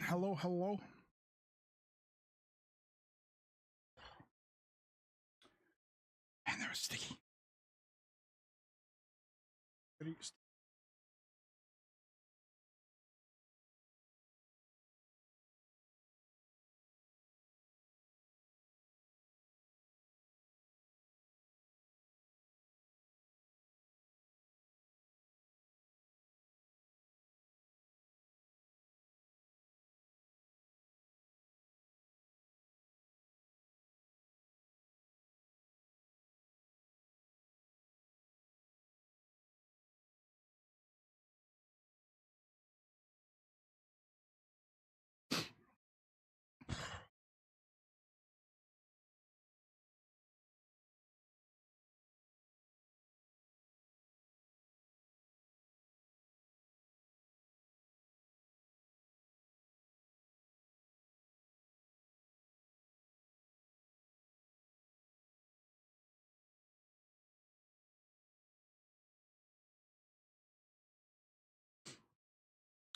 Hello, hello. And that was sticky.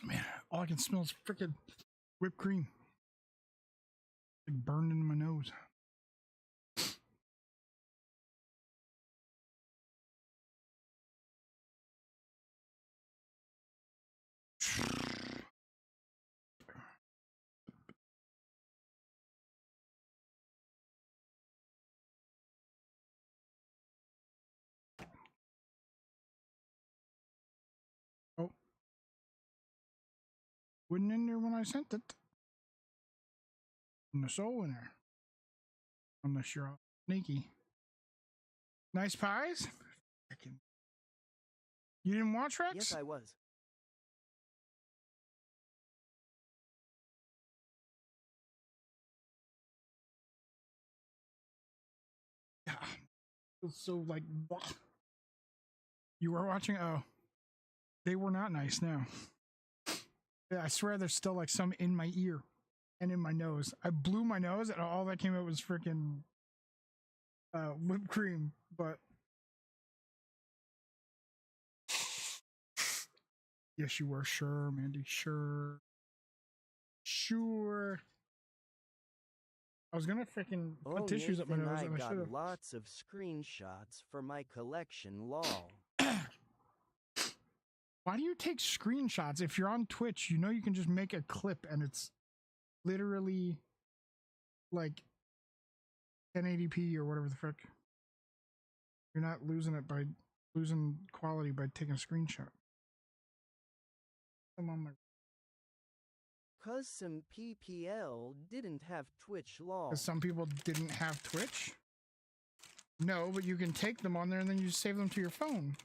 Man, all I can smell is freaking whipped cream. Like burned into my nose. Oh. Wasn't in there when I sent it. And the soul in there. Unless you're all sneaky. Nice pies? You didn't watch Rex? Yes, I was. Yeah. It was so like, blah. You were watching? Oh. They were not nice, no. Yeah, I swear there's still like some in my ear and in my nose. I blew my nose and all that came out was freaking whipped cream, but yes, you were. Sure, Mandy. Sure. I was gonna freaking put tissues up my nose, I and I got should have. lots of screenshots for my collection, lol. Why do you take screenshots? If you're on Twitch, you know you can just make a clip, and it's literally like 1080p or whatever the frick. You're not losing it by losing quality by taking a screenshot. I'm on my. Cause some PPL didn't have Twitch, lol. Because some people didn't have Twitch? No, but you can take them on there and then you just save them to your phone.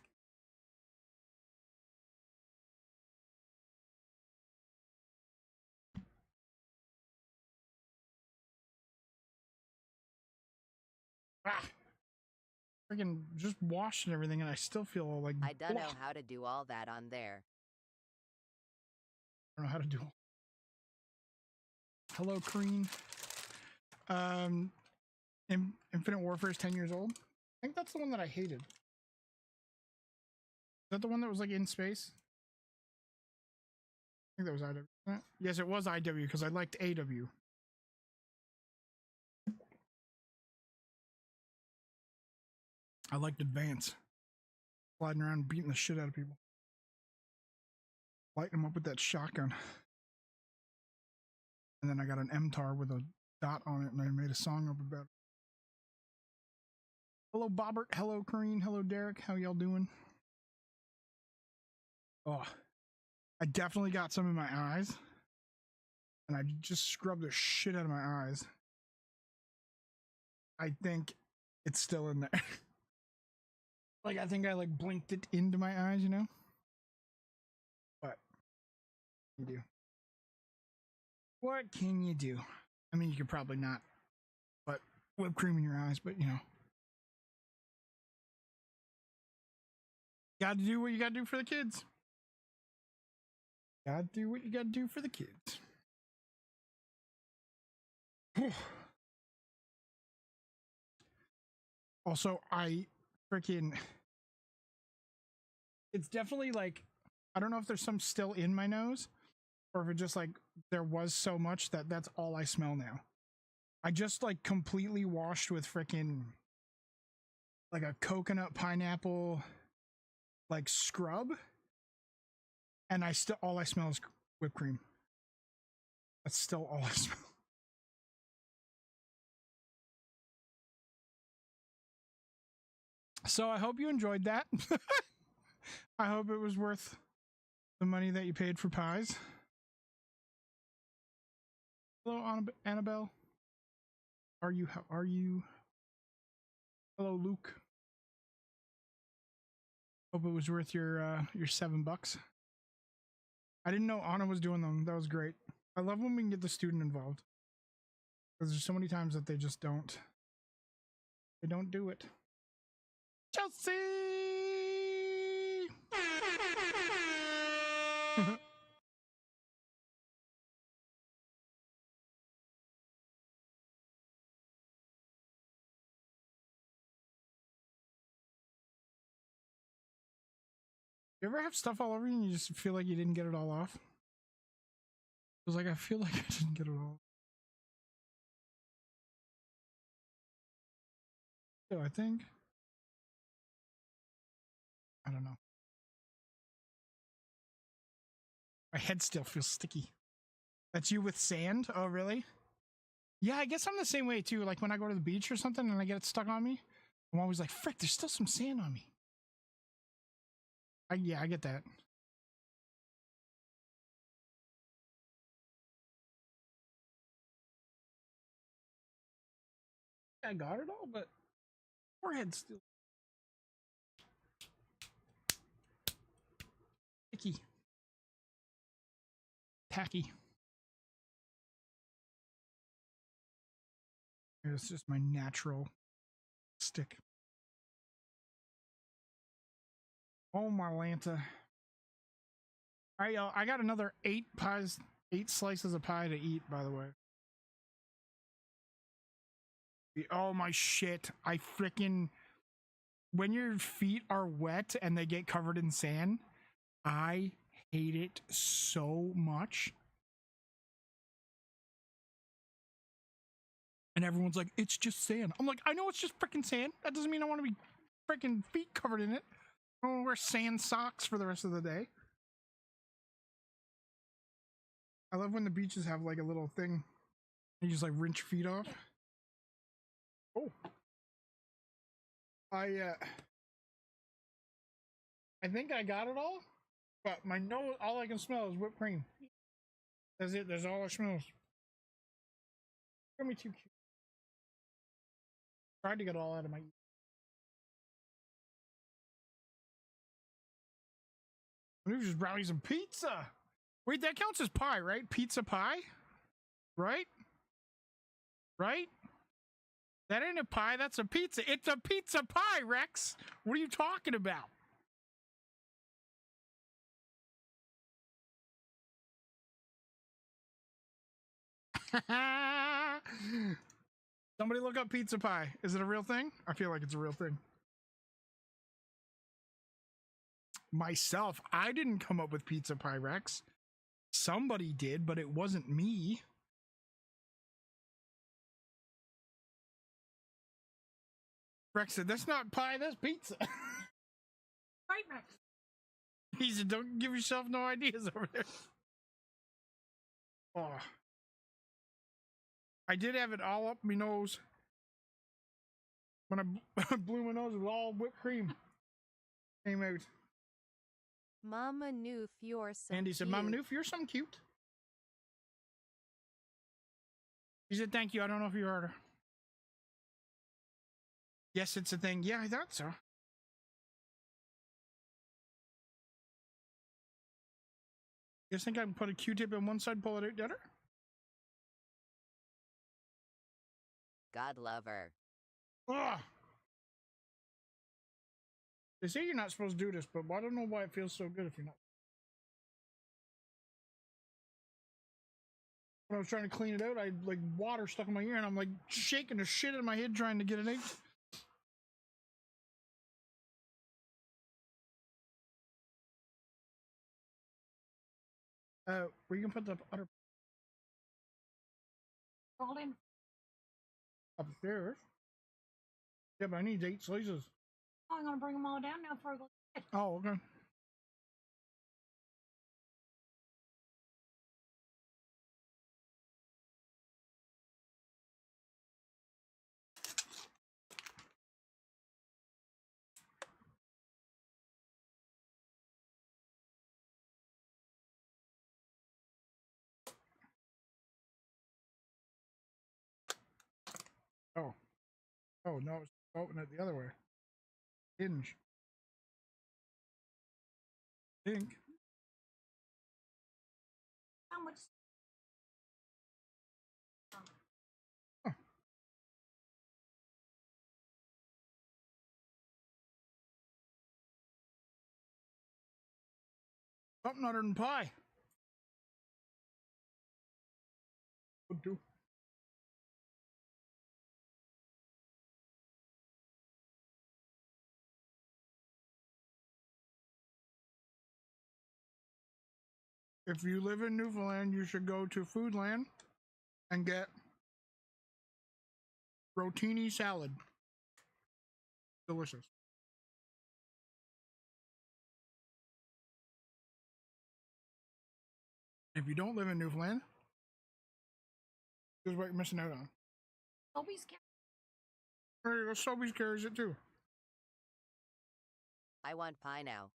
Ah! Freaking just washed and everything, and I still feel like. I don't know how to do all that on there. I don't know how to do. Hello, Kareen. Infinite Warfare is 10 years old. I think that's the one that I hated. Is that the one that was like in space? I think that was IW. Yes, it was IW because I liked AW. I liked Advance. Sliding around beating the shit out of people. Lighting them up with that shotgun. And then I got an MTAR with a dot on it and I made a song up about it. Hello, Bobbert. Hello, Kareen. Hello, Derek. How y'all doing? Oh, I definitely got some in my eyes. And I just scrubbed the shit out of my eyes. I think it's still in there. Like, I think I like blinked it into my eyes, you know? But you do. What can you do? I mean, you could probably not put whipped cream in your eyes, but you know. Gotta do what you gotta do for the kids. Gotta do what you gotta do for the kids. Also, I freaking. It's definitely like. I don't know if there's some still in my nose, or if it just like there was so much that that's all I smell now. I just like completely washed with freaking like a coconut pineapple like scrub, and I still all I smell is whipped cream. That's still all I smell. So I hope you enjoyed that. I hope it was worth the money that you paid for pies. Hello, Annabelle. Are you? Hello, Luke. Hope it was worth your $7. I didn't know Anna was doing them. That was great. I love when we can get the student involved, because there's so many times that they just don't. They don't do it. Chelsea. You ever have stuff all over you and you just feel like you didn't get it all off? I was like, I feel like I didn't get it all. So I think. I don't know. My head still feels sticky. That's you with sand? Oh, really? Yeah, I guess I'm the same way too. Like when I go to the beach or something and I get it stuck on me, I'm always like, frick, there's still some sand on me. Yeah, I get that. I got it all, but forehead's still sticky. Tacky. It's just my natural stick. Oh my Lanta. I got another 8 slices of pie to eat, by the way. Oh my shit. I freaking, when your feet are wet and they get covered in sand, I hate it so much. And everyone's like, it's just sand. I'm like, I know it's just freaking sand. That doesn't mean I want to be freaking feet covered in it. I don't want to wear sand socks for the rest of the day. I love when the beaches have like a little thing. You just like rinse your feet off. Oh. I think I got it all, but my nose, all I can smell is whipped cream. That's it. That's all I smell. Gonna be too cute. Tried to get all out of my. We just brought me some pizza. Wait, that counts as pie, right? Pizza pie, right? Right? That ain't a pie. That's a pizza. It's a pizza pie, Rex. What are you talking about? Somebody look up pizza pie. Is it a real thing? I feel like it's a real thing. Myself, I didn't come up with pizza pie, Rex. Somebody did, but it wasn't me. Rex said, that's not pie, that's pizza. Right, Rex. He said, don't give yourself no ideas over there. Oh. I did have it all up my nose. When I blew my nose, it was all whipped cream. Came out. Mama Noof, you're so Andy said, cute. Mama Noof, you're something cute. He said, thank you. I don't know if you heard her. Yes, it's a thing. Yeah, I thought so. You guys think I can put a Q-tip in one side, pull it out the other? God love her. Ugh. They say you're not supposed to do this, but I don't know why it feels so good if you're not. When I was trying to clean it out, I had like water stuck in my ear, and I'm like shaking the shit out of my head trying to get it out. We can put the other Rolling. upstairs. Yeah, but I need 8 slices. I'm gonna bring them all down now before I go. Oh, okay. Oh. Oh, no, it's open it the other way. Hinge. Think. How much? Something other than pie. Would do. If you live in Newfoundland, you should go to Foodland and get rotini salad. Delicious. If you don't live in Newfoundland, here's what you're missing out on. Toby's cat. There you go. Sobeys carries it too. I want pie now.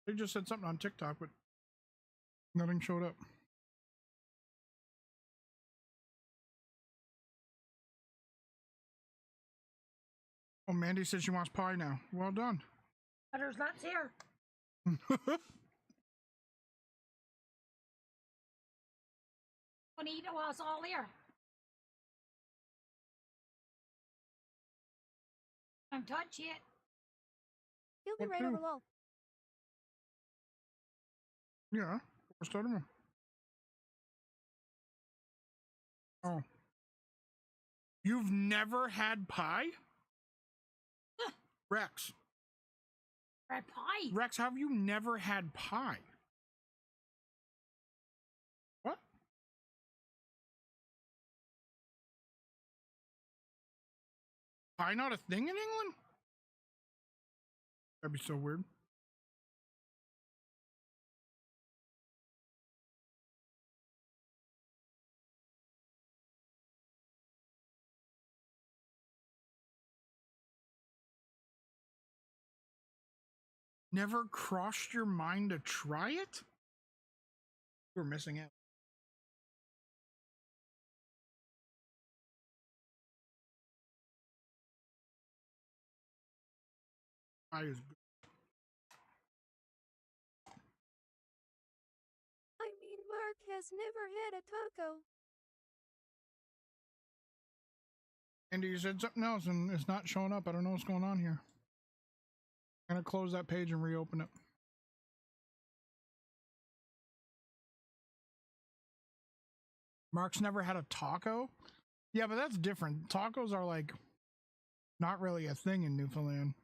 They just said something on TikTok, but nothing showed up. Oh, Mandy said she wants pie now. Well done. But there's lots here. Gonna eat it while it's all here. Don't touch it. He'll be What right do? over low. Yeah, we're starting them. Oh. You've never had pie? Rex. Red pie. Rex, have you never had pie? What? Pie not a thing in England? That'd be so weird. Never crossed your mind to try it? You're missing out. Pie is good. I mean, Mark has never had a taco. Andy, you said something else and it's not showing up. I don't know what's going on here. I'm gonna close that page and reopen it. Mark's never had a taco? Yeah, but that's different. Tacos are like not really a thing in Newfoundland.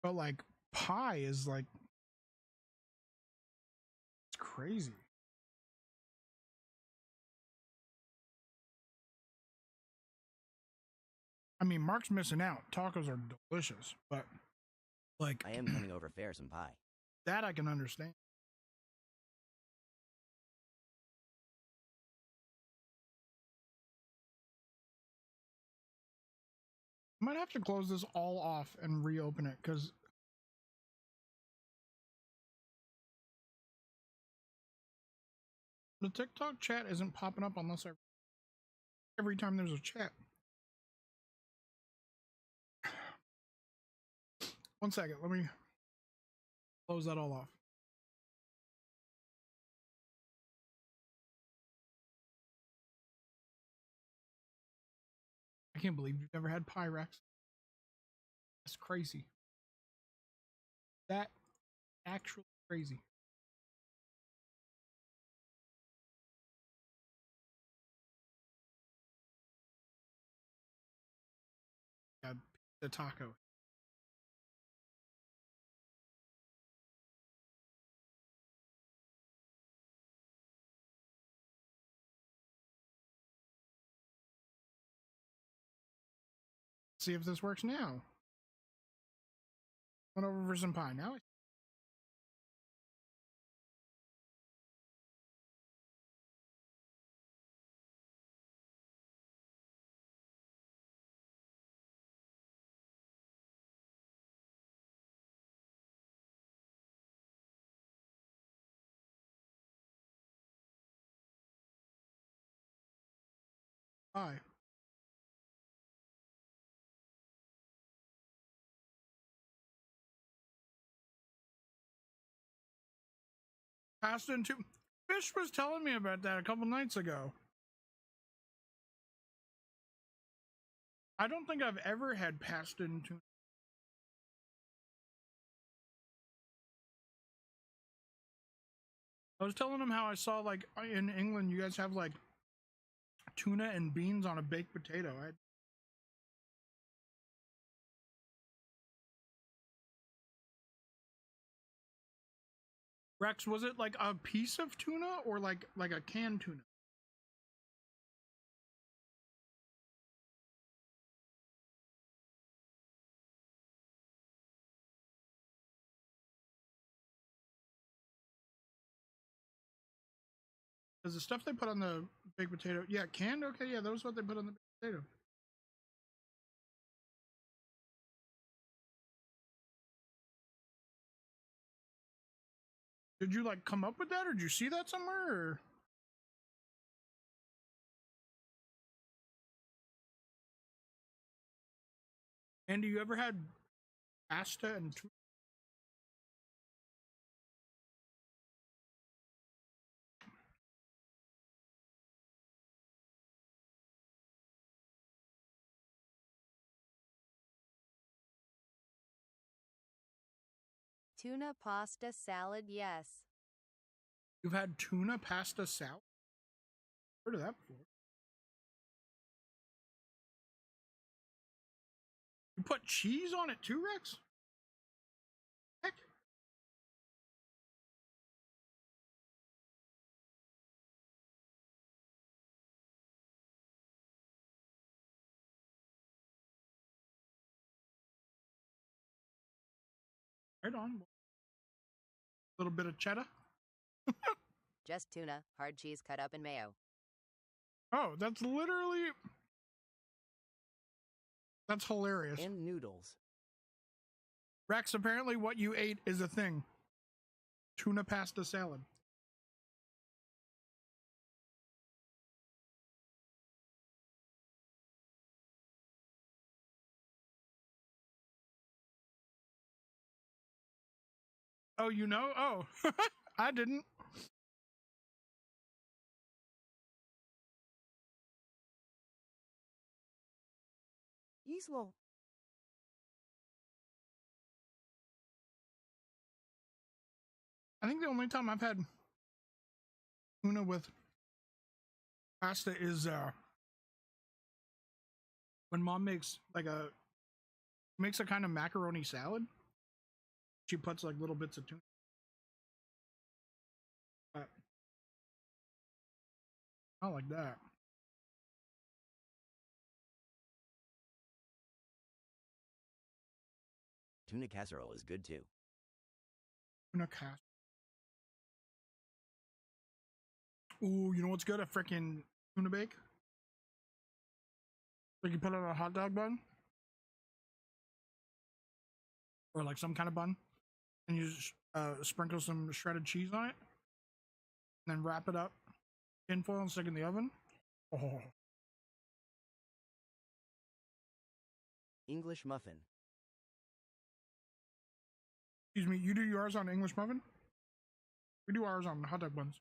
But like pie is like it's crazy. I mean, Mark's missing out. Tacos are delicious, but like I am coming over for some pie. that I can understand. I might have to close this all off and reopen it because the TikTok chat isn't popping up unless every time there's a chat. 1 second, let me close that all off. I can't believe you've never had Pyrex. That's crazy. That actually crazy. the taco. See if this works now. Went over for some pie. Now pie. Pasta and tuna. Fish was telling me about that a couple nights ago. I don't think I've ever had pasta and tuna. I was telling him how I saw, like, in England, you guys have, like, tuna and beans on a baked potato. Rex, was it like a piece of tuna or like a canned tuna? Because the stuff they put on the baked potato, yeah, canned. Okay, yeah, that was what they put on the baked potato. Did you like come up with that, or did you see that somewhere? Or? Andy, you ever had pasta and tuna? Tuna pasta salad, yes. You've had tuna pasta salad? Heard of that before? You put cheese on it too, Rex? Heck. Right on. A little bit of cheddar. Just tuna, hard cheese cut up in mayo. Oh, that's literally. That's hilarious. And noodles. Rex, apparently what you ate is a thing. Tuna pasta salad. Oh, you know? Oh, I didn't. Islo. I think the only time I've had tuna with pasta is when mom makes a kind of macaroni salad. She puts like little bits of tuna. But I don't like that. Tuna casserole is good too. Tuna cast. Ooh, you know what's good? A freaking tuna bake. Like you put it on a hot dog bun. Or like some kind of bun. And you just sprinkle some shredded cheese on it. And then wrap it up. Tinfoil and stick in the oven. Oh. English muffin. Excuse me, you do yours on English muffin? We do ours on hot dog buns.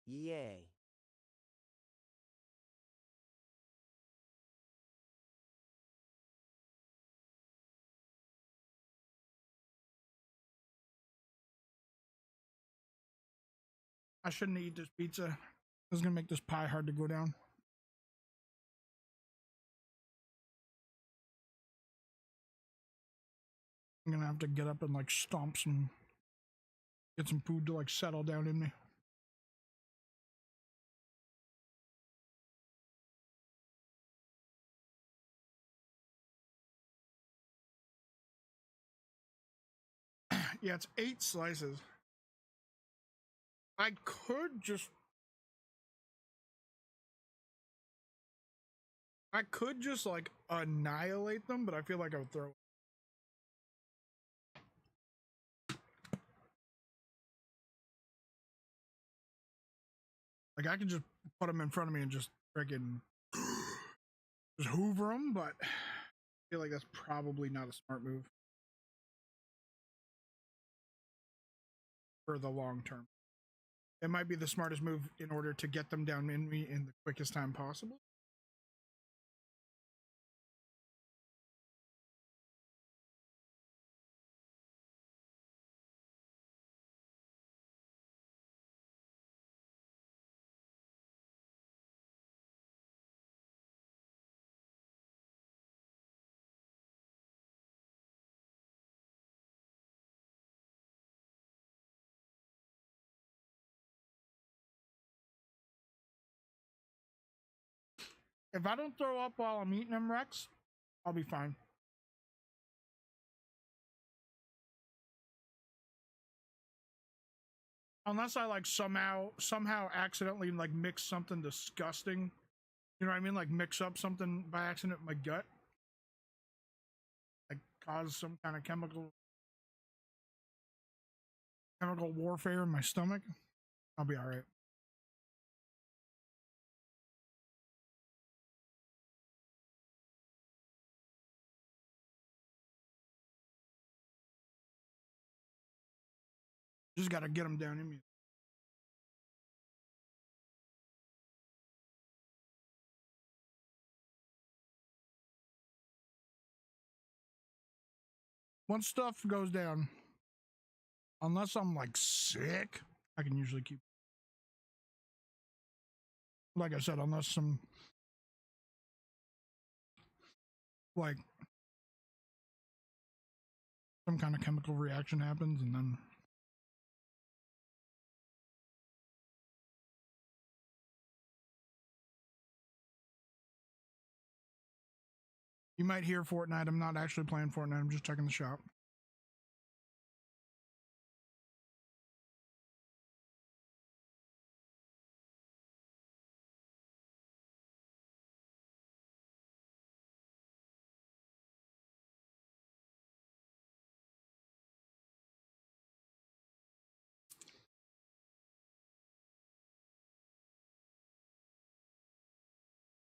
Yay. I shouldn't eat this pizza. This is gonna make this pie hard to go down. I'm gonna have to get up and like stomp some, get some food to like settle down in me. Yeah, it's 8 slices. I could just like annihilate them, but I feel like I would throw. Like I could just put them in front of me and just freaking just hoover them, but I feel like that's probably not a smart move for the long term. It might be the smartest move in order to get them down in me in the quickest time possible. If I don't throw up while I'm eating them, Rex, I'll be fine. Unless I like somehow accidentally like mix something disgusting. You know what I mean? Like mix up something by accident in my gut. Like cause some kind of chemical warfare in my stomach. I'll be alright. Just gotta get them down in me. Once stuff goes down, unless I'm like sick, I can usually keep. Like I said, unless some like some kind of chemical reaction happens, and then you might hear Fortnite. I'm not actually playing Fortnite. I'm just checking the shop.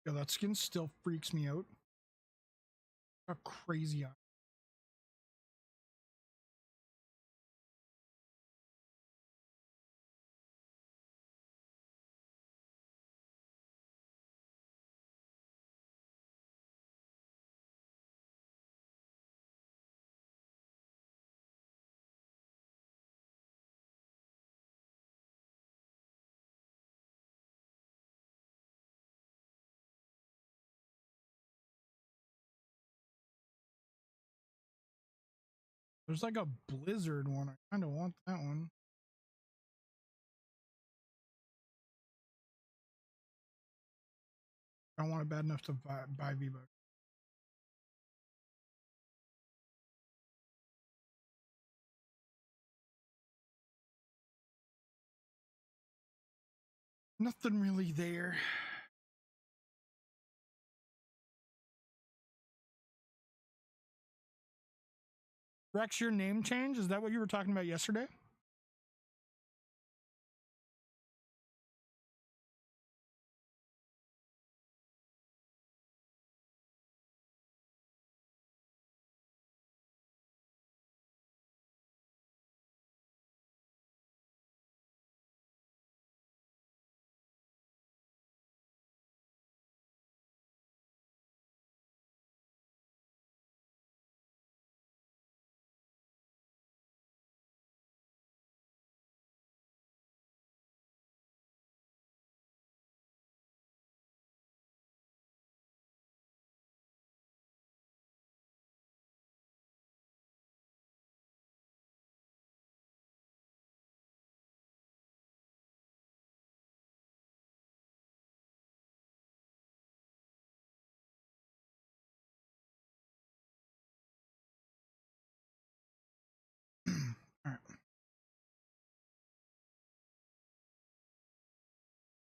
Yeah, that skin still freaks me out. How crazy I. There's like a Blizzard one. I kind of want that one. I don't want it bad enough to buy V-Bucks. Nothing really there. Rex, your name change? Is that what you were talking about yesterday?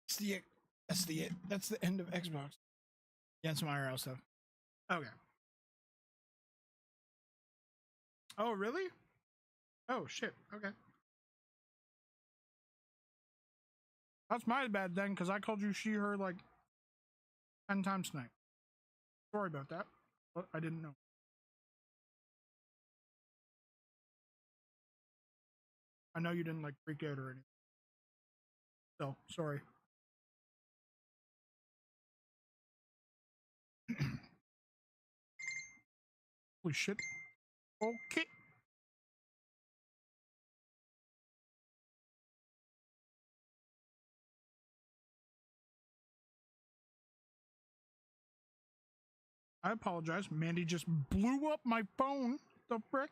That's the it. That's the it. That's the end of Xbox. Yeah, and some IRL stuff. Okay. Oh, really? Oh, shit. Okay. That's my bad then, because I called you she, her like 10 times tonight. Sorry about that. But I didn't know. I know you didn't like freak out or anything. So, sorry. Holy shit. Okay. I apologize. Mandy just blew up my phone. The frick?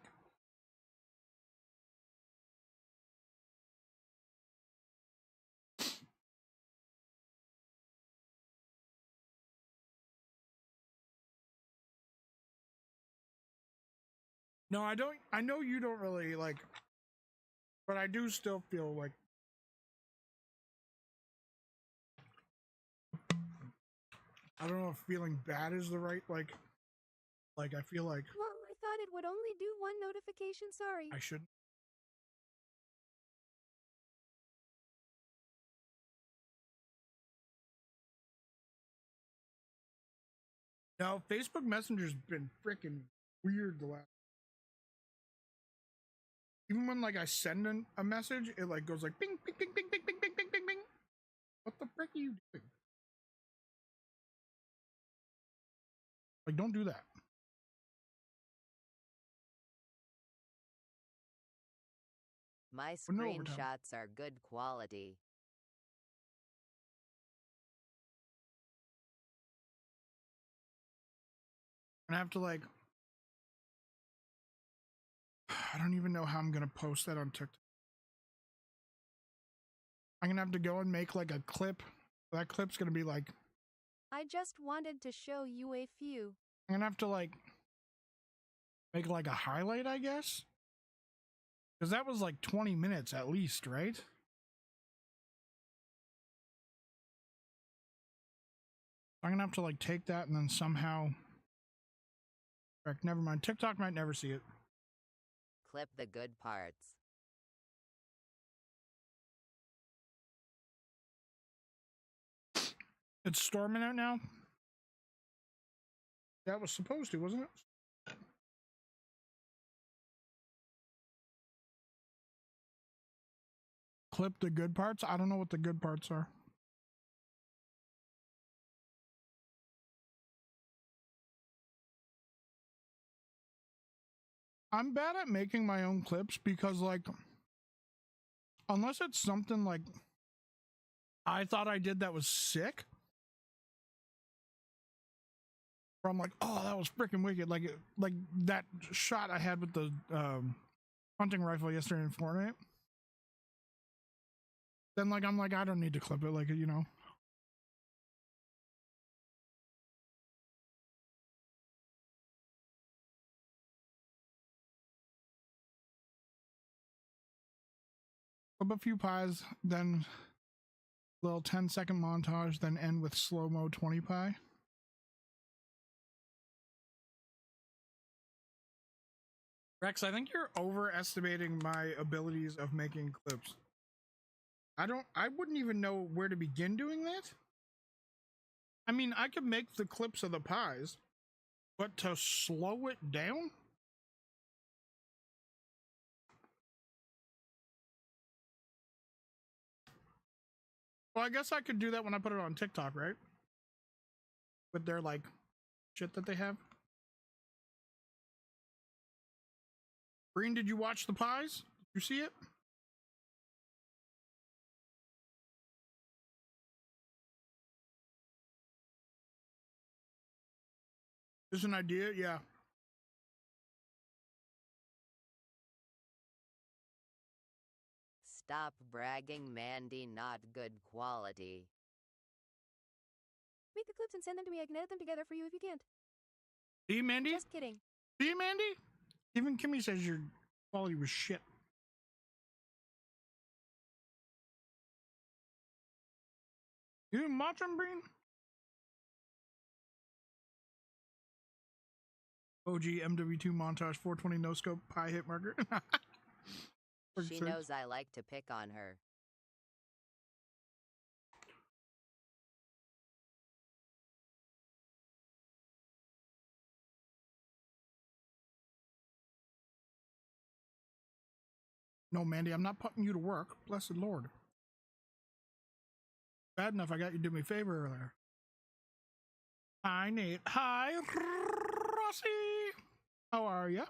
No, I don't. I know you don't really like, but I do still feel like. I don't know if feeling bad is the right, like I feel like Well, I thought it would only do one notification, sorry. I should. No, Facebook Messenger's been freaking weird the last. Even when like I send a message, it like goes like bing, bing, bing, bing, bing, bing, bing, bing, bing, bing. What the frick are you doing? Like, don't do that. My Well, no overtime. screenshots are good quality. And I have to like. I don't even know how I'm gonna post that on TikTok. I'm gonna have to go and make like a clip. That clip's gonna be like. I just wanted to show you a few. I'm gonna have to like make like a highlight, I guess. Because that was like 20 minutes at least, right? I'm gonna have to like take that and then somehow. Heck, never mind. TikTok might never see it. Clip the good parts. It's storming out now. That was supposed to, wasn't it? Clip the good parts? I don't know what the good parts are. I'm bad at making my own clips because, like, unless it's something like I thought I did that was sick, or I'm like, oh, that was freaking wicked. Like that shot I had with the hunting rifle yesterday in Fortnite. Then, like, I'm like, I don't need to clip it, like, you know. Clip a few pies, then little 10-second montage, then end with slow-mo 20 pie. Rex, I think you're overestimating my abilities of making clips. I wouldn't even know where to begin doing that. I mean, I could make the clips of the pies, but to slow it down? Well, I guess I could do that when I put it on TikTok, right? With their, like, shit that they have. Green, did you watch the pies? Did you see it? Is an idea? Yeah. Stop bragging, Mandy, not good quality. Make the clips and send them to me. I can edit them together for you if you can't. See, Mandy? Just kidding. See, Mandy? Even Kimmy says your quality was shit. You matcha bean? OG MW2 montage 420 no scope pie hit marker. She knows I like to pick on her. No, Mandy, I'm not putting you to work. Blessed Lord. Bad enough I got you to do me a favor earlier. Hi, Nate. Hi, Rossi. How are ya?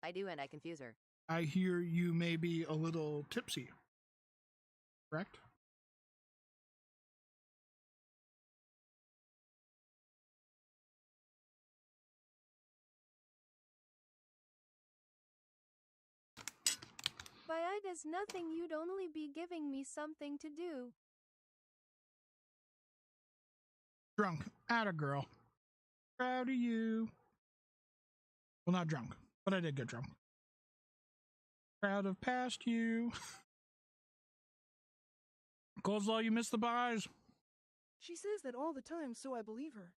I do, and I confuse her. I hear you may be a little tipsy. Correct? By I does nothing, you'd only be giving me something to do. Drunk. Atta girl. Proud of you. Well, not drunk, but I did get drunk. Proud of past you. Coleslaw, you missed the buys. She says that all the time, so I believe her.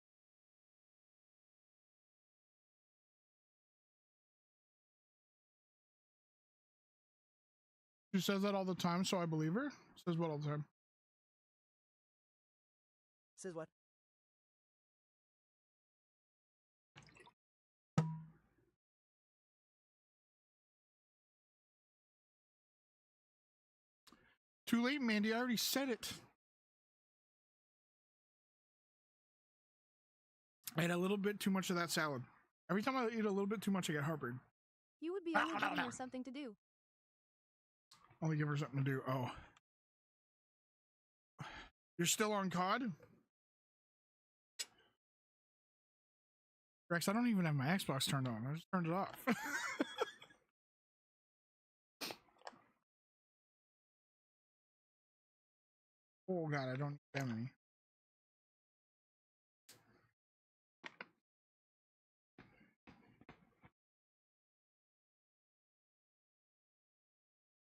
She says that all the time, so I believe her. Says what all the time? Says what? Too late, Mandy. I already said it. I had a little bit too much of that salad. Every time I eat a little bit too much, I get heartburn. You would be only giving her something to do. Only give her something to do. Oh. You're still on COD? Rex, I don't even have my Xbox turned on. I just turned it off. Oh god, I don't need that many.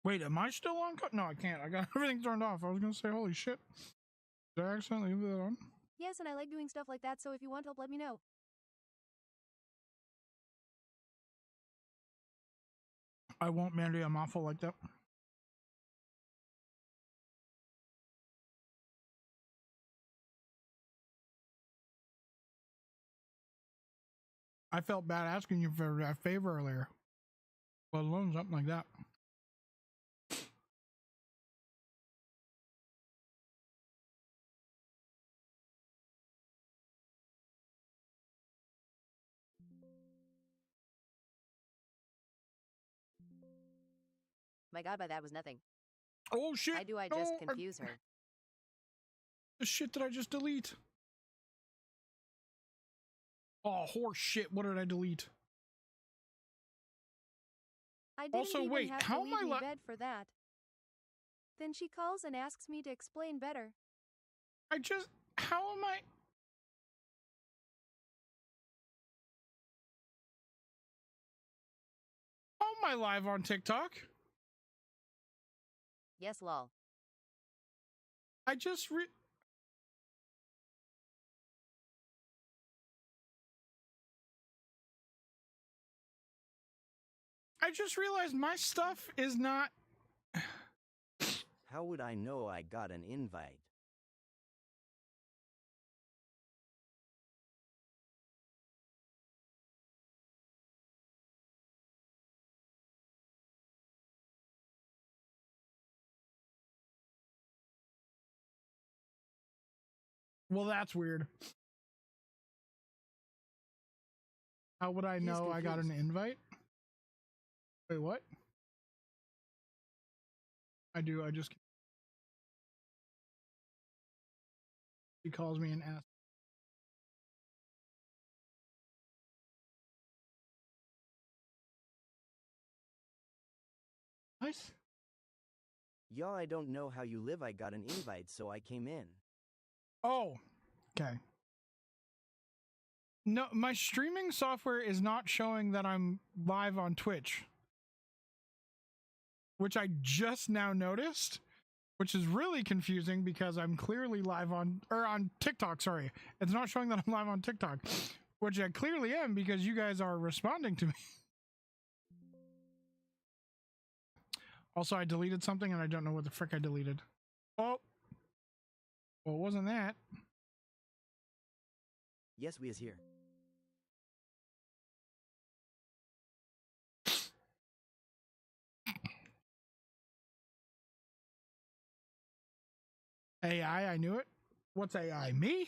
Wait, am I still on COD? No, I can't. I got everything turned off. I was gonna say, holy shit. Did I accidentally leave that on? Yes, and I like doing stuff like that, so if you want help, let me know. I won't, Mandy. I'm awful like that. I felt bad asking you for that favor earlier, let alone something like that. My god, by that was nothing. Oh shit! I No, just confuse her. The shit did I just delete? Oh, horse shit! What did I delete? I didn't Also, even wait, have how to am leave I me li- bed for that. Then she calls and asks me to explain better. How am I? How am I live on TikTok? Yes, lol. I just realized my stuff is not. How would I know I got an invite? Well, that's weird. How would I He is know I got an confused. invite? Wait, what? I do. I just. He calls me and asks. What? Yeah, I don't know how you live. I got an invite, so I came in. Oh, okay. No, my streaming software is not showing that I'm live on Twitch. which I just now noticed, which is really confusing because I'm clearly live on TikTok. Sorry, it's not showing that I'm live on TikTok, which I clearly am because you guys are responding to me. Also, I deleted something and I don't know what the frick I deleted. Oh, well, it wasn't that. Yes, we is here. AI, I knew it. What's AI? Me?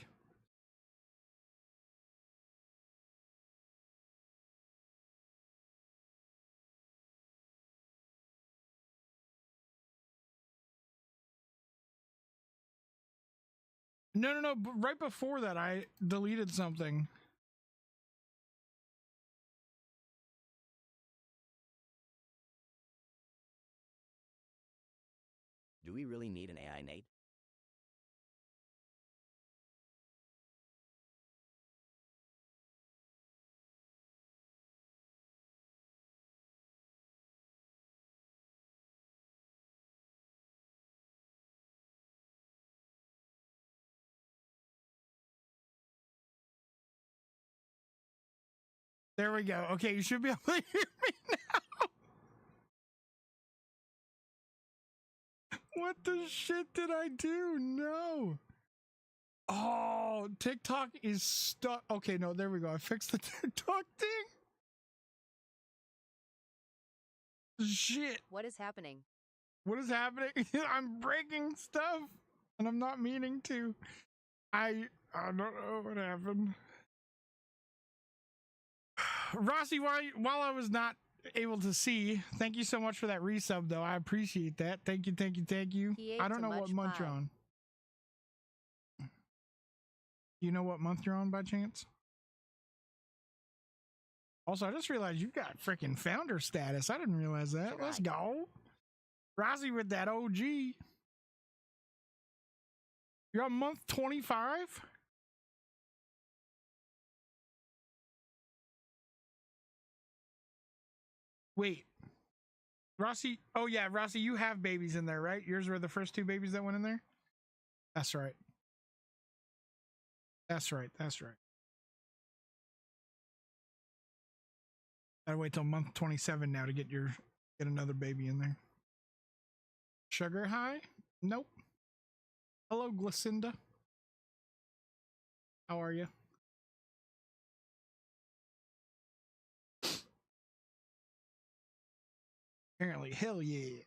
No. But right before that, I deleted something. Do we really need an AI, Nate? There we go. Okay, you should be able to hear me now. What the shit did I do? No. Oh, TikTok is stuck. Okay, no, there we go. I fixed the TikTok thing. Shit. What is happening? What is happening? I'm breaking stuff and I'm not meaning to. I don't know what happened. Rossi, while I was not able to see, thank you so much for that resub, though. I appreciate that. Thank you. He ate I don't too know what much month you're pie. on. You know what month you're on by chance? Also, I just realized you've got freaking founder status. I didn't realize that. Let's go. Rossi with that OG. You're on month 25? Wait. Rossi, oh yeah, Rossi, you have babies in there, right? Yours were the first two babies that went in there? That's right. That's right. Gotta wait till month 27 now to get another baby in there. Sugar high? Nope. Hello, Glycinda. How are you? Apparently, hell yeah.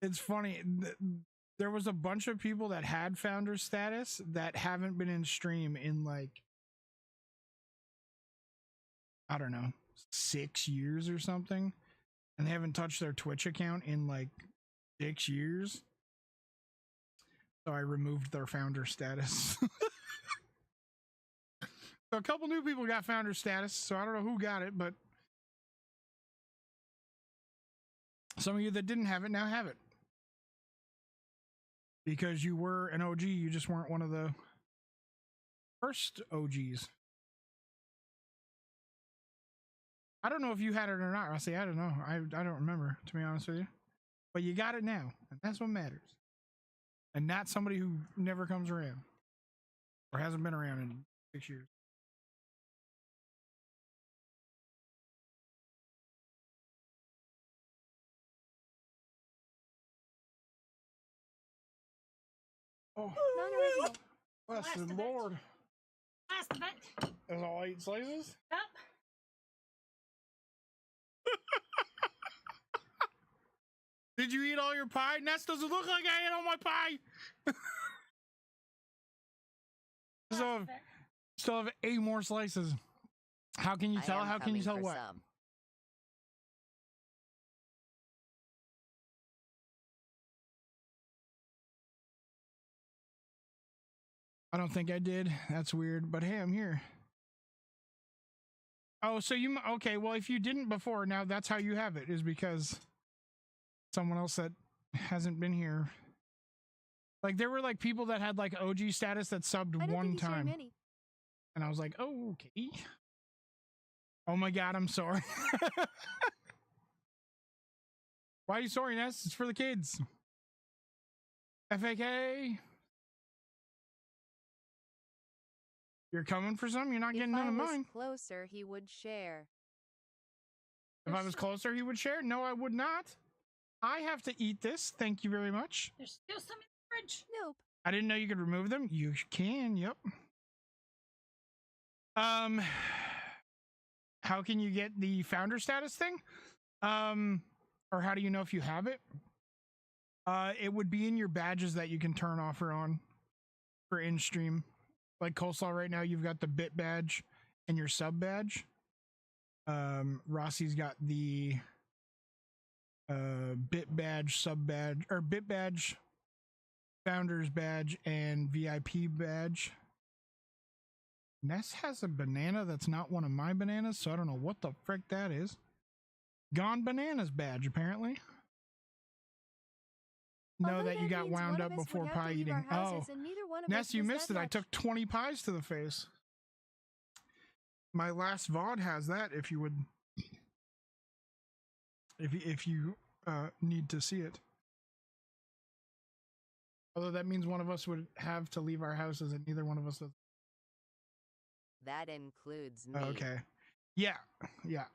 It's funny. There was a bunch of people that had founder status that haven't been in stream in like, I don't know, 6 years or something. And they haven't touched their Twitch account in like 6 years. So I removed their founder status. So a couple new people got founder status. So I don't know who got it, but some of you that didn't have it now have it. Because you were an OG, you just weren't one of the first OGs. I don't know if you had it or not, Rossi. I don't know. I don't remember, to be honest with you. But you got it now, and that's what matters. And not somebody who never comes around. Or hasn't been around in 6 years. Oh, Non-original. bless Last the of it. Lord. Last of it. That's all 8 slices? Yep. Did you eat all your pie? Ness, does it look like I ate all my pie? So, still have 8 more slices. How can you I tell? am How can you coming tell for what? some. I don't think I did. That's weird. But hey, I'm here. Oh, so you okay? Well, if you didn't before, now that's how you have it. Is because someone else that hasn't been here. Like there were like people that had like OG status that subbed I don't one think he's very time, many. and I was like, oh, okay. Oh my god, I'm sorry. Why are you sorry, Ness? It's for the kids. FAK. You're coming for some? You're not If getting I none of was mine. closer, he would share. If I was closer, he would share. No, I would not. I have to eat this. Thank you very much. There's still some in the fridge. Nope. I didn't know you could remove them. You can. Yep. How can you get the founder status thing? Or how do you know if you have it? It would be in your badges that you can turn off or on for in stream. Like Coleslaw right now, you've got the bit badge and your sub badge. Rossi's got the bit badge, sub badge, or bit badge, founders badge, and VIP badge. Ness has a banana that's not one of my bananas, so I don't know what the frick that is. Gone Bananas badge, apparently. Know Although that you got means wound one up of us before would have pie to leave eating. our Oh, houses, and neither one of Ness, us you was missed that it. I much. took 20 pies to the face. My last VOD has that. If you would, if you need to see it. Although that means one of us would have to leave our houses, and neither one of us does. That includes me. Okay. Yeah.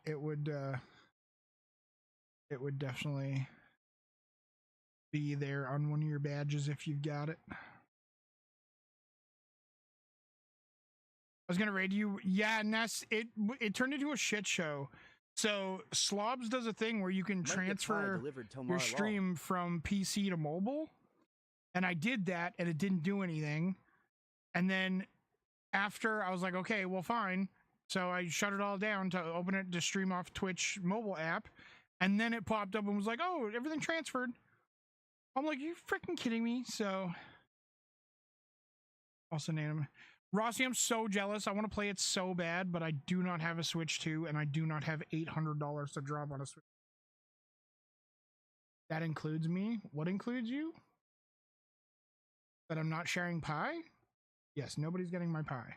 It would definitely be there on one of your badges if you've got it. I was gonna raid you. Yeah, Ness, it turned into a shit show. So Slobs does a thing where you can Might get pie transfer delivered tomorrow. your stream from PC to mobile. And I did that and it didn't do anything. And then after I was like, okay, well, fine. So I shut it all down to open it to stream off Twitch mobile app. And then it popped up and was like, oh, everything transferred. I'm like, you freaking kidding me? So also name Rossi, I'm so jealous. I want to play it so bad, but I do not have a Switch 2 and I do not have $800 to drop on a Switch. That includes me. What includes you? That I'm not sharing pie? Yes, nobody's getting my pie.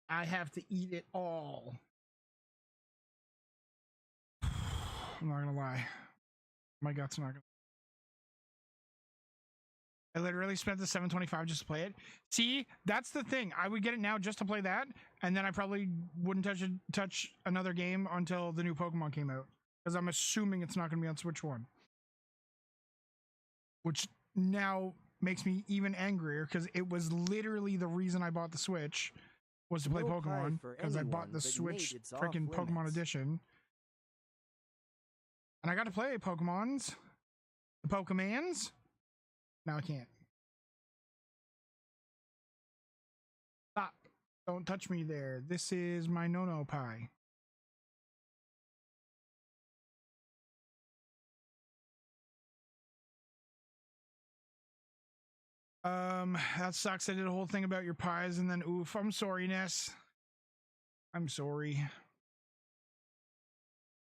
I have to eat it all. I'm not gonna lie. My gut's not gonna. I literally spent the $7.25 just to play it. See, that's the thing. I would get it now just to play that, and then I probably wouldn't touch another game until the new Pokemon came out, because I'm assuming it's not gonna be on Switch 1. Which now makes me even angrier, because it was literally the reason I bought the Switch was to play No pie Pokemon, for because I bought anyone, the but Switch Nate, it's off freaking Pokemon limits. Edition. And I got to play Pokemons. The Pokemans. Now I can't. Stop. Don't touch me there. This is my no-no pie. That sucks. I did a whole thing about your pies and then oof. I'm sorry, Ness. I'm sorry.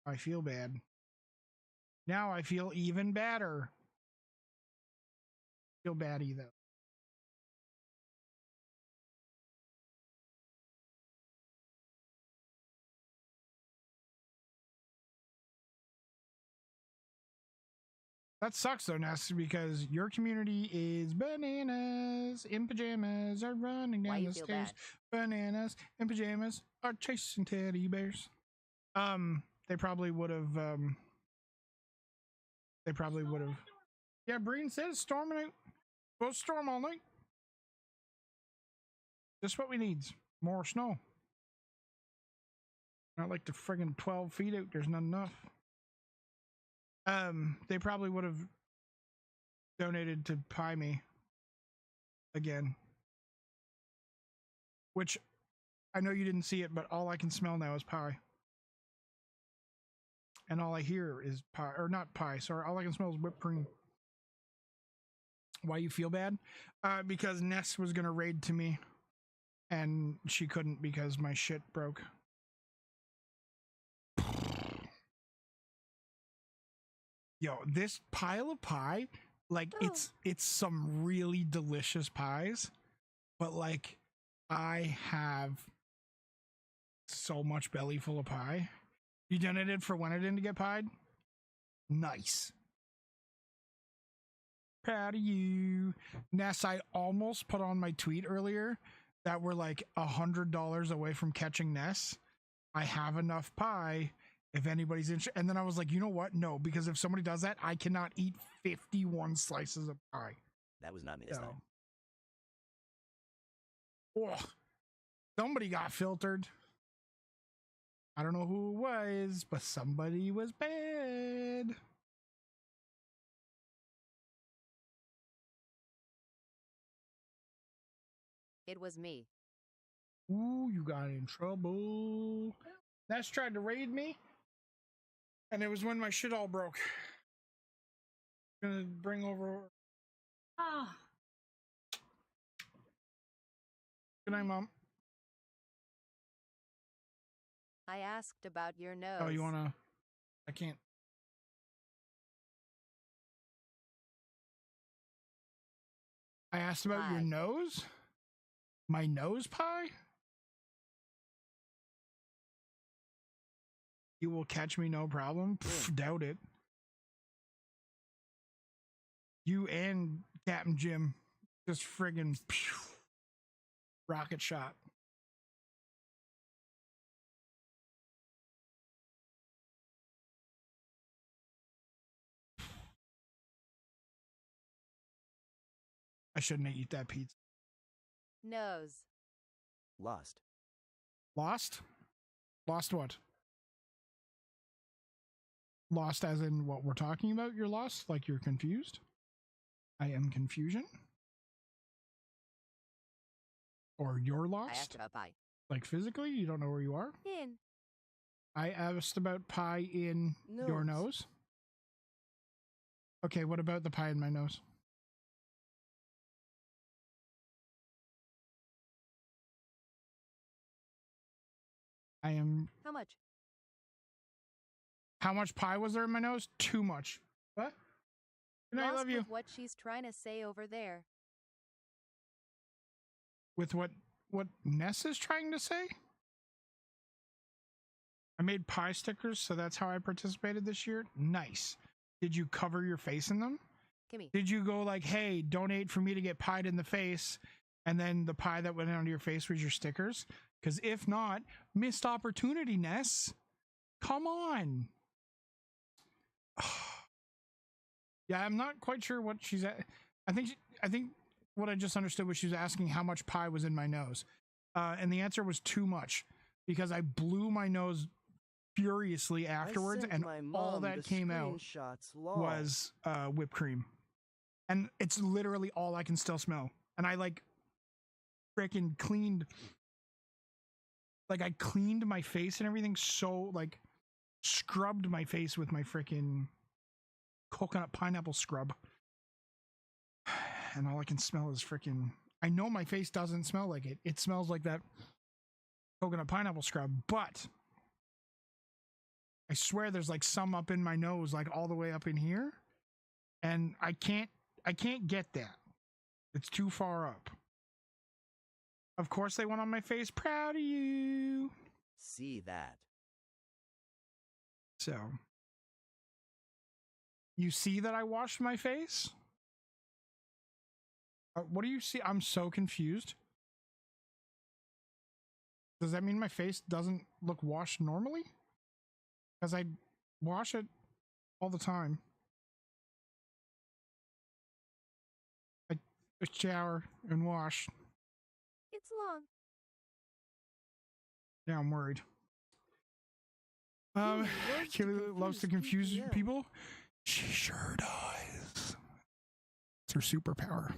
I feel bad. Now I feel even badder. Feel baddie though. That sucks though, Ness, because your community is bananas in pajamas are running Why down you the feel stairs. bad? Bananas in pajamas are chasing teddy bears. They probably would have. They probably would have. Yeah, Breen said it's storming out. Supposed to storm all night. Just what we need. More snow. Not like the friggin' 12 feet out. There's not enough. They probably would have donated to Pie Me again. Which I know you didn't see it, but all I can smell now is pie. And all I hear is pie, or not pie, sorry, all I can smell is whipped cream. Why you feel bad? Because Ness was gonna raid to me, and she couldn't because my shit broke. Yo, this pile of pie, like Oh. it's some really delicious pies, but like I have so much belly full of pie. You done it for when I didn't get pied? Nice. Proud of you. Ness, I almost put on my tweet earlier that we're like $100 away from catching Ness. I have enough pie if anybody's interested. And then I was like, you know what? No, because if somebody does that, I cannot eat 51 slices of pie. That was not me this So. time. Ugh. Somebody got filtered. I don't know who it was, but somebody was bad. It was me. Ooh, you got in trouble. Ness tried to raid me, and it was when my shit all broke. Gonna bring over. Oh, Good night, Mom. I asked about your nose. Oh, you wanna? I can't. I asked about your Pie. nose? My nose pie? You will catch me no problem? Pff, doubt it. You and Captain Jim just friggin' phew, rocket shot. I shouldn't have eat that pizza. Nose. Lost. Lost? Lost what? Lost as in what we're talking about? You're lost? Like you're confused? I am confusion? Or you're I asked lost? about pie. Like physically? You don't know where you are? In. I asked about pie in your Nose. nose. Okay, what about the pie in my nose? I am. How much? How much pie was there in my nose? Too much. What? Good night, Lost love you. with what she's trying to say over there. With what Ness is trying to say? I made pie stickers, so that's how I participated this year. Nice. Did you cover your face in them? Gimme. Did you go like, hey, donate for me to get pied in the face, and then the pie that went onto your face was your stickers? Because if not, missed opportunity, Ness. Come on. Yeah, I'm not quite sure what she's at. I think what I just understood was she was asking how much pie was in my nose, and the answer was too much because I blew my nose furiously afterwards, I sent and my all mom that the came out screenshots, lol. was whipped cream, and it's literally all I can still smell. And I like freaking cleaned, like I cleaned my face and everything, so like scrubbed my face with my freaking coconut pineapple scrub, and all I can smell is freaking. I know my face doesn't smell like it. It smells like that coconut pineapple scrub, but I swear there's like some up in my nose, like all the way up in here, and I can't get that. It's too far up. Of course they went on my face. Proud of you. See that. So you see that I washed my face? What do you see? I'm so confused. Does that mean my face doesn't look washed normally? Because I wash it all the time. I shower and wash. It's long. Now I'm worried. Kimmy Loves to confuse confuse PPL. people. She sure does. It's her superpower.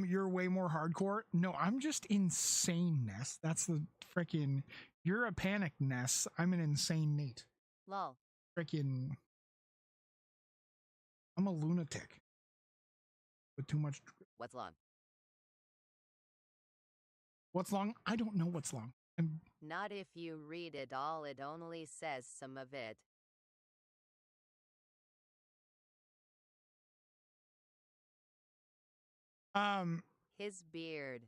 You're way more hardcore. No, I'm just insane, Ness. That's the freaking. You're a panic, Ness. I'm an insane Nate. Lol. Freaking. I'm a lunatic with too much. What's long? What's long? I don't know what's long. I'm Not if you read it all, it only says some of it. His beard.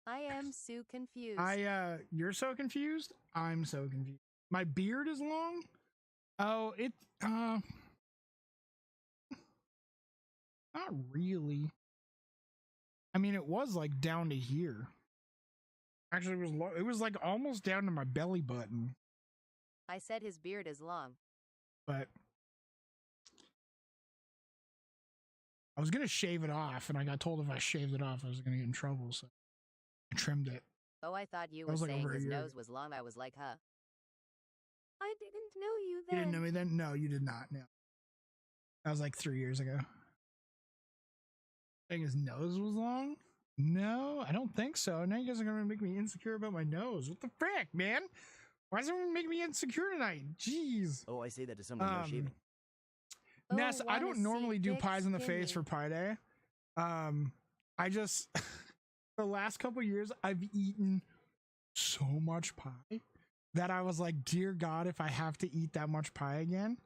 I am so confused. You're so confused. I'm so confused. My beard is long. Oh, not really. I mean, it was like down to here. Actually, it was like almost down to my belly button. I said his beard is long. But I was gonna shave it off, and I got told if I shaved it off, I was gonna get in trouble, so I trimmed it. Oh, I thought you That were was like saying over a his year nose ago. was long. I was like, huh? I didn't know you You then. didn't know me then? No, you did not. No, that was like 3 years ago. Saying his nose was long? No, I don't think so. Now you guys are gonna make me insecure about my nose. What the frick, man? Why is everyone making me insecure tonight? Jeez. Oh, I say that to someone no shaving. Oh, Ness, I wanna don't see normally do pics? pies in the Give face me. for Pie Day. I just the last couple years I've eaten so much pie that I was like, dear God, if I have to eat that much pie again.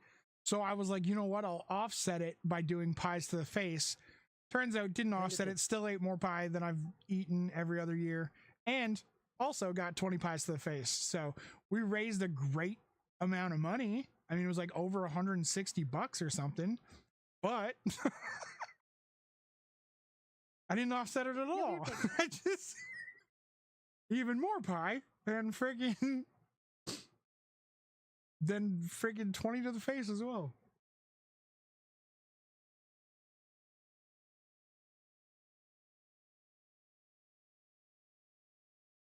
So I was like, you know what? I'll offset it by doing pies to the face. Turns out didn't offset it, still ate more pie than I've eaten every other year. And also got 20 pies to the face. So we raised a great amount of money. I mean, it was like over $160 or something. But I didn't offset it at all. I just even more pie and friggin' 20 to the face as well.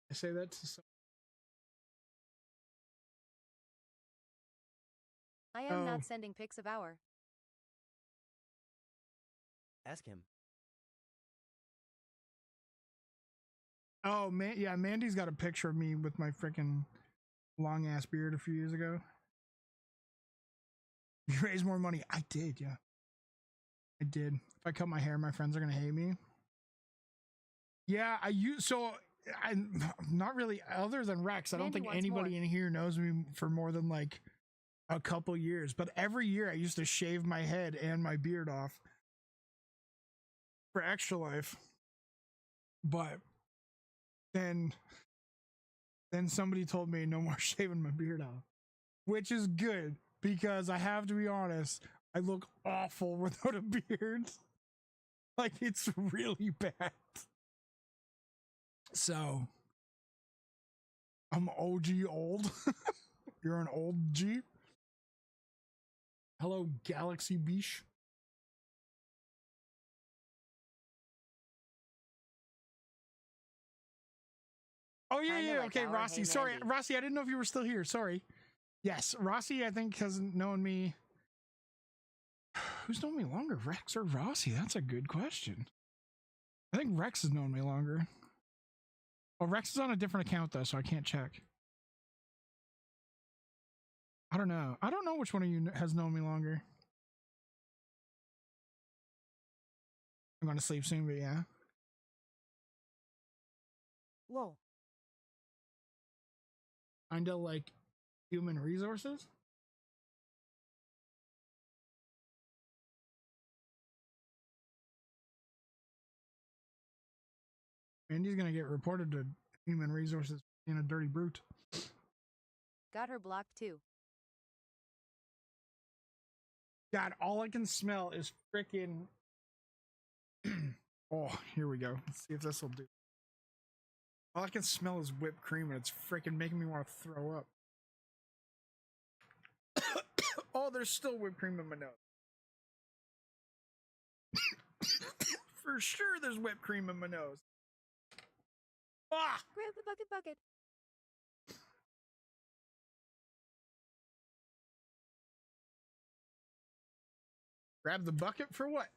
I say that to some. I am Oh. not sending pics of our. Ask him. Oh man, yeah, Mandy's got a picture of me with my freaking long ass beard a few years ago. You raised more money. I did, yeah. I did. If I cut my hair, my friends are gonna hate me. Yeah, I'm not really, other than Rex, I don't Mandy think wants anybody more. in here knows me for more than like a couple years. But every year I used to shave my head and my beard off for Extra Life. But then somebody told me no more shaving my beard off, which is good because I have to be honest, I look awful without a beard. Like it's really bad. So I'm OG old. You're an old G. Hello, Galaxy Beach. Oh yeah, Kinda yeah. like Okay, our Rossi. Hey Sorry, Mandy. Rossi. I didn't know if you were still here. Sorry. Yes, Rossi. I think has known me. Who's known me longer, Rex or Rossi? That's a good question. I think Rex has known me longer. Well, Rex is on a different account though, so I can't check. I don't know. I don't know which one of you has known me longer. I'm going to sleep soon, but yeah. Lol. Kinda like human resources. Andy's gonna get reported to human resources being a dirty brute. Got her blocked too. God, all I can smell is freaking. Oh, here we go. Let's see if this will do. All I can smell is whipped cream, and it's freaking making me want to throw up. Oh, there's still whipped cream in my nose. For sure, there's whipped cream in my nose. Ah! Grab the bucket. Grab the bucket for what?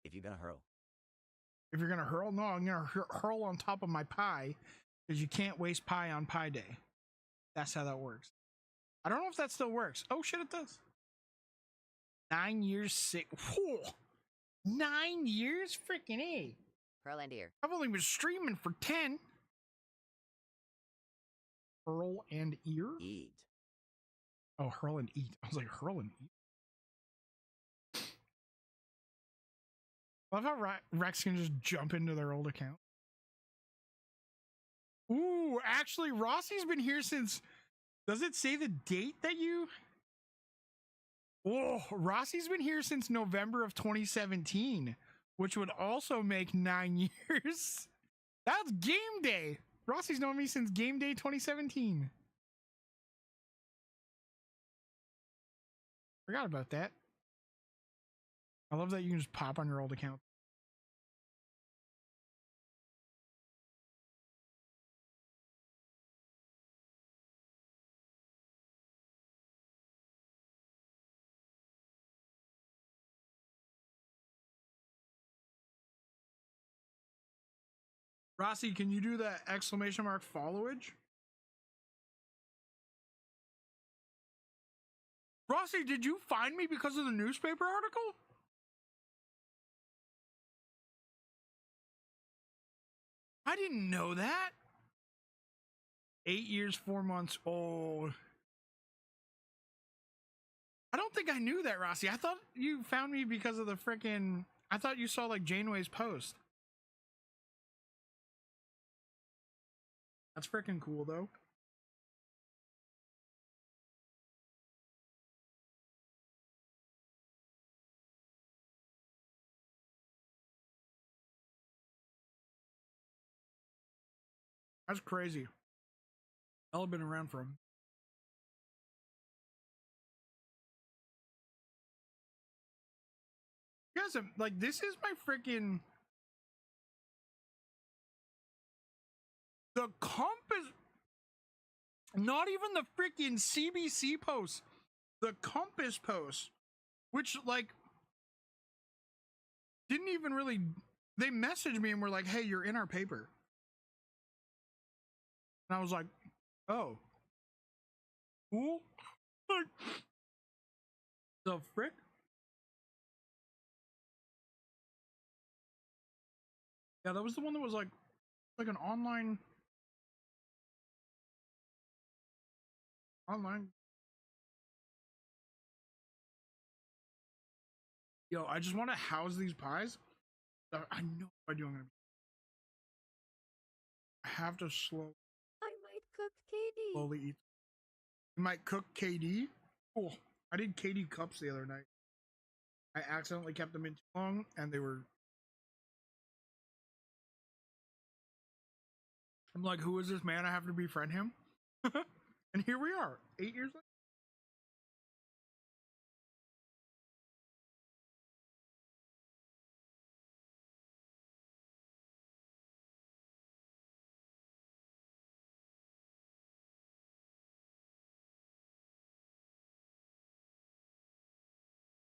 If you're gonna hurl. If you're gonna hurl, no, I'm gonna hurl on top of my pie because you can't waste pie on Pie Day. That's how that works. I don't know if that still works. Oh shit, it does. 9 years, 6. Whoa. 9 years, freaking A. Pearl and ear. I've only been streaming for 10. Pearl and ear. Eat. Oh, hurl and eat. I was like, hurl and eat. I love how Rex can just jump into their old account. Ooh, actually, Rossi's been here since. Does it say the date that you? Oh, Rossi's been here since November of 2017, which would also make 9 years. That's game day. Rossi's known me since game day 2017. Forgot about that. I love that you can just pop on your old account. Rossi, can you do the exclamation mark followage? Rossi, did you find me because of the newspaper article? I didn't know that. 8 years, 4 months old. I don't think I knew that, Rossi. I thought you found me because of the frickin'. I thought you saw like Janeway's post. That's freaking cool, though. That's crazy. I'll have been around for him. Guys, like, this is my freaking. The compass. Not even the freaking CBC post. The Compass post, which, like, didn't even really. They messaged me and were like, hey, you're in our paper. And I was like, oh. Cool. Like, the frick? Yeah, that was the one that was like an online. Yo, I just want to house these pies. I know what I'm doing. I have to I might cook KD. slowly eat. You might cook KD? Cool. I did KD cups the other night. I accidentally kept them in too long, and they were. I'm like, who is this man? I have to befriend him. And here we are, 8 years later.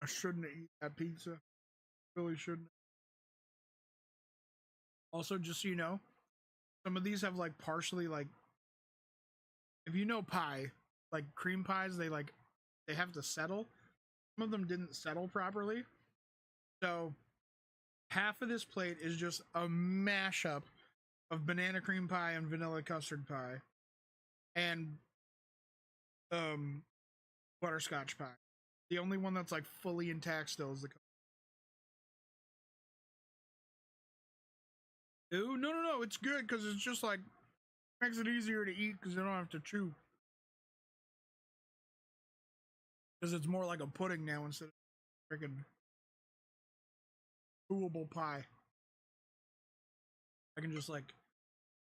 I shouldn't have eaten that pizza. Really shouldn't. Also, just so you know, some of these have like partially like. If you know pie, like cream pies, they have to settle. Some of them didn't settle properly. So half of this plate is just a mashup of banana cream pie and vanilla custard pie. And butterscotch pie. The only one that's like fully intact still is the. Ooh, no, it's good because it's just like makes it easier to eat because you don't have to chew. Because it's more like a pudding now instead of freaking chewable pie. I can just like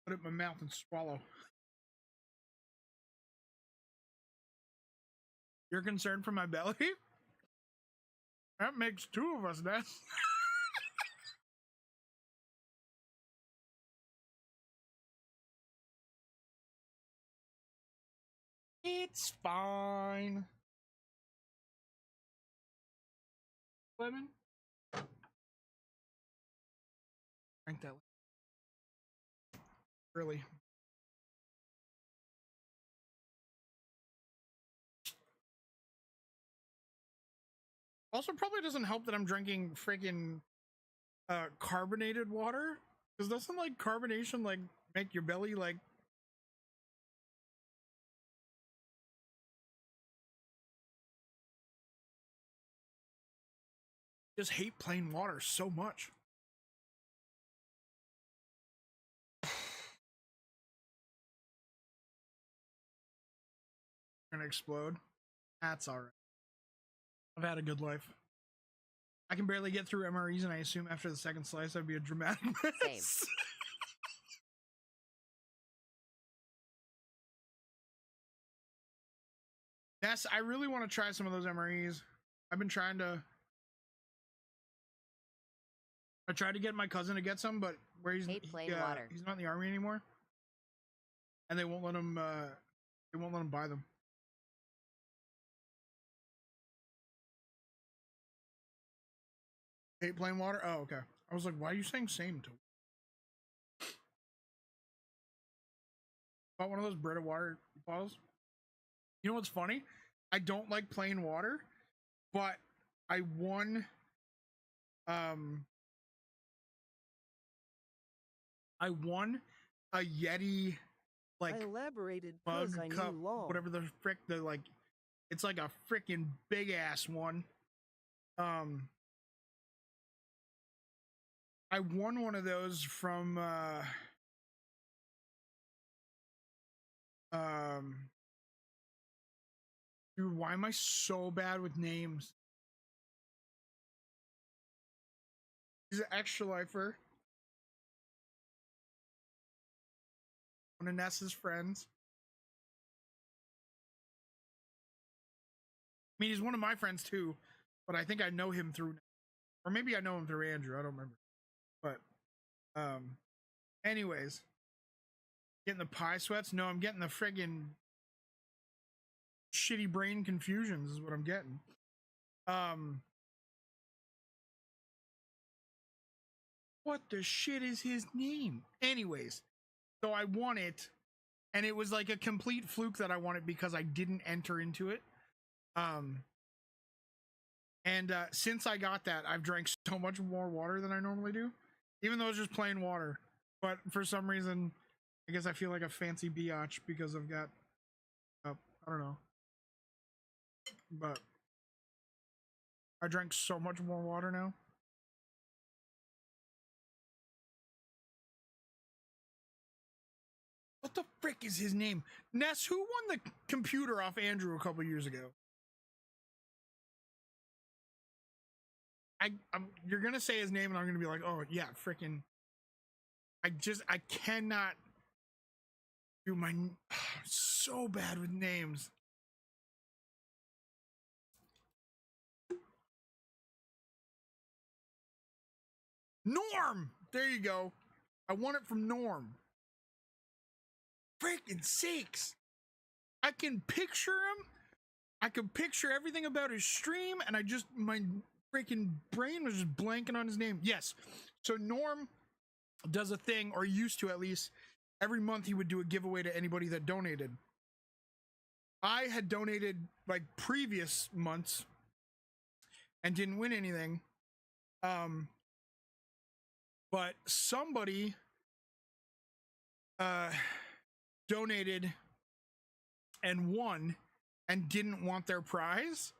put it in my mouth and swallow. You're concerned for my belly? That makes two of us, Ness. It's fine. Lemon? Drink that. Really. Also, probably doesn't help that I'm drinking freaking carbonated water. Because doesn't like carbonation like make your belly like just hate plain water so much. Gonna explode. That's all right. I've had a good life. I can barely get through MREs, and I assume after the second slice, I'd be a dramatic mess. Yes, I really want to try some of those MREs. I've been trying to. I tried to get my cousin to get some, but where he's water. He's not in the army anymore, and they won't let him. They won't let him buy them. Hate plain water. Oh, okay. I was like, why are you saying same to? Bought one of those Brita water bottles. You know what's funny? I don't like plain water, but I won. I won a Yeti like I elaborated mug because I cup, knew law. whatever the frick the like. It's like a freaking big ass one. I won one of those from dude, why am I so bad with names? He's an extra lifer. One of Ness's friends. I mean, he's one of my friends too, but I think I know him through, or maybe I know him through Andrew. I don't remember. But, anyways, getting the pie sweats. No, I'm getting the friggin' shitty brain confusions is what I'm getting. What the shit is his name? Anyways, so I won it, and it was like a complete fluke that I won it because I didn't enter into it. And since I got that, I've drank so much more water than I normally do, even though it's just plain water. But for some reason, I guess I feel like a fancy biatch because I've got, I don't know. But I drank so much more water now. What the frick is his name? Ness, who won the computer off Andrew a couple years ago? You're gonna say his name and I'm gonna be like, oh yeah, freaking. I cannot do my so bad with names. Norm! There you go. I won it from Norm. Freaking sakes. I can picture him. I can picture everything about his stream, and my freaking brain was just blanking on his name. Yes. So Norm does a thing, or used to at least. Every month he would do a giveaway to anybody that donated. I had donated like previous months and didn't win anything. But somebody donated and won and didn't want their prize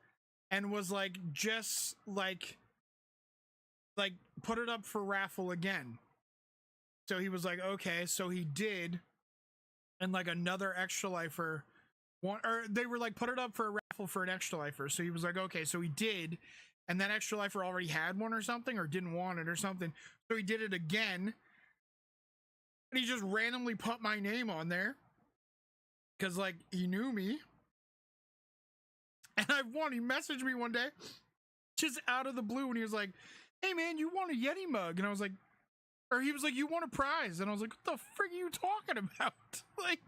and was like, just like put it up for raffle again. So he was like, okay, so he did, and like another extra lifer one, or they were like, put it up for a raffle for an extra lifer. So he was like, okay, so he did, and that extra lifer already had one or something, or didn't want it or something. So he did it again, and he just randomly put my name on there because like he knew me, and I won. He messaged me one day, just out of the blue, and he was like, "Hey man, you won a Yeti mug," and I was like. Or he was like, you won a prize. And I was like, what the frick are you talking about? Like,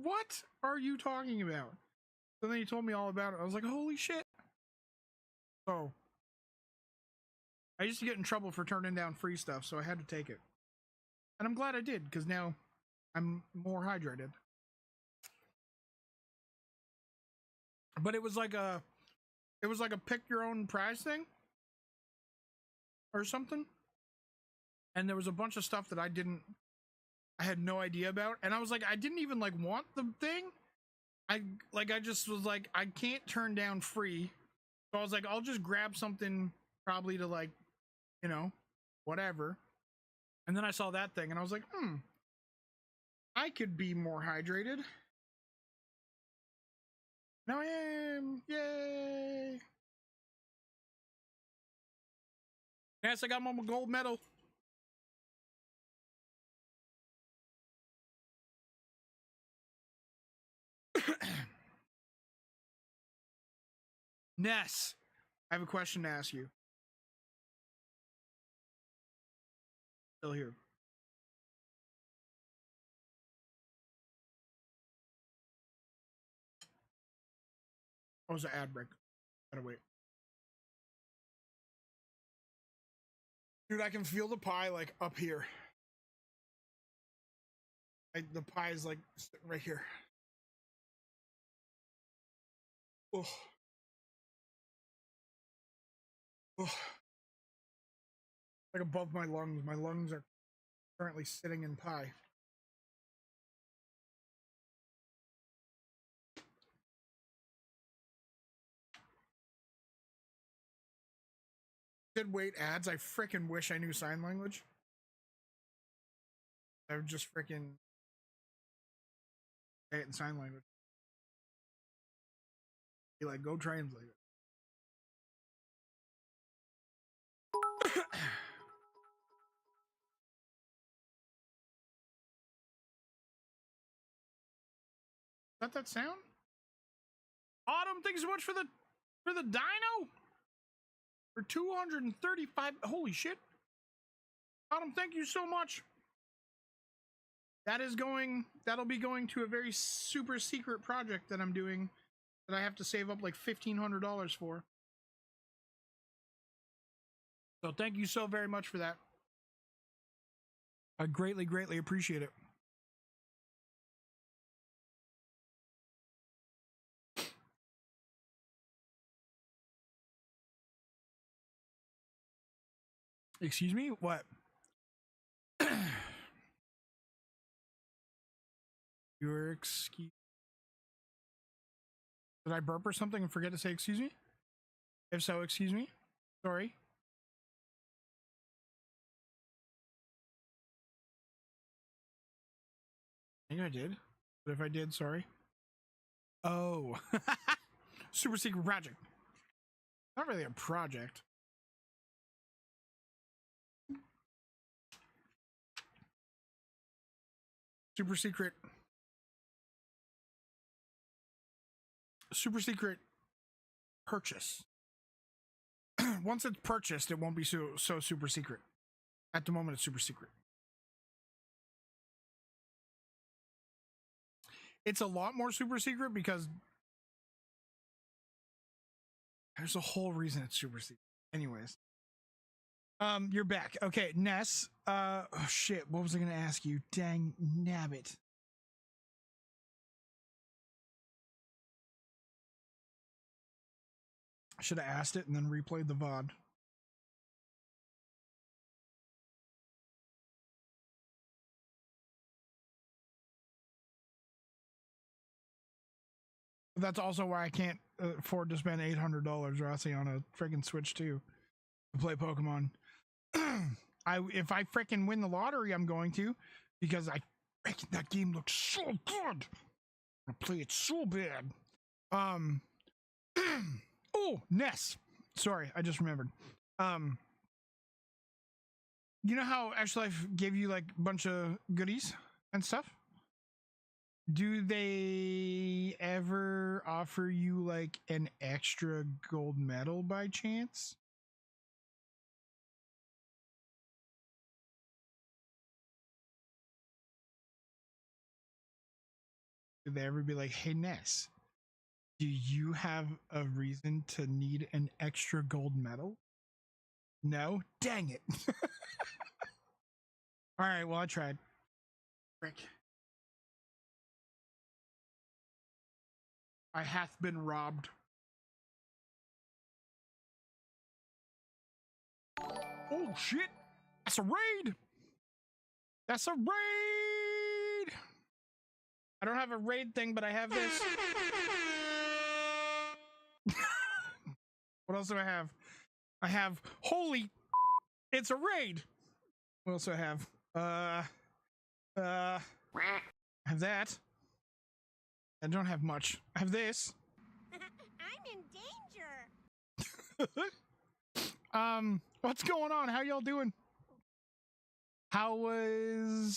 what are you talking about? So then he told me all about it. I was like, holy shit. So, I used to get in trouble for turning down free stuff, so I had to take it. And I'm glad I did, because now I'm more hydrated. But it was like a pick your own prize thing. Or something. And there was a bunch of stuff that I had no idea about. And I was like, I didn't even like want the thing. I just was like, I can't turn down free. So I was like, I'll just grab something probably to like, you know, whatever. And then I saw that thing and I was like, I could be more hydrated. Now I am. Yay. Yes, I got my gold medal. Ness, I have a question to ask you. Still here. Oh, it was an ad break. Gotta wait. Dude, I can feel the pie like up here. The pie is like right here. Oh. Oh. Like above my lungs. My lungs are currently sitting in pie. Did wait ads. I freaking wish I knew sign language. I would just freaking say it in sign language. Be like, go translate it. Is that sound? Autumn, thanks so much for the dino. For 235. Holy shit. Autumn, thank you so much. That'll be going to a very super secret project that I'm doing that I have to save up like $1,500 for. So thank you so very much for that. I greatly, greatly appreciate it. Excuse me? What? Your excuse. Did I burp or something and forget to say excuse me? If so, excuse me. Sorry. I think I did. But if I did, sorry. Oh. Super secret project. Not really a project. Super secret purchase. Once it's purchased, it won't be so super secret. At the moment, it's super secret. It's a lot more super secret because there's a whole reason it's super secret. Anyways. You're back. Okay, Ness. Oh shit, what was I gonna ask you? Dang nabbit. I should have asked it and then replayed the VOD. That's also why I can't afford to spend $800, Rossi, on a freaking Switch 2 to play Pokemon. If I freaking win the lottery, I'm going to, because that game looks so good. I play it so bad. Oh, Ness. Sorry, I just remembered. You know how Extra Life gave you like a bunch of goodies and stuff? Do they ever offer you like an extra gold medal by chance? Did they ever be like, hey, Ness, do you have a reason to need an extra gold medal? No? Dang it. All right, well, I tried. Frick. I hath been robbed. Oh, shit. That's a raid. That's a raid. I don't have a raid thing, but I have this. What else do I have? I have holy. It's a raid. What else do I have? I have that. I don't have much. I have this. I'm in danger. What's going on? How y'all doing? How was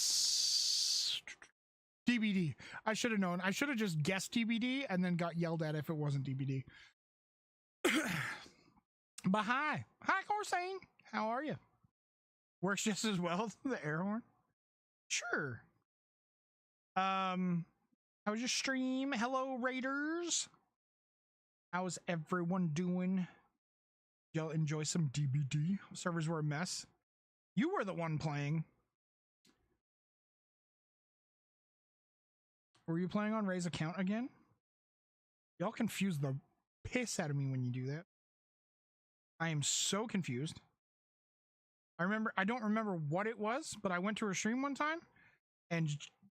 DBD? I should have known. I should have just guessed DBD and then got yelled at if it wasn't DBD. But hi, Corsane. How are you? Works just as well. The air horn. Sure. How was your stream? Hello, Raiders. How's everyone doing? Y'all enjoy some DBD? Servers were a mess. You were the one playing. Were you playing on Ray's account again? Y'all confuse the piss out of me when you do that. I am so confused. I don't remember what it was, but I went to her stream one time and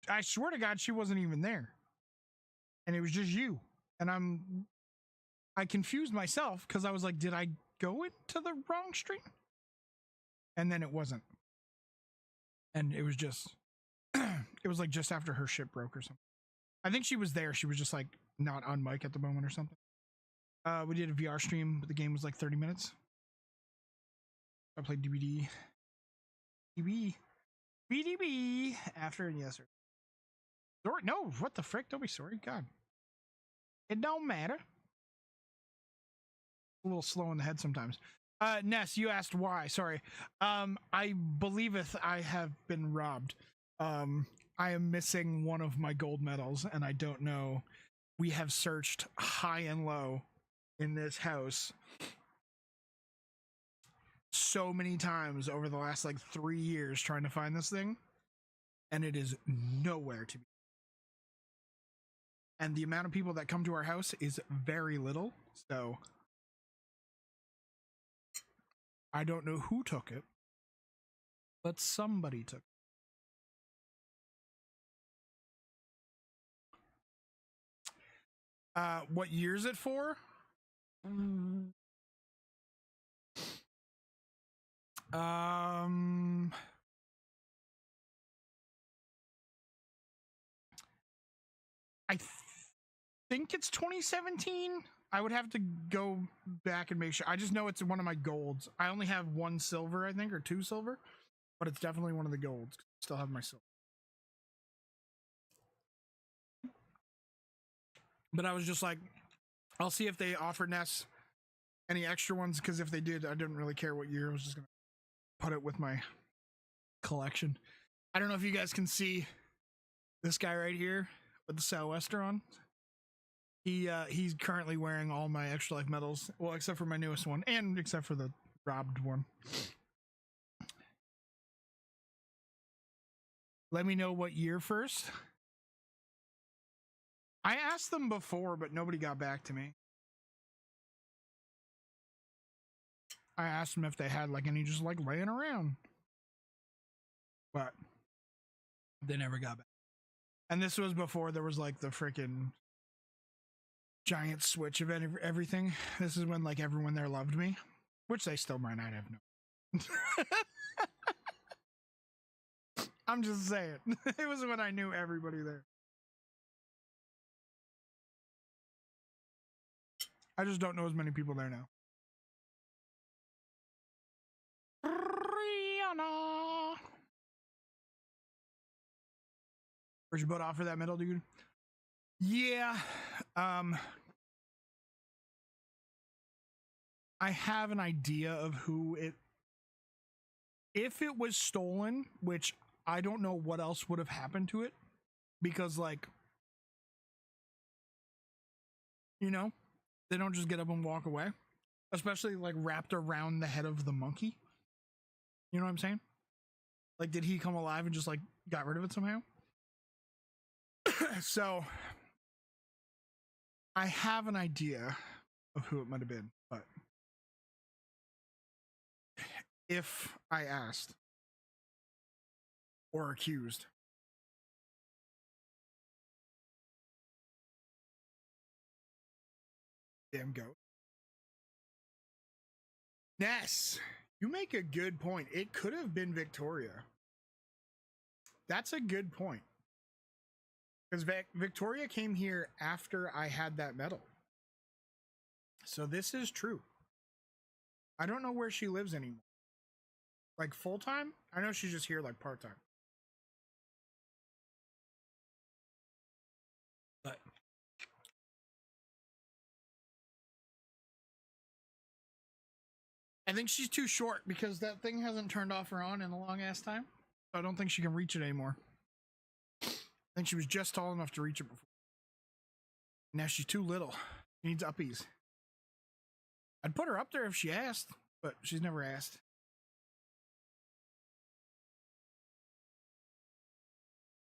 I swear to God, she wasn't even there. And it was just you. And I confused myself because I was like, did I go into the wrong stream? And then it wasn't. And it was just, it was like just after her ship broke or something. I think she was there. She was just like not on mic at the moment or something. We did a VR stream, but the game was like 30 minutes. I played DBD. BDB after and yes, sir. Sorry, no, what the frick? Don't be sorry. God. It don't matter. A little slow in the head sometimes. Ness, you asked why. Sorry. I believeth I have been robbed. I am missing one of my gold medals, and I don't know. We have searched high and low in this house so many times over the last like 3 years trying to find this thing, and it is nowhere to be. And the amount of people that come to our house is very little, so I don't know who took it, but somebody took it. What year is it for? I think it's 2017. I would have to go back and make sure. I just know it's one of my golds. I only have 1 silver, I think, or 2 silver, but it's definitely one of the golds. Still have my silver. But I was just like, I'll see if they offer Ness any extra ones, because if they did, I didn't really care what year. I was just gonna put it with my collection. I don't know if you guys can see this guy right here with the Sou'wester on. He's currently wearing all my extra life medals, well, except for my newest one, and except for the robbed one. Let me know what year first. I asked them before, but nobody got back to me. I asked them if they had like any just like laying around, but they never got back. And this was before there was like the freaking giant switch of everything. This is when like everyone there loved me, which they still might not have known. I'm just saying. It was when I knew everybody there. I just don't know as many people there now. Rihanna. Where's your butt off for that medal, dude? Yeah. I have an idea of who it... If it was stolen, which I don't know what else would have happened to it, because, like, you know, they don't just get up and walk away, especially, like, wrapped around the head of the monkey. You know what I'm saying? Like, did he come alive and just, like, got rid of it somehow? So, I have an idea of who it might have been, but if I asked or accused, damn goat. Ness, you make a good point. It could have been Victoria. That's a good point. Because Victoria came here after I had that medal. So this is true. I don't know where she lives anymore. Like full time? I know she's just here like part time. But I think she's too short because that thing hasn't turned off or on in a long ass time. So I don't think she can reach it anymore. I think she was just tall enough to reach it before. Now she's too little. She needs uppies. I'd put her up there if she asked, but she's never asked.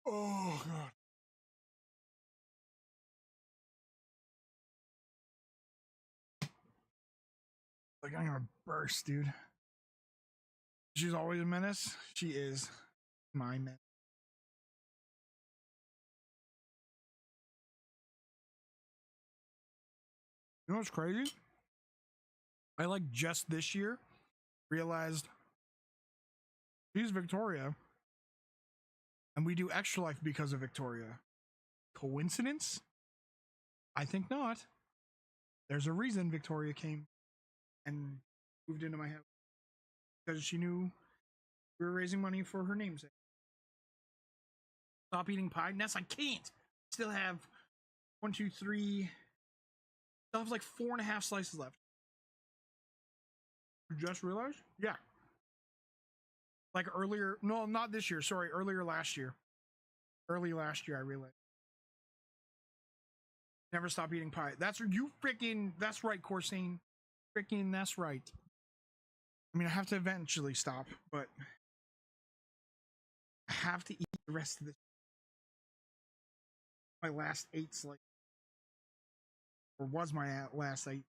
Oh, God. Like, I'm gonna burst, dude. She's always a menace. She is my menace. You know what's crazy? I like just this year realized she's Victoria and we do Extra Life because of Victoria. Coincidence? I think not. There's a reason Victoria came and moved into my house because she knew we were raising money for her namesake. Stop eating pie. Ness, I can't. Still have 1, 2, 3. Still have like 4.5 slices left. Just realized? Yeah. Like earlier, no, not this year. Sorry, earlier last year. Early last year, I realized. Never stop eating pie. That's you freaking. That's right, Corsine. Freaking, that's right. I mean, I have to eventually stop, but I have to eat the rest of this. My last 8 slices, or was my last 8.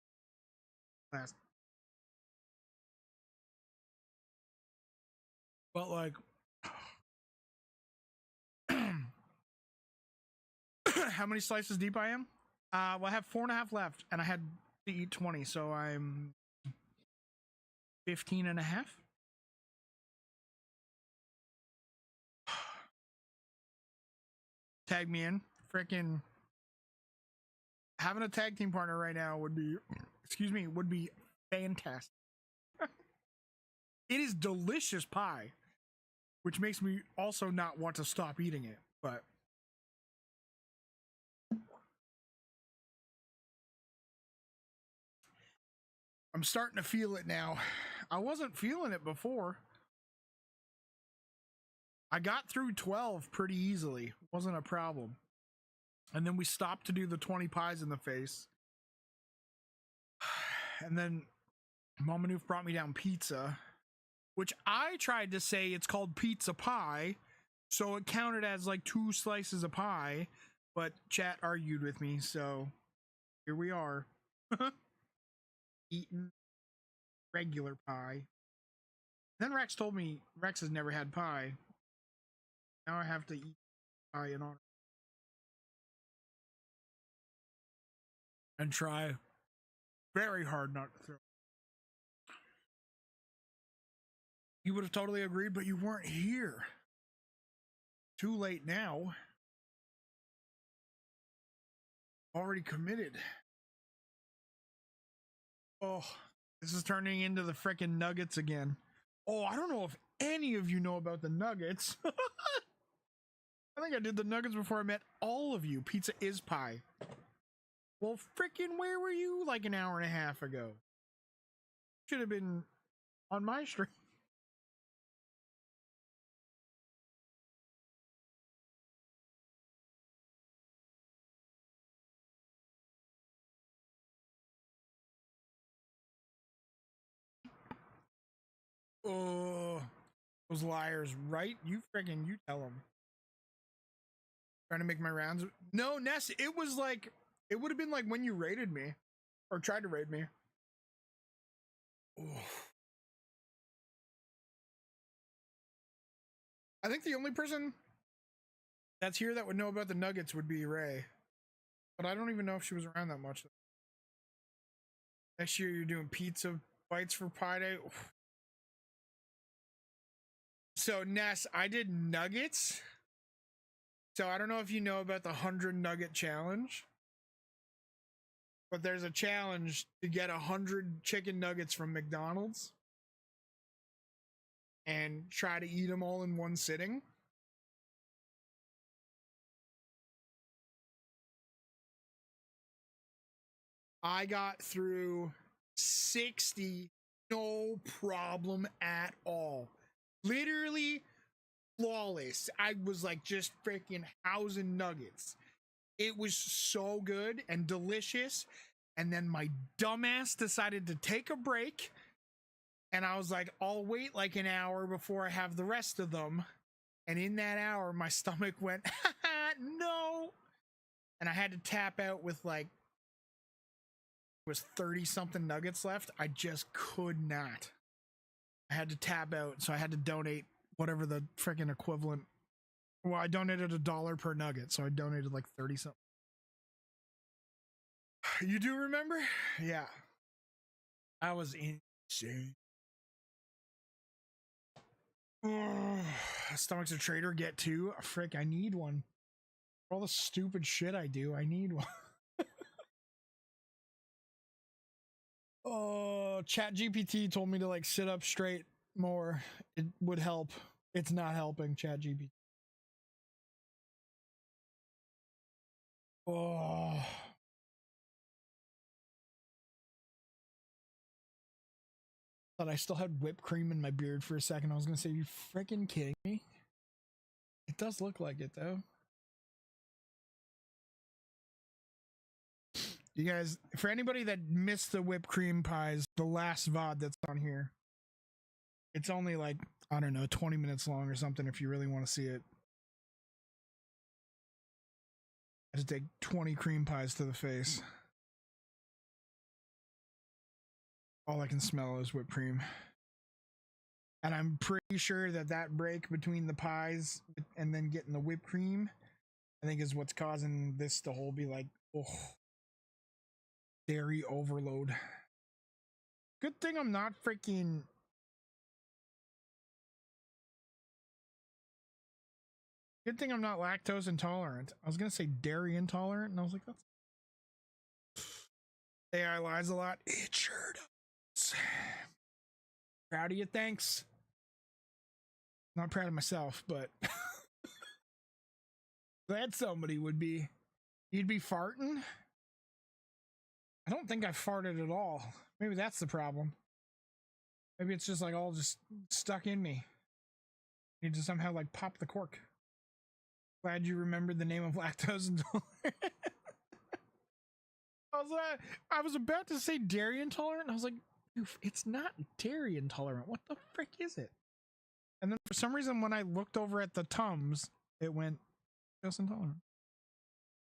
Last. But like, how many slices deep I am? Well, I have 4.5 left, and I had to eat 20, so I'm 15.5. Tag me in. Freaking having a tag team partner right now would be, excuse me, would be fantastic. It is delicious pie, which makes me also not want to stop eating it, but I'm starting to feel it now. I wasn't feeling it before. I got through 12 pretty easily. Wasn't a problem. And then we stopped to do the 20 pies in the face. And then Mama Noof brought me down pizza, which I tried to say it's called pizza pie, so it counted as like 2 slices of pie, but chat argued with me, so here we are. Eating regular pie. Then Rex told me Rex has never had pie. Now I have to eat pie in honor. And try very hard not to throw. You would have totally agreed, but you weren't here. Too late now. Already committed. Oh, this is turning into the frickin' Nuggets again. Oh, I don't know if any of you know about the Nuggets. I think I did the Nuggets before I met all of you. Pizza is pie. Well, frickin' where were you like an hour and a half ago? Should have been on my stream. Oh, those liars, right? You frickin' you tell them. Trying to make my rounds. No, Ness, it was like, it would have been like when you raided me or tried to raid me. Oh. I think the only person that's here that would know about the Nuggets would be Ray. But I don't even know if she was around that much. Next year you're doing pizza Whites for pie day. So Ness, I did nuggets. So I don't know if you know about the 100 nugget challenge, but there's a challenge to get 100 chicken nuggets from McDonald's and try to eat them all in one sitting. I got through 60, no problem at all. Literally flawless. I was like just freaking housing nuggets. It was so good and delicious. And then my dumbass decided to take a break. And I was like, I'll wait like an hour before I have the rest of them. And in that hour, my stomach went, no. And I had to tap out with like, was 30 something nuggets left. I just could not. I had to tap out, so I had to donate whatever the freaking equivalent. Well, I donated $1 per nugget, so I donated like 30 something. You do remember? Yeah. I was insane. Oh, stomach's a traitor. Get two. Frick, I need one. For all the stupid shit I do, I need one. Oh, ChatGPT told me to like sit up straight more. It would help. It's not helping, ChatGPT. Oh. Thought I still had whipped cream in my beard for a second. I was gonna say, you freaking kidding me? It does look like it though. You guys, for anybody that missed the whipped cream pies, the last VOD that's on here, it's only like, I don't know, 20 minutes long or something if you really want to see it. I had to take 20 cream pies to the face. All I can smell is whipped cream. And I'm pretty sure that that break between the pies and then getting the whipped cream, I think is what's causing this to whole be like, oh, dairy overload. Good thing I'm not freaking... Good thing I'm not lactose intolerant. I was gonna say dairy intolerant, and I was like, that's... AI lies a lot. It sure does. Proud of you, thanks. Not proud of myself, but... Glad somebody would be. You'd be farting? I don't think I farted at all. Maybe that's the problem. Maybe it's just like all just stuck in me. Need to somehow like pop the cork. Glad you remembered the name of lactose intolerant. I was about to say dairy intolerant. And I was like, it's not dairy intolerant. What the frick is it? And then for some reason, when I looked over at the Tums, it went lactose intolerant.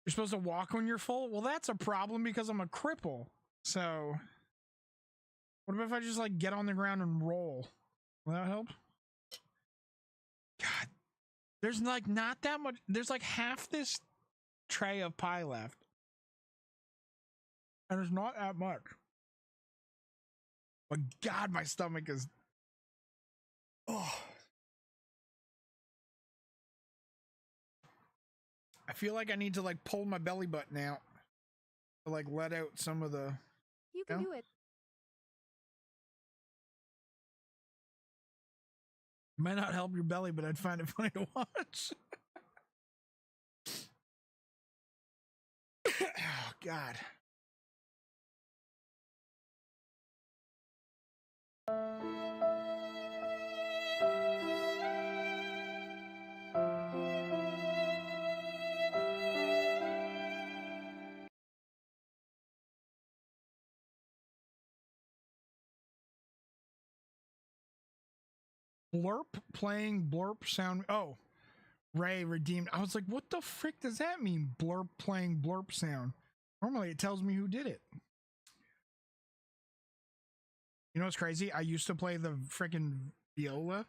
You're supposed to walk when you're full? Well, that's a problem because I'm a cripple. So, what if I just like get on the ground and roll? Will that help? God, there's like not that much. There's like half this tray of pie left. And there's not that much. But God, my stomach is... Oh. I feel like I need to like pull my belly button out to like let out some of the... You can do it. Might not help your belly, but I'd find it funny to watch. Oh, God. Blurp playing blurp sound. Oh, Ray redeemed. I was like, what the frick does that mean? Blurp playing blurp sound. Normally it tells me who did it. You know what's crazy? I used to play the freaking viola.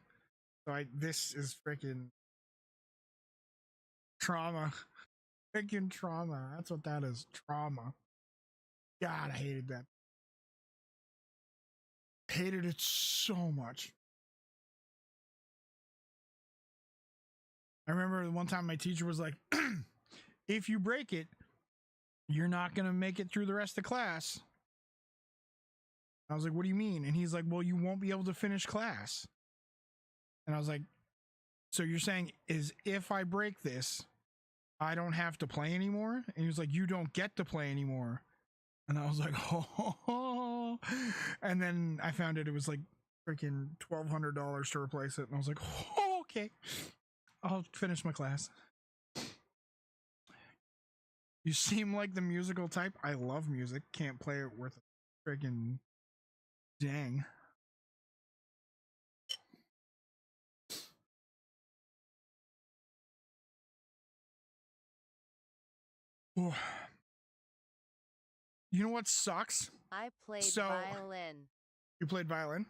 So this is freaking trauma. Freaking trauma. That's what that is. Trauma. God, I hated that. Hated it so much. I remember one time my teacher was like, if you break it, you're not going to make it through the rest of class. I was like, what do you mean? And he's like, well, you won't be able to finish class. And I was like, so you're saying is if I break this, I don't have to play anymore? And he was like, you don't get to play anymore. And I was like, oh. And then I found it was like freaking $1,200 to replace it. And I was like, oh, okay, I'll finish my class. You seem like the musical type. I love music. Can't play it worth a freaking dang. Ooh. You know what sucks? I played So- violin. You played violin?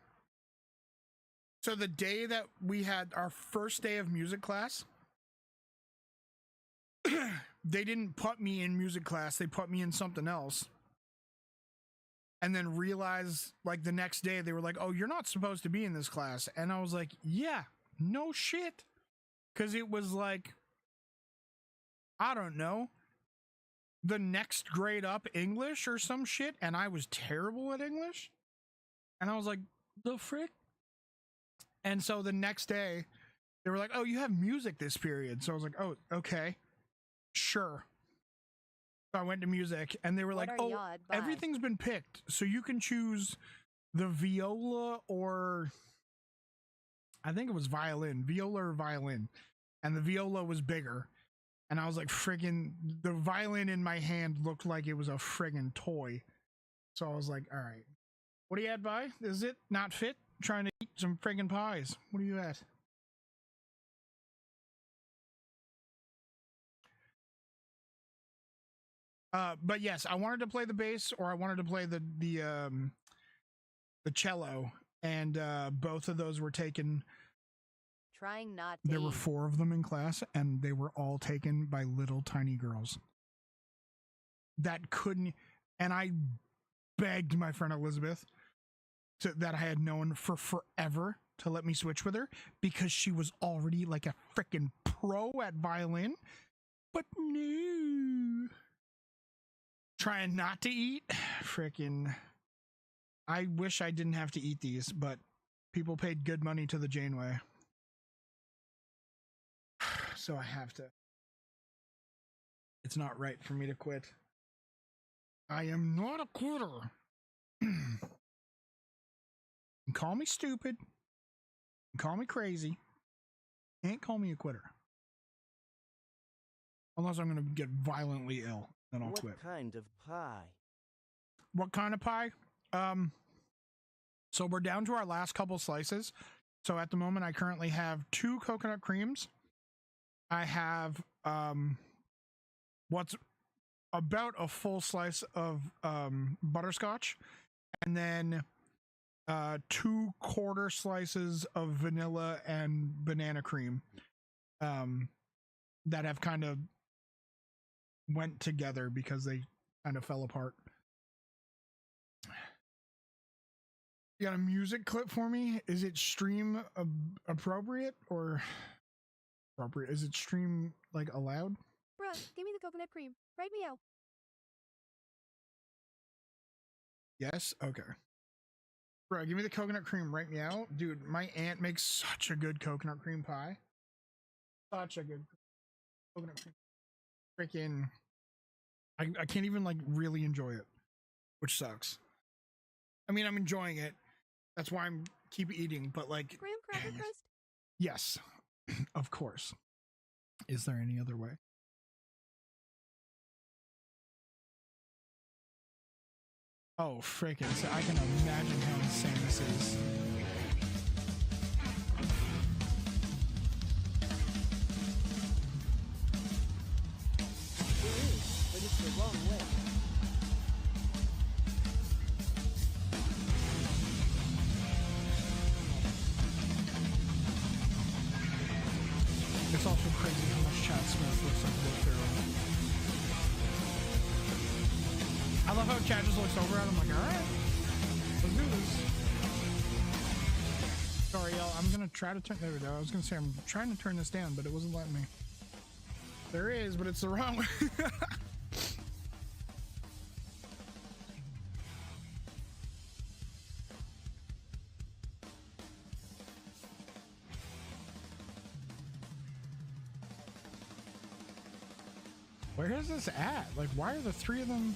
So the day that we had our first day of music class, they didn't put me in music class. They put me in something else. And then realized, like, the next day, they were like, oh, you're not supposed to be in this class. And I was like, yeah, no shit. Because it was like, I don't know, the next grade up English or some shit. And I was terrible at English. And I was like, the frick? And so the next day, they were like, oh, you have music this period. So I was like, oh, okay, sure. So I went to music, and they were What like, are oh, y'all by? everything's been picked. So you can choose the viola or I think it was viola or violin. And the viola was bigger. And I was like, friggin', the violin in my hand looked like it was a friggin' toy. So I was like, all right, what do you at by? Is it not fit? Trying to eat some friggin' pies. What are you at? But yes, I wanted to play the bass or I wanted to play the cello, and both of those were taken. Trying not to There were eat. 4 of them in class, and they were all taken by little tiny girls that couldn't. And I begged my friend Elizabeth that I had known for forever to let me switch with her because she was already like a freaking pro at violin. But no. Trying not to eat, freaking. I wish I didn't have to eat these, but people paid good money to the Janeway. So I have to. It's not right for me to quit. I am not a quitter. Call me stupid. Call me crazy. Can't call me a quitter. Unless I'm going to get violently ill, then I'll What quit. kind of pie? What kind of pie? So we're down to our last couple slices. So at the moment, I currently have 2 coconut creams. I have what's about a full slice of butterscotch, and then 2 quarter slices of vanilla and banana cream that have kind of went together because they kind of fell apart. You got a music clip for me? Is it stream appropriate or appropriate? Is it stream like allowed? Bruh, give me the coconut cream. Right me out. Yes? Okay. Bro, give me the coconut cream right now. Dude, my aunt makes such a good coconut cream pie. Such a good coconut cream. Freaking. I can't even like really enjoy it, which sucks. I mean, I'm enjoying it. That's why I'm keep eating, but like. Graham cracker dang it. crust? Yes, of course. Is there any other way? Oh, freaking. So I can imagine how insane this is. There is, but it's the wrong way. It's also crazy how much Chad Smith looks like Will Ferrell. I love how Chad just looks over at him like, alright, let's do this. Sorry, y'all. I'm gonna try to turn. There we go. I was gonna say I'm trying to turn this down, but it wasn't letting me. There is, but it's the wrong way. Where is this at? Like, why are the three of them?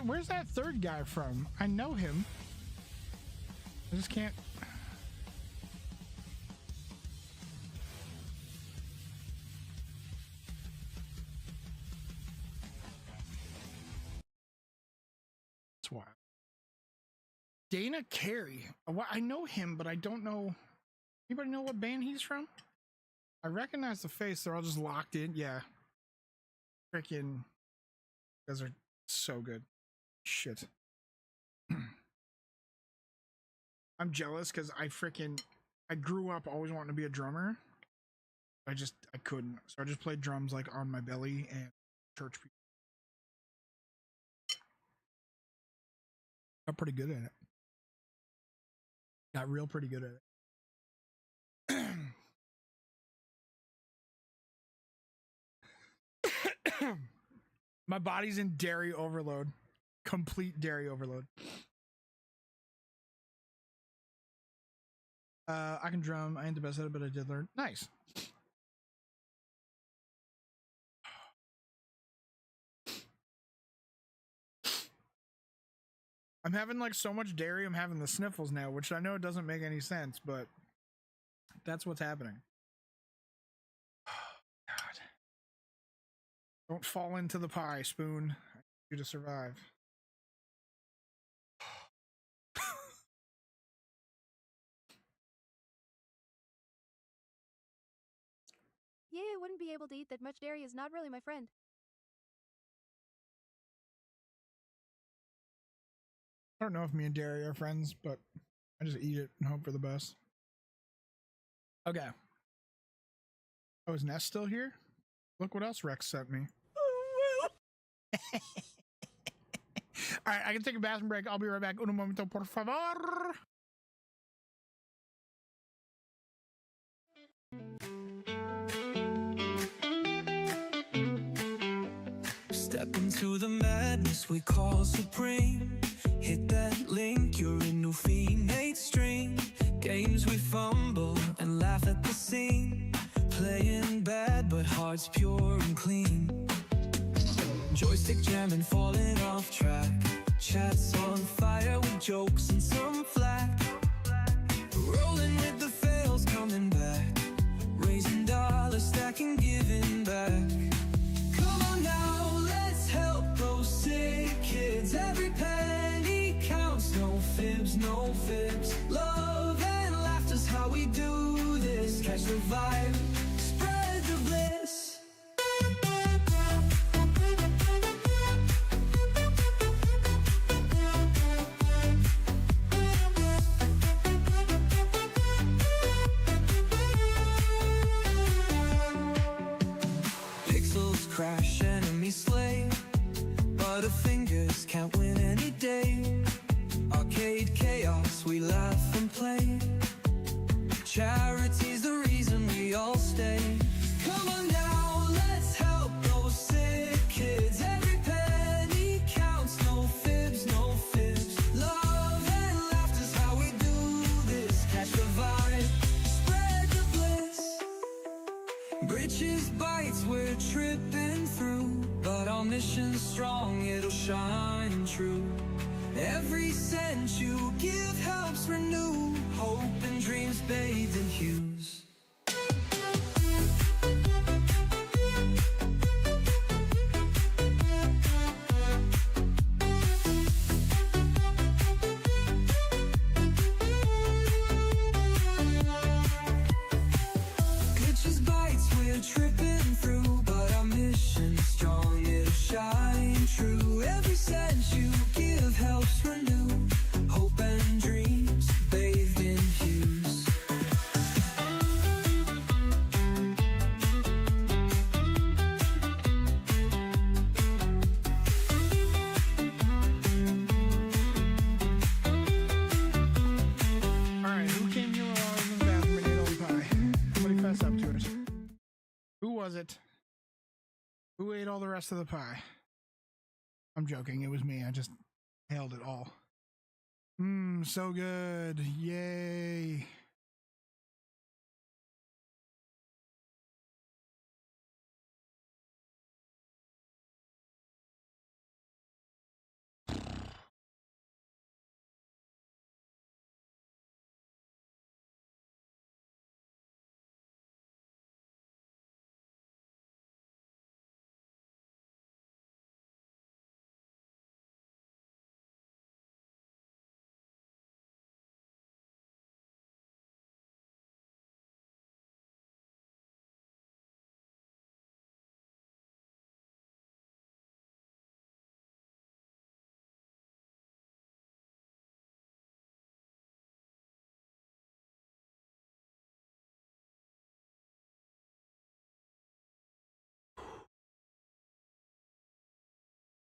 Where's that third guy from? I know him. I just can't. That's why. Dana Carey. I know him, but I don't know. Anybody know what band he's from? I recognize the face. They're all just locked in. Yeah. Freaking. You guys are so good. Shit. I'm jealous because I grew up always wanting to be a drummer. I couldn't. So I just played drums like on my belly and church people. Got pretty good at it. Got real pretty good at it. My body's in dairy overload. Complete dairy overload. I can drum. I ain't the best at it, but I did learn. Nice. I'm having like so much dairy, I'm having the sniffles now, which I know doesn't make any sense, but that's what's happening. God. Don't fall into the pie, Spoon. I need you to survive. Yeah, I wouldn't be able to eat that much dairy is not really my friend. I don't know if me and dairy are friends, but I just eat it and hope for the best. Okay. Oh, is Ness still here? Look what else Rex sent me. Alright, I can take a bathroom break. I'll be right back. Un momento, por favor. Step into the madness we call supreme. Hit that link, you're in new Phoenix string. Games we fumble and laugh at the scene. Playing bad but hearts pure and clean. Joystick jamming, falling off track. Chats on fire with jokes and some flack. Rolling with the fails, coming back. Raising dollars, stacking, giving back. Come on now, let's help those sick kids. Every penny counts, no fibs, no fibs. Love and laughter's how we do this. Catch the vibe, spread the bliss. Pixels crash, enemies slay, but our fingers can't win any day. Arcade chaos, we laugh and play. Charity's the reason we all stay. Come on now, let's help those sick kids. Every penny counts, no fibs, no fibs. Love and laughter's how we do this. Catch the vibe, spread the bliss. Britches bites, we're tripping through, but our mission's strong, it'll shine true. Every cent you give helps renew hope and dreams bathed in hues. Glitches bites, we're tripping through, but our mission's strong, it'll shine true. Every cent you give helps renew hope and dreams. it. Who ate all the rest of the pie? I'm joking. It was me. I just hailed it all. Mmm, so good. Yay.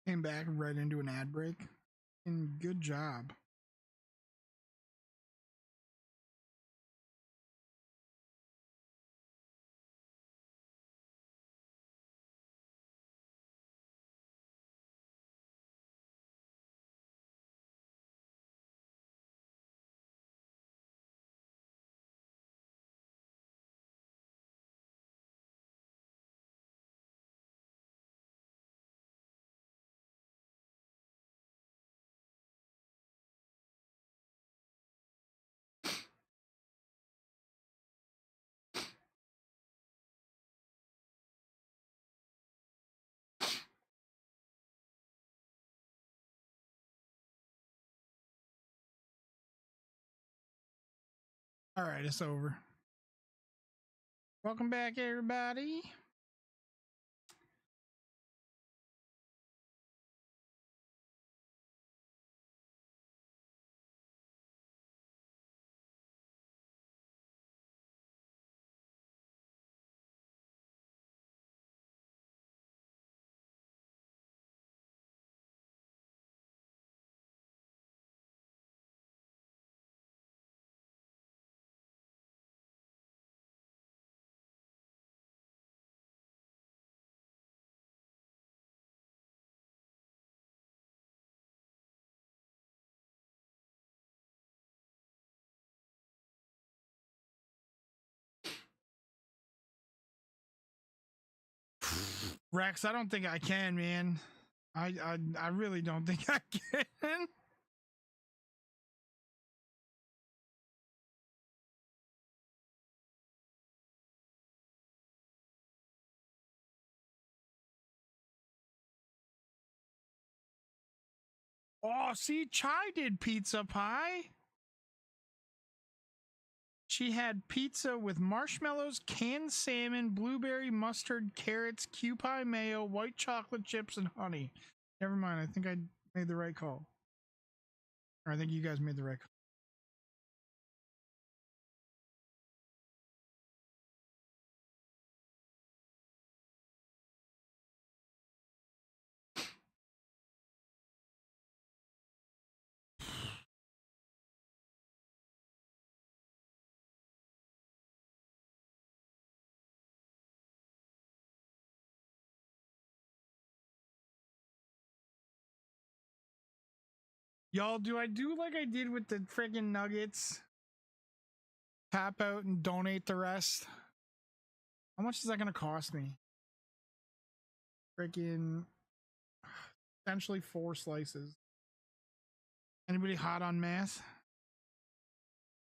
Came back right into an ad break. And good job. All right, it's over. Welcome back, everybody. Rex, I don't think I can, man. I really don't think I can. Oh, see, Chai did pizza pie. She had pizza with marshmallows, canned salmon, blueberry, mustard, carrots, Q pie mayo, white chocolate chips, and honey. Never mind. I think I made the right call. Or I think you guys made the right call. Y'all, do I do like I did with the friggin' nuggets? Tap out and donate the rest? How much is that gonna cost me? Friggin' essentially 4 slices. Anybody hot on math?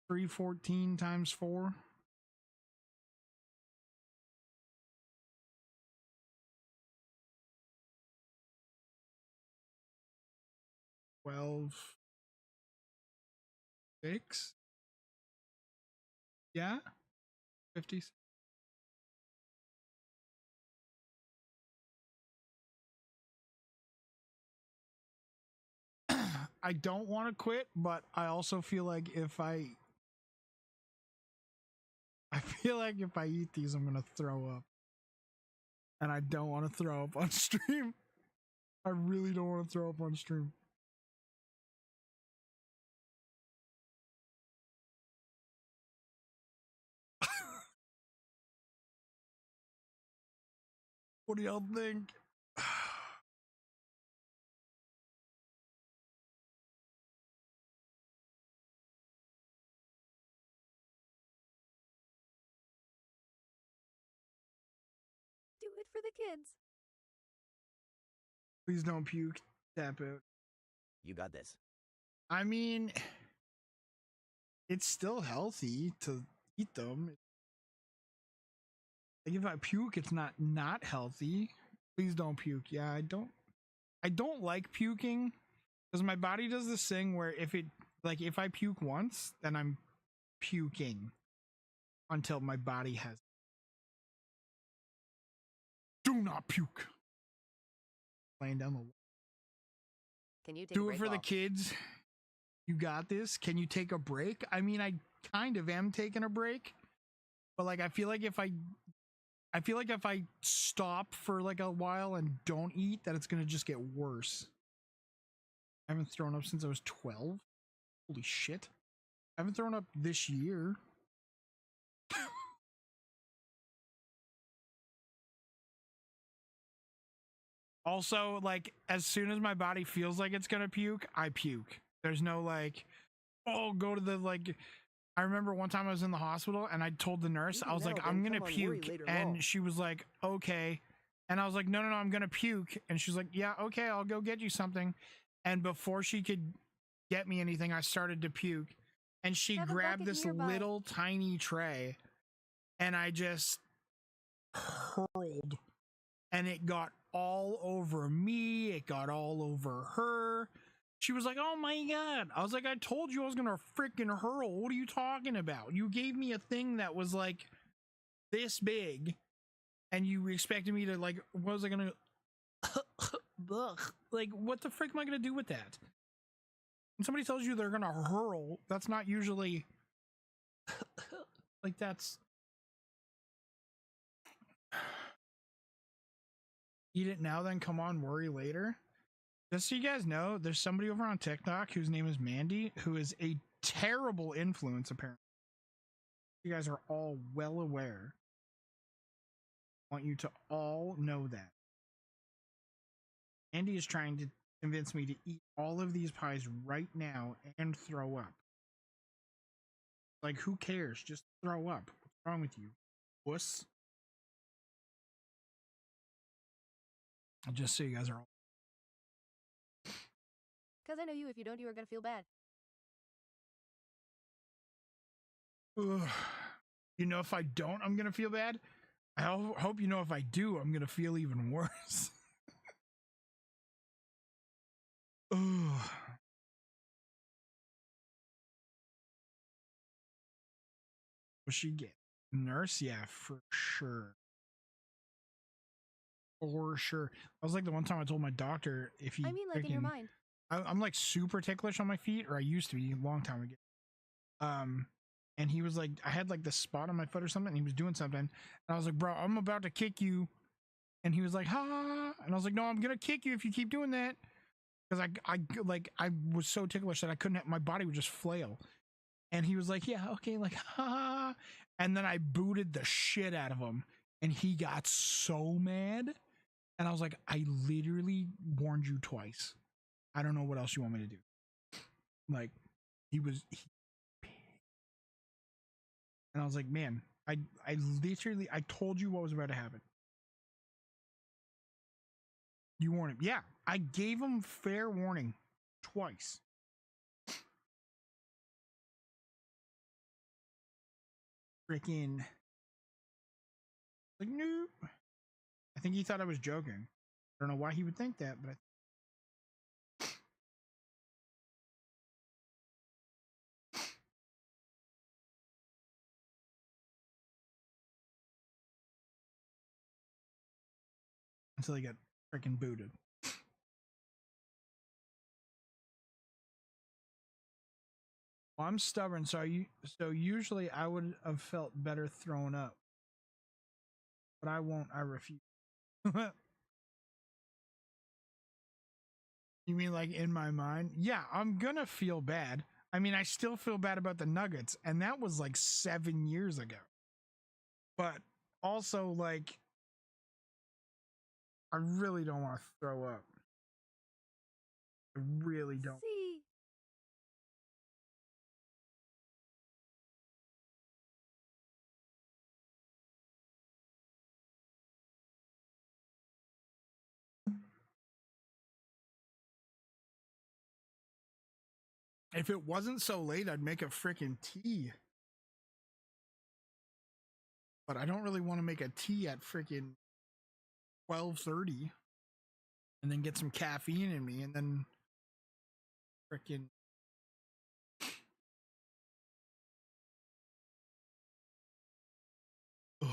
314 times 4. 12. 6. Yeah. 50. I don't want to quit, but I also feel like if I feel like if I eat these, I'm gonna throw up. And I don't want to throw up on stream. I really don't want to throw up on stream. What do y'all think? Do it for the kids. Please don't puke. Tap out. You got this. I mean, it's still healthy to eat them. Like if I puke, it's not healthy. Please don't puke. Yeah, I don't like puking because my body does this thing where if I puke once, then I'm puking until my body has. Do not puke. Laying down the wall. Can you take a Do it break for the while- kids. You got this. Can you take a break? I mean, I kind of am taking a break, but like I feel like if I stop for like a while and don't eat, that it's gonna just get worse. I haven't thrown up since I was 12. Holy shit. I haven't thrown up this year. Also, like, as soon as my body feels like it's gonna puke, I puke. There's no like, oh, go to the like. I remember one time I was in the hospital and I told the nurse, Even I was like, now, I'm then gonna come on, worry puke, later and on. she was like, okay, and I was like, no, I'm gonna puke, and she's like, yeah, okay, I'll go get you something, and before she could get me anything, I started to puke, and she Have a grabbed bucket this nearby. little tiny tray, and I just hurled, and it got all over me, it got all over her. She was like, oh my god. I was like, I told you I was gonna freaking hurl. What are you talking about? You gave me a thing that was like this big, and you expected me to like, what was I gonna like, what the frick am I gonna do with that? When somebody tells you they're gonna hurl, that's not usually like that's eat it now, then come on, worry later. Just so you guys know, there's somebody over on TikTok whose name is Mandy, who is a terrible influence, apparently. You guys are all well aware. I want you to all know that. Mandy is trying to convince me to eat all of these pies right now and throw up. Like, who cares? Just throw up. What's wrong with you, wuss? Just so you guys are all. Because I know you, if you don't, you are going to feel bad. Ugh. You know, if I don't, I'm gonna feel bad. I hope you know if I do, I'm gonna feel even worse. Ugh. What's she get? Nurse? Yeah, for sure. For sure. I was like the one time I told my doctor if he I mean, like in your freaking- mind. I'm like super ticklish on my feet, or I used to be a long time ago. And he was like, I had like this spot on my foot or something, and he was doing something, and I was like, bro, I'm about to kick you, and he was like, ha, and I was like, no, I'm gonna kick you if you keep doing that, because I was so ticklish that I couldn't, my body would just flail, and he was like, yeah, okay, like, ha, and then I booted the shit out of him, and he got so mad, and I was like, I literally warned you twice. I don't know what else you want me to do. Like, and I was like, man, I literally, I told you what was about to happen. You warned him. Yeah, I gave him fair warning twice. Freaking. Like, no. I think he thought I was joking. I don't know why he would think that, but until he got freaking booted. Well, I'm stubborn, so usually I would have felt better throwing up, but I won't. I refuse. You mean like in my mind? Yeah, I'm gonna feel bad. I mean, I still feel bad about the Nuggets, and that was like 7 years ago. But also, like, I really don't want to throw up. I really don't. See. If it wasn't so late, I'd make a freaking tea. But I don't really want to make a tea at freaking 12:30 and then get some caffeine in me and then freaking ugh.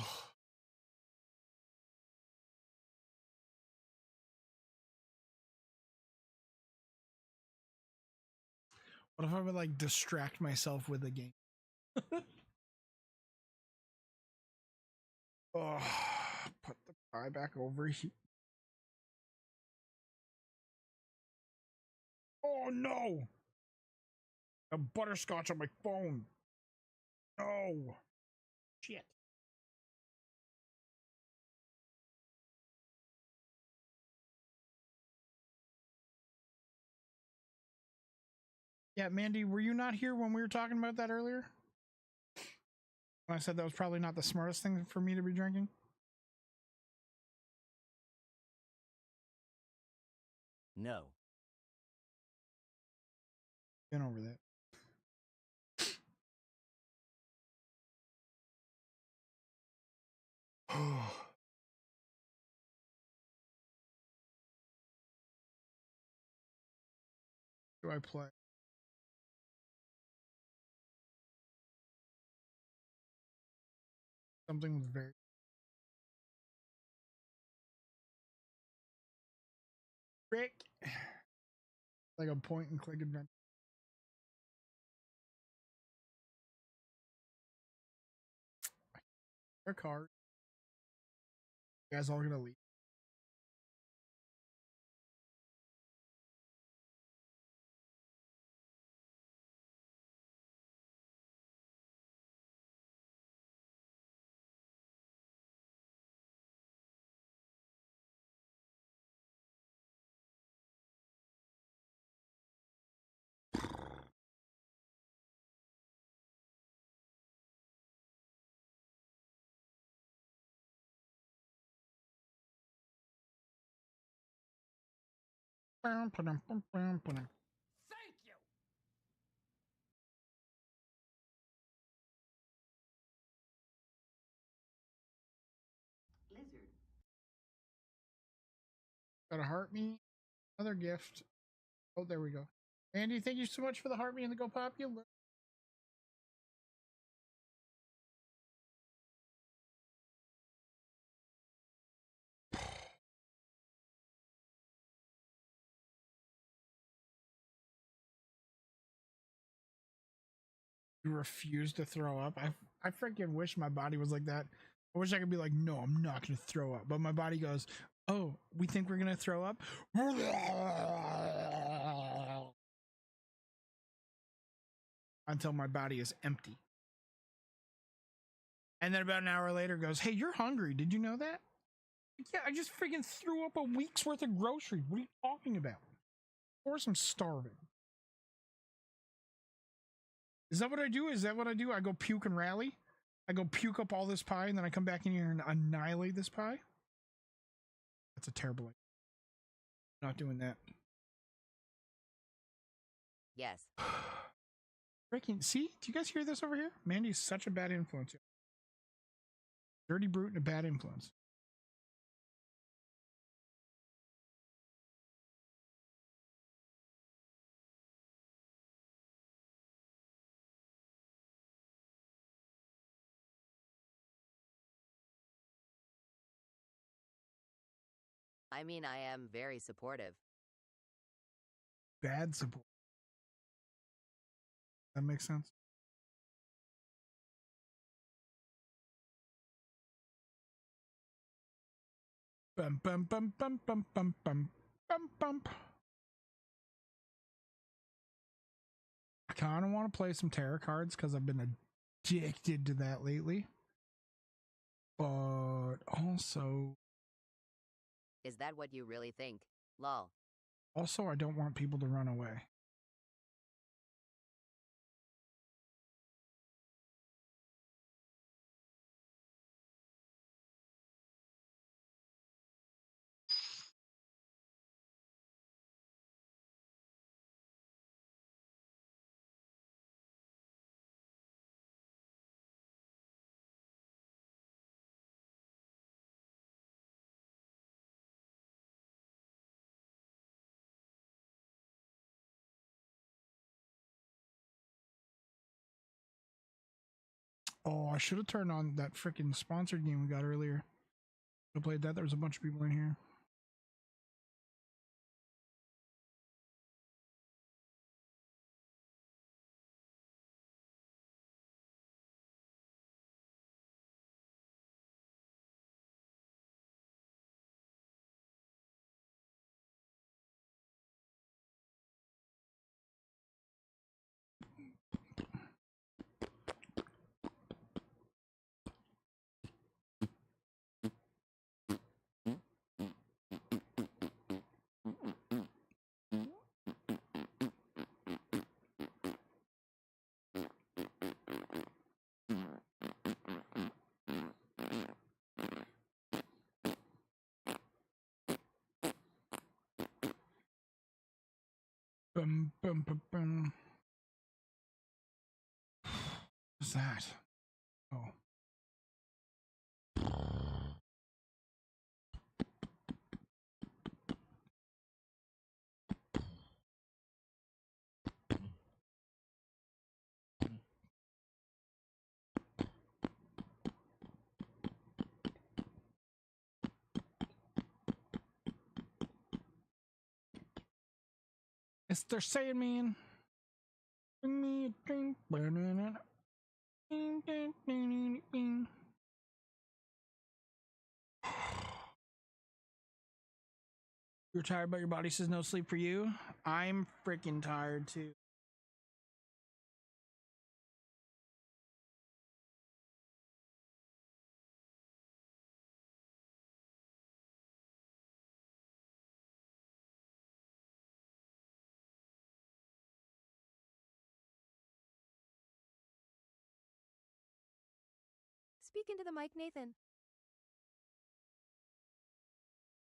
What if I would like distract myself with a game? Oh, put the pie back over here. Oh no! A butterscotch on my phone. No. Shit. Yeah, Mandy, were you not here when we were talking about that earlier? When I said that was probably not the smartest thing for me to be drinking? No. Been over that. Do I play? Something was very Rick. Like a point and click adventure. A card. You guys all gonna leave. Thank you. Lizard. Got a heart me. Another gift. Oh, there we go. Andy, thank you so much for the heart me and the go popular. You refuse to throw up. I freaking wish my body was like that. I wish I could be like, no, I'm not gonna throw up. But my body goes, oh, we think we're gonna throw up. Until my body is empty. And then about an hour later goes, hey, you're hungry. Did you know that? Yeah, I just freaking threw up a week's worth of groceries. What are you talking about? Of course I'm starving. Is that what I do? Is that what I do? I go puke and rally? I go puke up all this pie and then I come back in here and annihilate this pie? That's a terrible idea. Not doing that. Yes. Freaking, see? Do you guys hear this over here? Mandy's such a bad influence. Dirty brute and a bad influence. I mean, I am very supportive. Bad support. That makes sense. Bum bum bum bum bum bum bum bum bum. I kind of want to play some tarot cards because I've been addicted to that lately. But also, Is that what you really think? Lol. Also, I don't want people to run away. Oh, I should have turned on that freaking sponsored game we got earlier. I played that. There was a bunch of people in here. Bum, bum, bum, bum. What's that? Oh. It's they're saying, man. Bring me a drink. Banana. Ding, ding, ding, ding, ding. You're tired, but your body says no sleep for you. I'm freaking tired too. Speak into the mic, Nathan.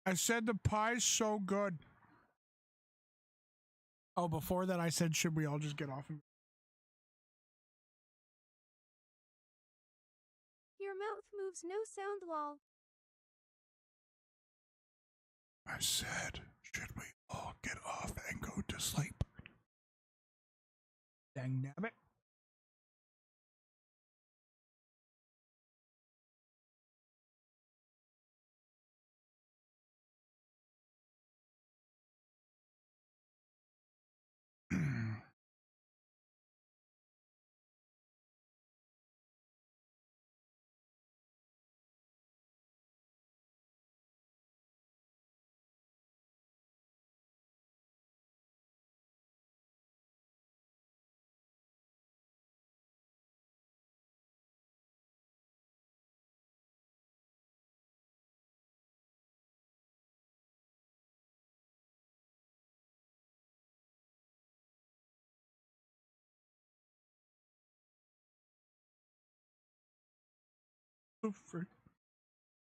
I said the pie's so good. Oh, before that I said, should we all just get off? Your mouth moves no sound, lol. I said, should we all get off and go to sleep? Dang nabbit.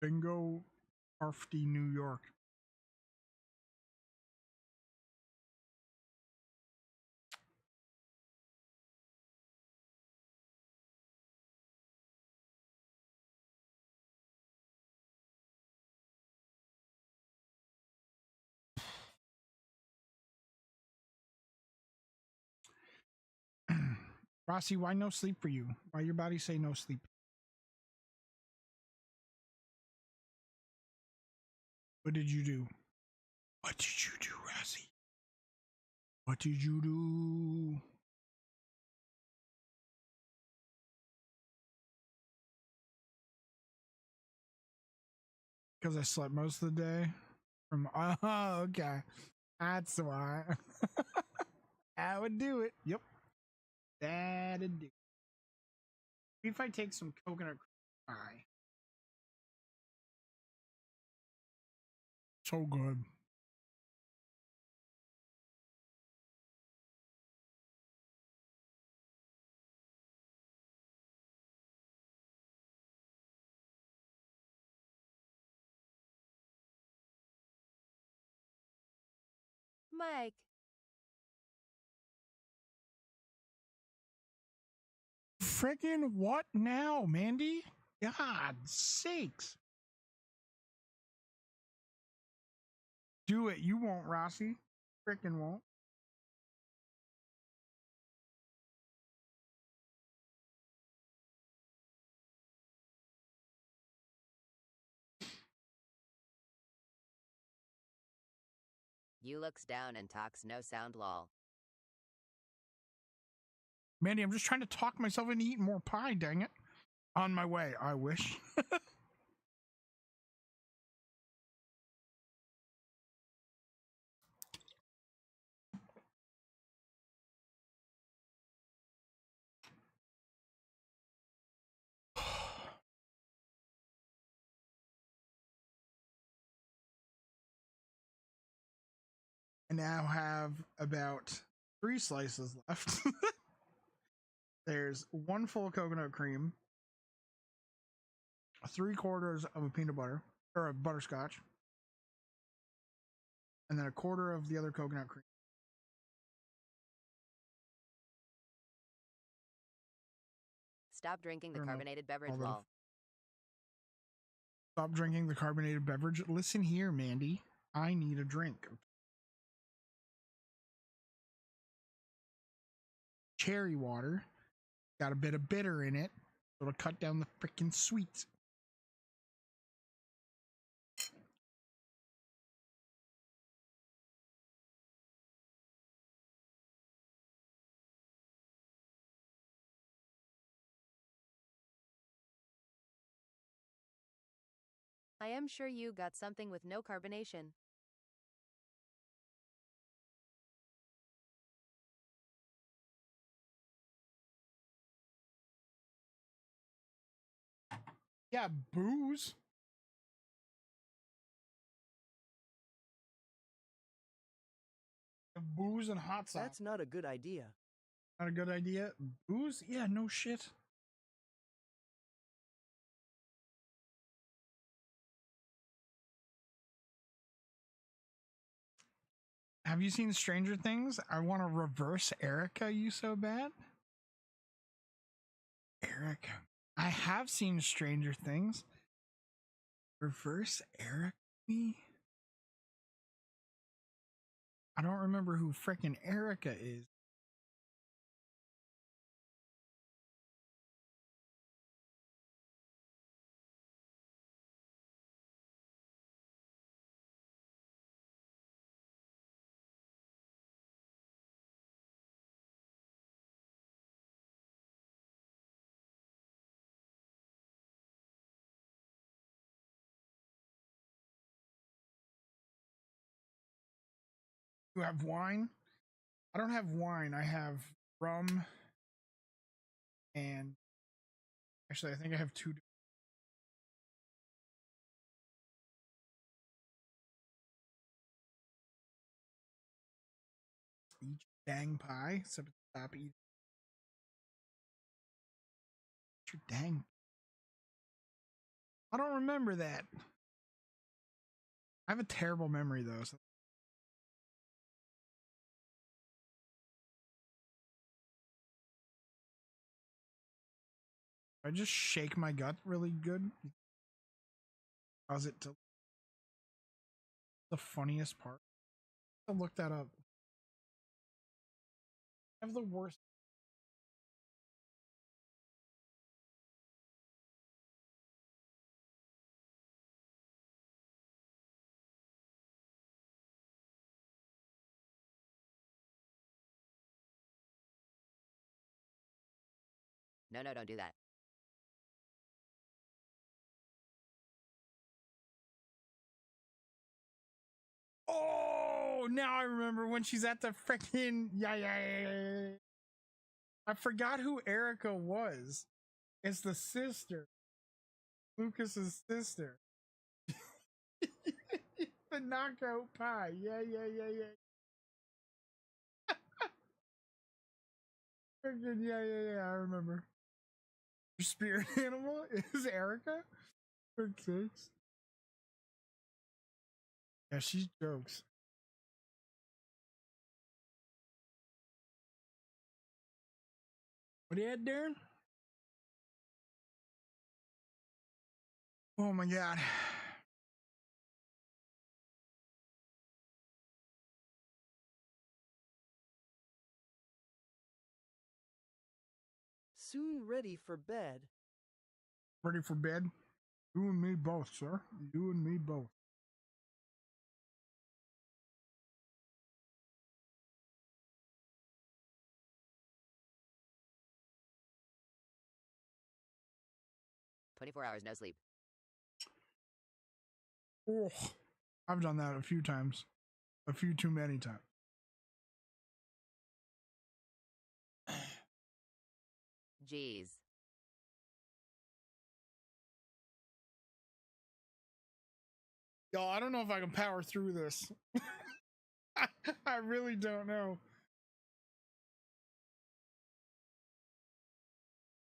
Bingo, Arfty, New York. Rossi, why no sleep for you? Why your body say no sleep? What did you do? What did you do, Rossi? What did you do? Because I slept most of the day. From oh, okay, that's why. That would do it. Yep, that'd do. If I take some coconut pie. So good. Mike, Friggin' what now, Mandy? God sakes. Do it. You won't, Rossi. Frickin' won't. You looks down and talks no sound lol. Mandy, I'm just trying to talk myself into eating more pie, dang it. On my way, I wish. I now have about 3 slices left. There's 1 full coconut cream, 3/4 of a peanut butter or a butterscotch, and then 1/4 of the other coconut cream. Stop drinking the Fair enough. carbonated beverage All that lol. Stop drinking the carbonated beverage. Listen here, Mandy. I need a drink. Cherry water. Got a bit of bitter in it. So it'll cut down the freaking sweets. I am sure you got something with no carbonation. Yeah, booze. Booze and hot sauce. That's not a good idea. Not a good idea. Booze? Yeah, no shit. Have you seen Stranger Things? I want to reverse Erica you so bad. Eric. I have seen Stranger Things. Reverse Eric me? I don't remember who frickin' Erica is. You have wine? I don't have wine. I have rum and actually I think I have 2. Each dang pie. So stop eating. Your dang. I don't remember that. I have a terrible memory though. So. I just shake my gut really good. Cause it to the funniest part. I'll look that up. I have the worst. No, don't do that. Oh, now I remember when she's at the freaking yeah. I forgot who Erica was. It's the sister. Lucas's sister. The knockout pie. Yeah. Freaking yeah. I remember. Your spirit animal is Erica. For sakes. Yeah, she jokes. What do you had, Darren? Oh my god. Soon ready for bed. Ready for bed? You and me both, sir. You and me both. "24 hours, no sleep." Oh, I've done that a few times. A few too many times. Jeez. Y'all, I don't know if I can power through this. I really don't know.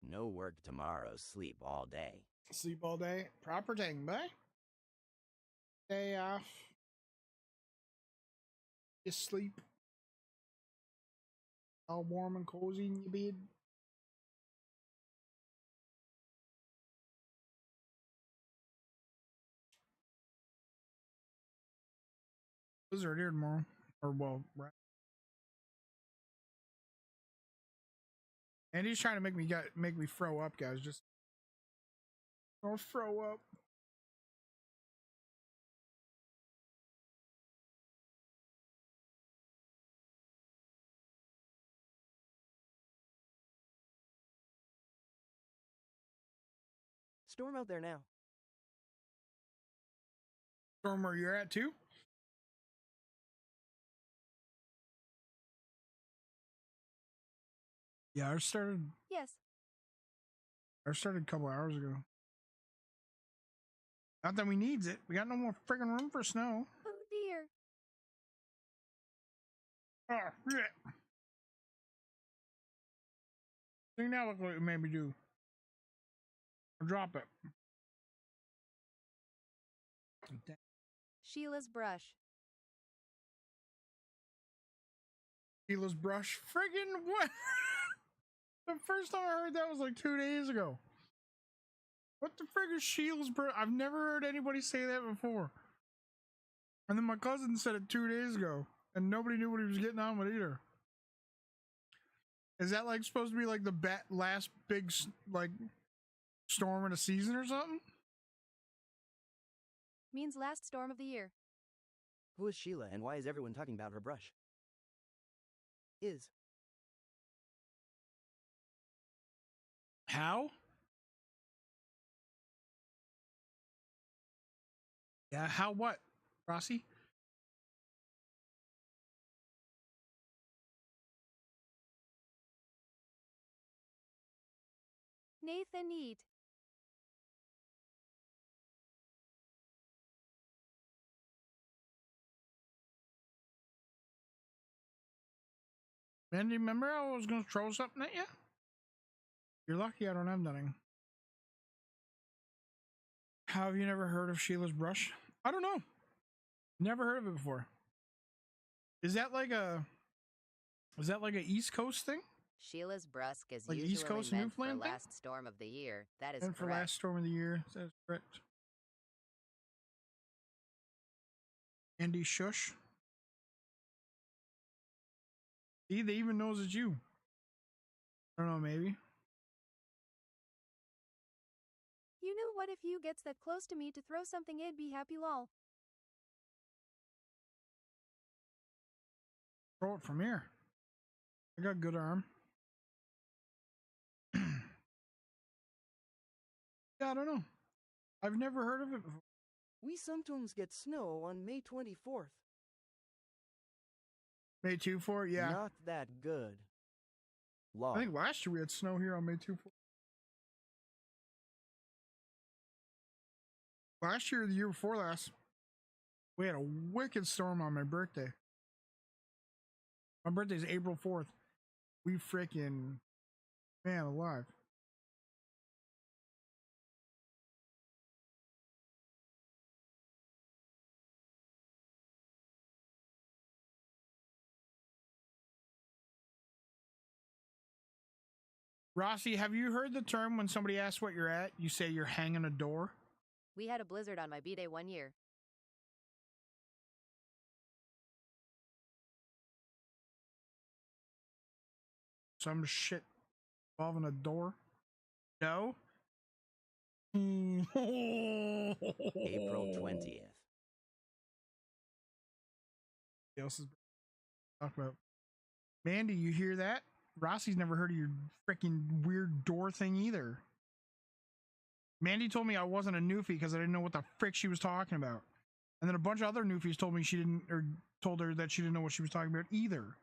No work tomorrow, sleep all day. Sleep all day. Proper thing, boy. Day off. Just sleep. All warm and cozy in your bed. Blizzard here tomorrow. Or, well, right. And he's trying to make me throw up, guys. Just don't throw up. Storm out there now. Storm, where you're at too? Yeah, I started Yes. a couple hours ago. Not that we needs it. We got no more friggin' room for snow. Oh dear. Oh, shit. See, now look what it made me do. Drop it. Sheila's brush. Sheila's brush. Friggin' what? The first time I heard that was like 2 days ago. What the frig is Sheila's brush? I've never heard anybody say that before. And then my cousin said it 2 days ago, and nobody knew what he was getting on with either. Is that like supposed to be like the last big like storm of the season or something? Means last storm of the year. Who is Sheila and why is everyone talking about her brush? How? Yeah, how what, Rossi? Nathan Eat. Man, do you remember I was gonna throw something at you? You're lucky I don't have nothing. How have you never heard of Sheila's brush? I don't know. Never heard of it before. Is that like a East Coast thing? Sheila's brusque is Like usually East Coast and meant for Newfoundland thing? last storm of the year. That is And for correct. last storm of the year, that's correct. Andy Shush. See, they even knows it's you. I don't know, maybe. You know what, if you gets that close to me to throw something, it'd be happy lol. Throw it from here. I got good arm. Yeah, I don't know. I've never heard of it before. We sometimes get snow on May 24th. May 24, yeah. Not that good. Law. I think last year we had snow here on May 24. Last year or the year before last. We had a wicked storm on my birthday. My birthday's April 4th. We freaking, man alive. Rossi, have you heard the term when somebody asks what you're at, you say you're hanging a door? We had a blizzard on my B-Day one year. Some shit involving a door? No? April 20th. What else is talk about? Mandy, you hear that? Rossi's never heard of your freaking weird door thing either. Mandy told me I wasn't a newfie because I didn't know what the frick she was talking about. And then a bunch of other newfies told me she didn't, or told her that she didn't know what she was talking about either.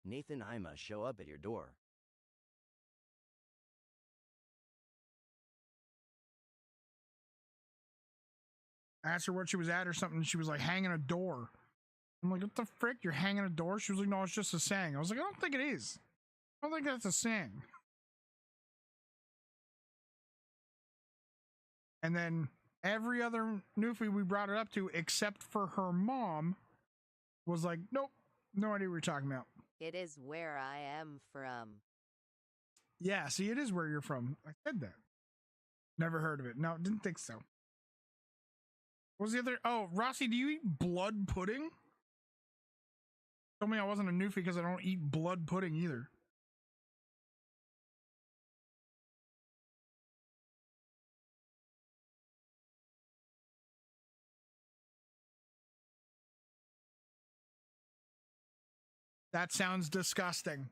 Nathan Ima show up at your door. I asked her what she was at or something, and she was like, hanging a door. I'm like, what the frick? You're hanging a door? She was like, no, it's just a saying. I was like, I don't think it is. I don't think that's a saying. And then every other newfie we brought it up to, except for her mom, was like, nope, no idea what you're talking about. It is where I am from. Yeah, see, it is where you're from. I said that. Never heard of it. No, didn't think so. What was the other? Oh, Rossi, do you eat blood pudding? Told me I wasn't a newfie because I don't eat blood pudding either. That sounds disgusting.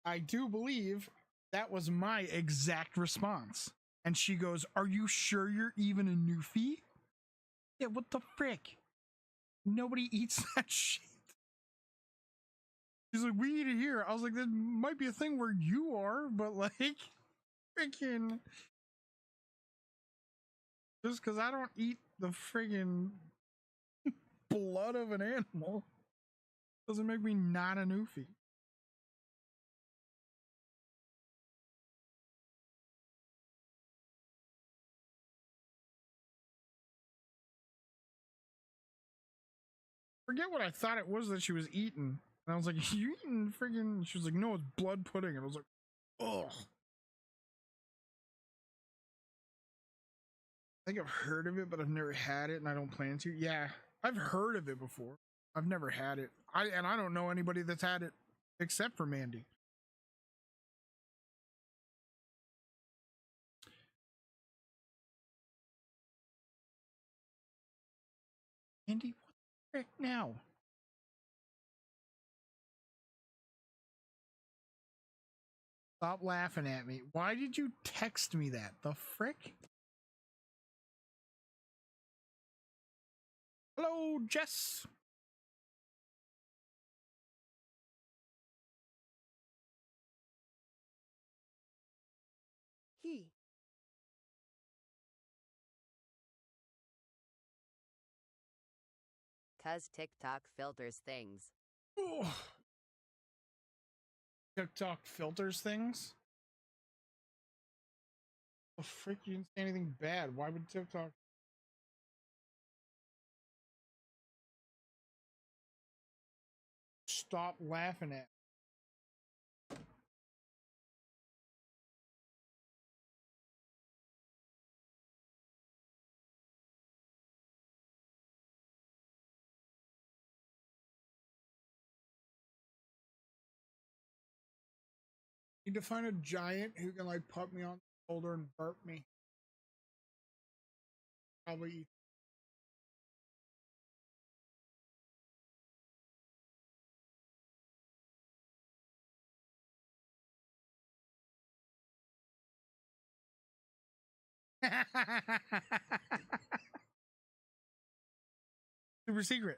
I do believe that was my exact response. And she goes, are you sure you're even a newfie? Yeah, what the frick? Nobody eats that shit. She's like, we eat it here. I was like, that might be a thing where you are, but like, freaking, just because I don't eat the friggin' blood of an animal doesn't make me not a newfie. Forget what I thought it was that she was eating. And I was like, you eating friggin'? She was like, no, it's blood pudding. And I was like, ugh. I think I've heard of it, but I've never had it, and I don't plan to. Yeah, I've heard of it before. I've never had it. I don't know anybody that's had it except for Mandy. Mandy, what the frick now? Stop laughing at me. Why did you text me that? The frick? Hello, Jess. He. Cuz TikTok filters things. Oh. TikTok filters things? The frick, you didn't say anything bad. Why would TikTok? Stop laughing at. Need to find a giant who can like put me on the shoulder and burp me. Probably. Super secret.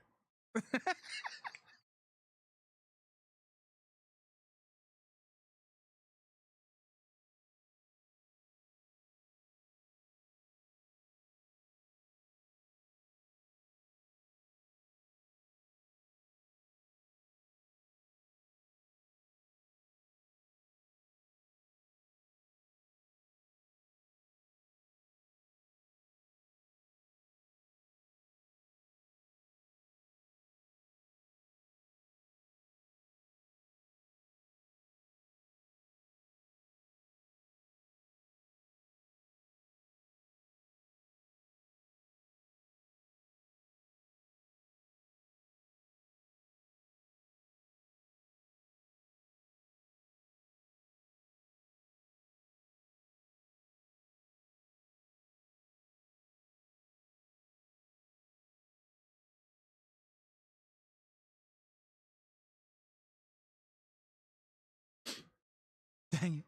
Dang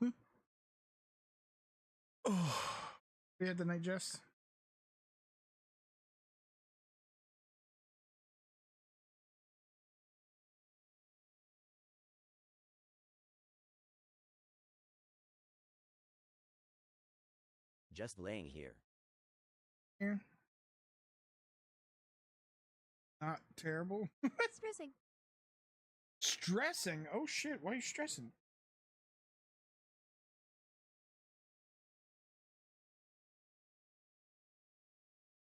it. Oh, we had the night, Jess. Just laying here. Yeah. Not terrible. Stressing. Stressing? Oh shit, why are you stressing?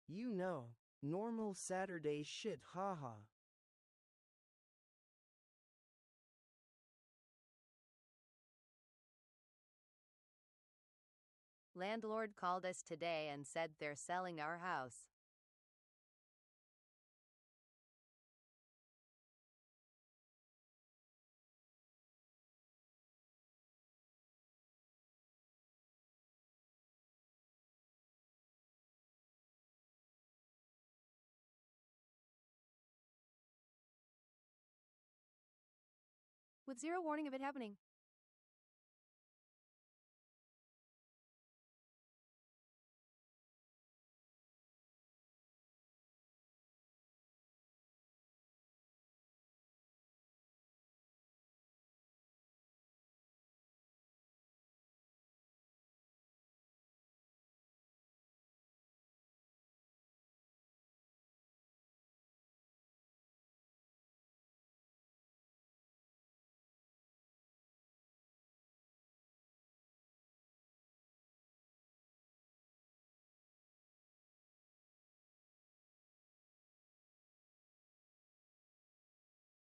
You know, normal Saturday shit, haha. Landlord called us today and said they're selling our house. With zero warning of it happening.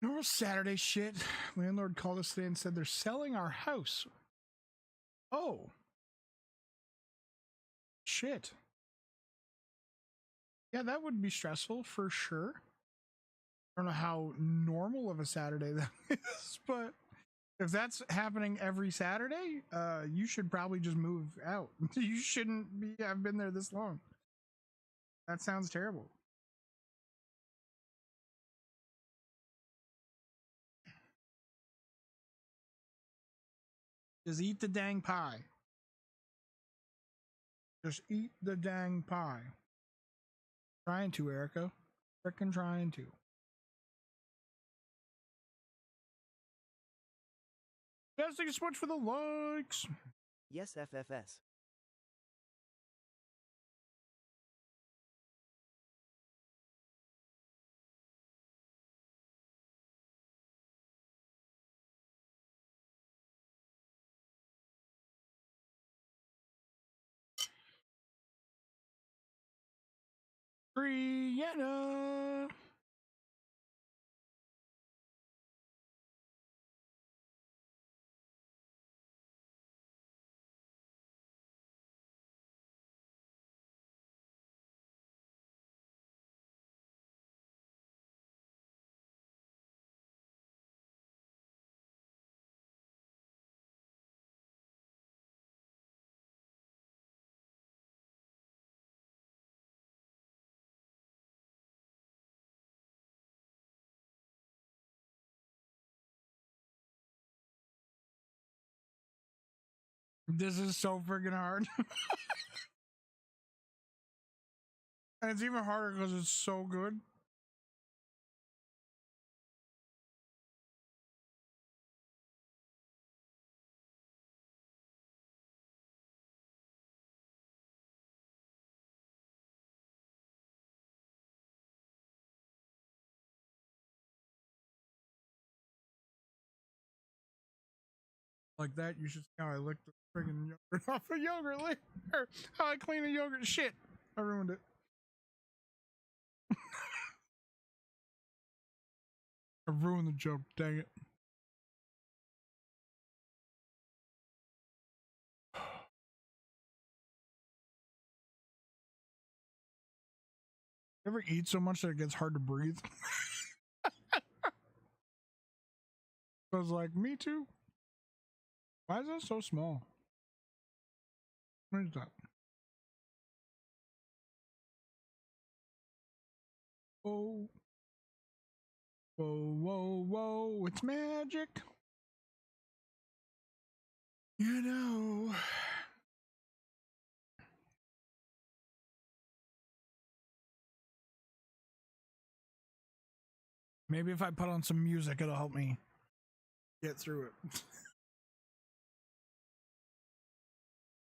Normal Saturday shit. Landlord called us today and said they're selling our house. Oh. Shit. Yeah, that would be stressful for sure. I don't know how normal of a Saturday that is, but if that's happening every Saturday, you should probably just move out. You shouldn't be have been there this long. That sounds terrible. Just eat the dang pie. Just eat the dang pie. Trying to, Erica. Frickin' trying to. Guys, thank you so much for the likes. Yes, FFS. Brianna. This is so freaking hard. And it's even harder because it's so good. Like that, you should see how I licked the friggin' yogurt off a yogurt later. How I clean a yogurt. Shit. I ruined it. I ruined the joke. Dang it. You ever eat so much that it gets hard to breathe? I was like, me too. Why is that so small? What is that? Whoa. Whoa, whoa, whoa. It's magic. You know. Maybe if I put on some music, it'll help me get through it.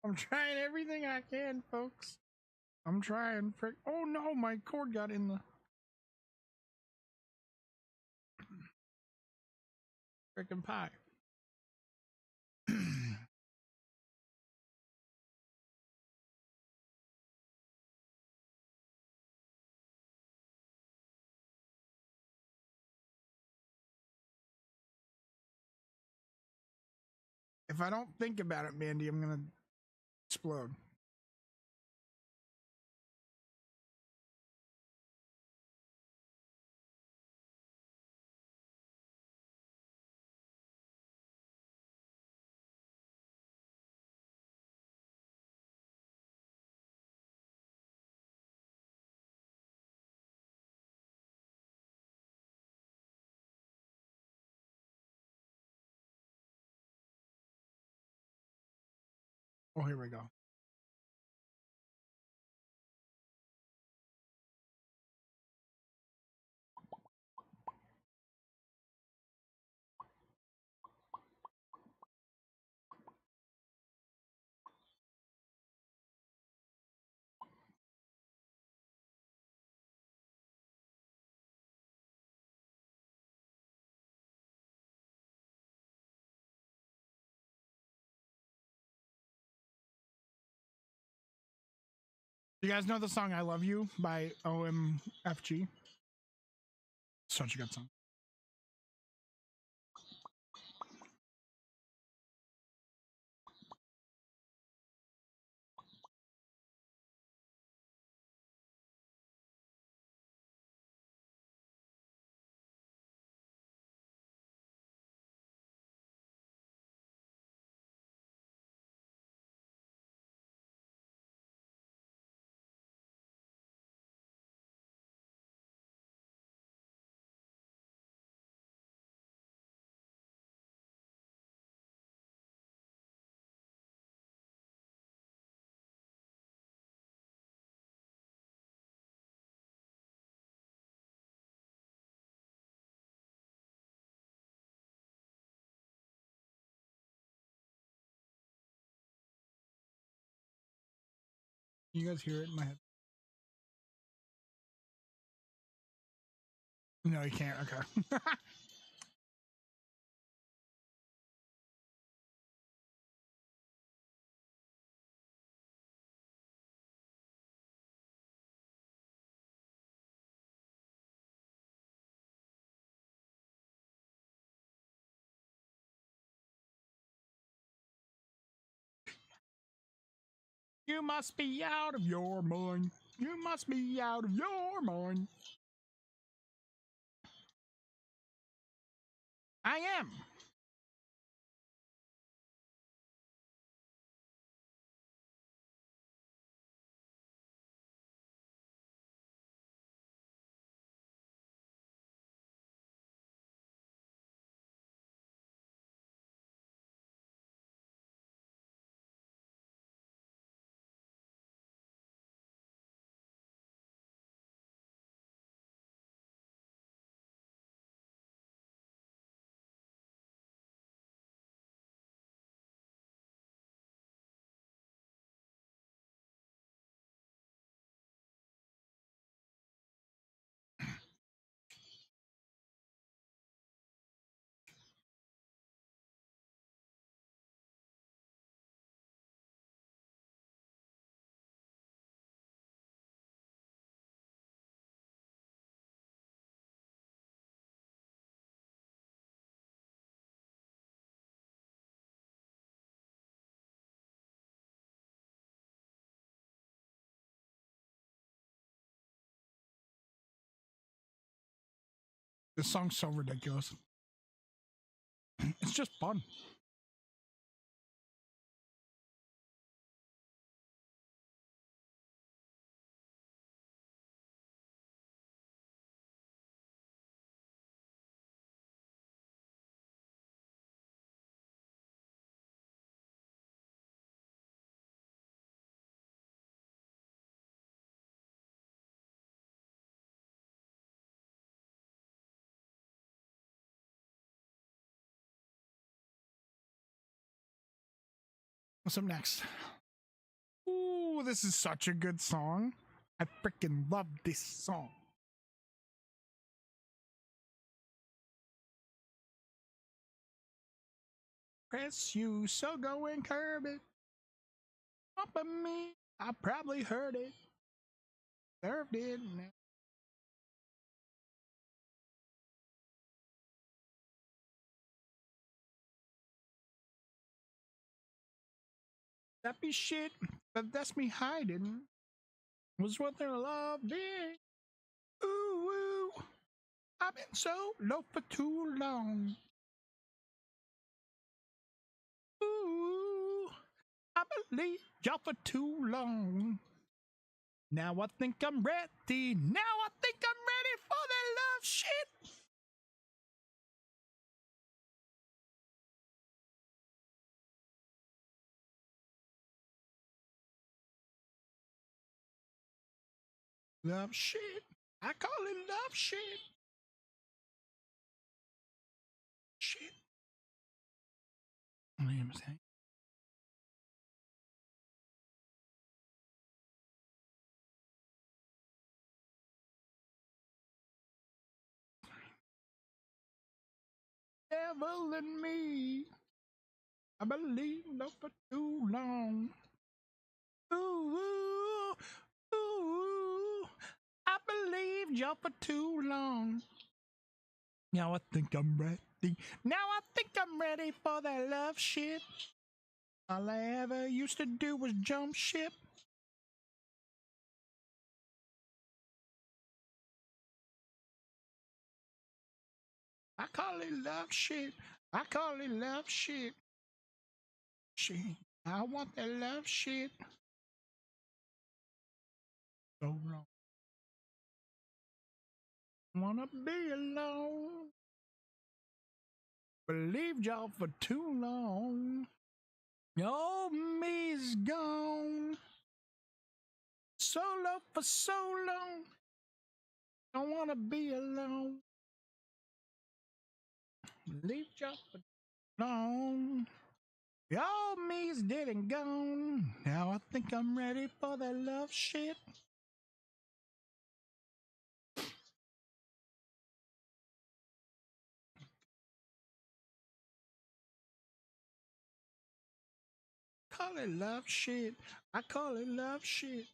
I'm trying everything I can, folks. I'm trying. Oh no, my cord got in the freaking pie. If I don't think about it, Mandy, I'm gonna explode. Oh, here we go. You guys know the song I Love You by OMFG? Such a good song. You guys hear it in my head? No, you can't. Okay. You must be out of your mind. You must be out of your mind. I am. This song's so ridiculous. It's just fun. What's up next? Ooh, this is such a good song. I freaking love this song. Press you, so go and curb it. Up at me, I probably heard it. Served it. That be shit, but that's me hiding. Was what their love be. Ooh, ooh, I've been so low for too long. Ooh, I believe y'all for too long. Now I think I'm ready. Now I think I'm ready for that love shit. Love shit. I call it love shit. Shit. What am I saying? Devil in me. I believe love for too long. Ooh, ooh, ooh. I believed y'all for too long. Now I think I'm ready. Now I think I'm ready for that love shit. All I ever used to do was jump ship. I call it love shit. I call it love shit. Shit. I want that love shit. So long. Wanna be alone. Believed y'all for too long. Old me's gone. Solo for so long. Don't wanna be alone. Believed y'all for too long. The old me's dead and gone. Now I think I'm ready for that love shit. Call it love shit. I call it love shit.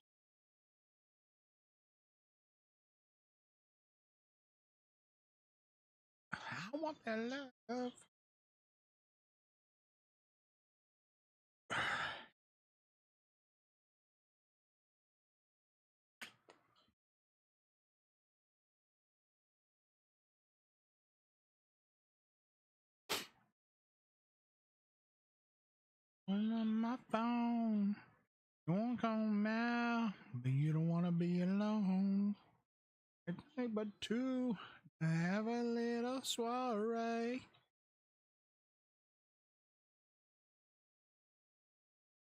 I want that love. On my phone. You won't come now, but you don't want to be alone. It take but two to have a little soiree.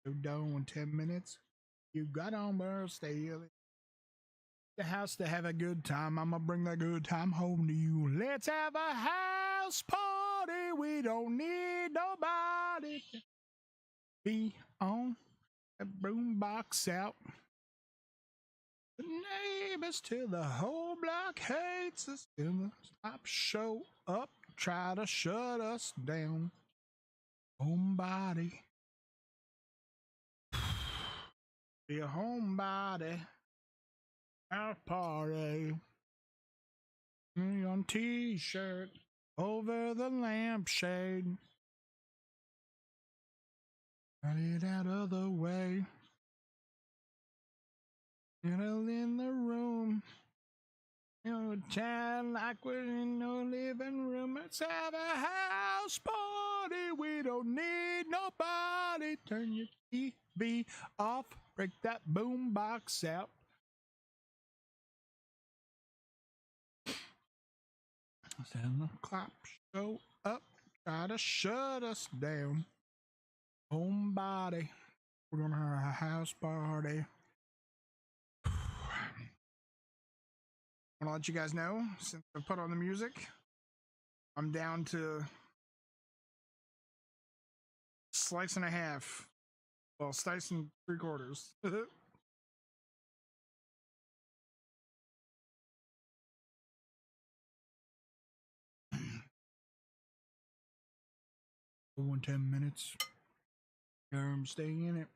So done in 10 minutes. You got on birthday. The house to have a good time. I'ma bring that good time home to you. Let's have a house party. We don't need nobody to be on a boombox out. The neighbors to the whole block hates us. Till the stop show up, try to shut us down. Homebody. Be a homebody. Our party. On t-shirt over the lampshade. Got it out of the way. Settle in the room. You know, child like we're in no living room. Let's have a house party. We don't need nobody. Turn your TV off. Break that boom box out. Send the cops show up. Try to shut us down. Homebody. We're gonna have a house party. I want to let you guys know, since I put on the music, I'm down to slice and a half Well, slice in 3/4. One 10 minutes. Stay in it.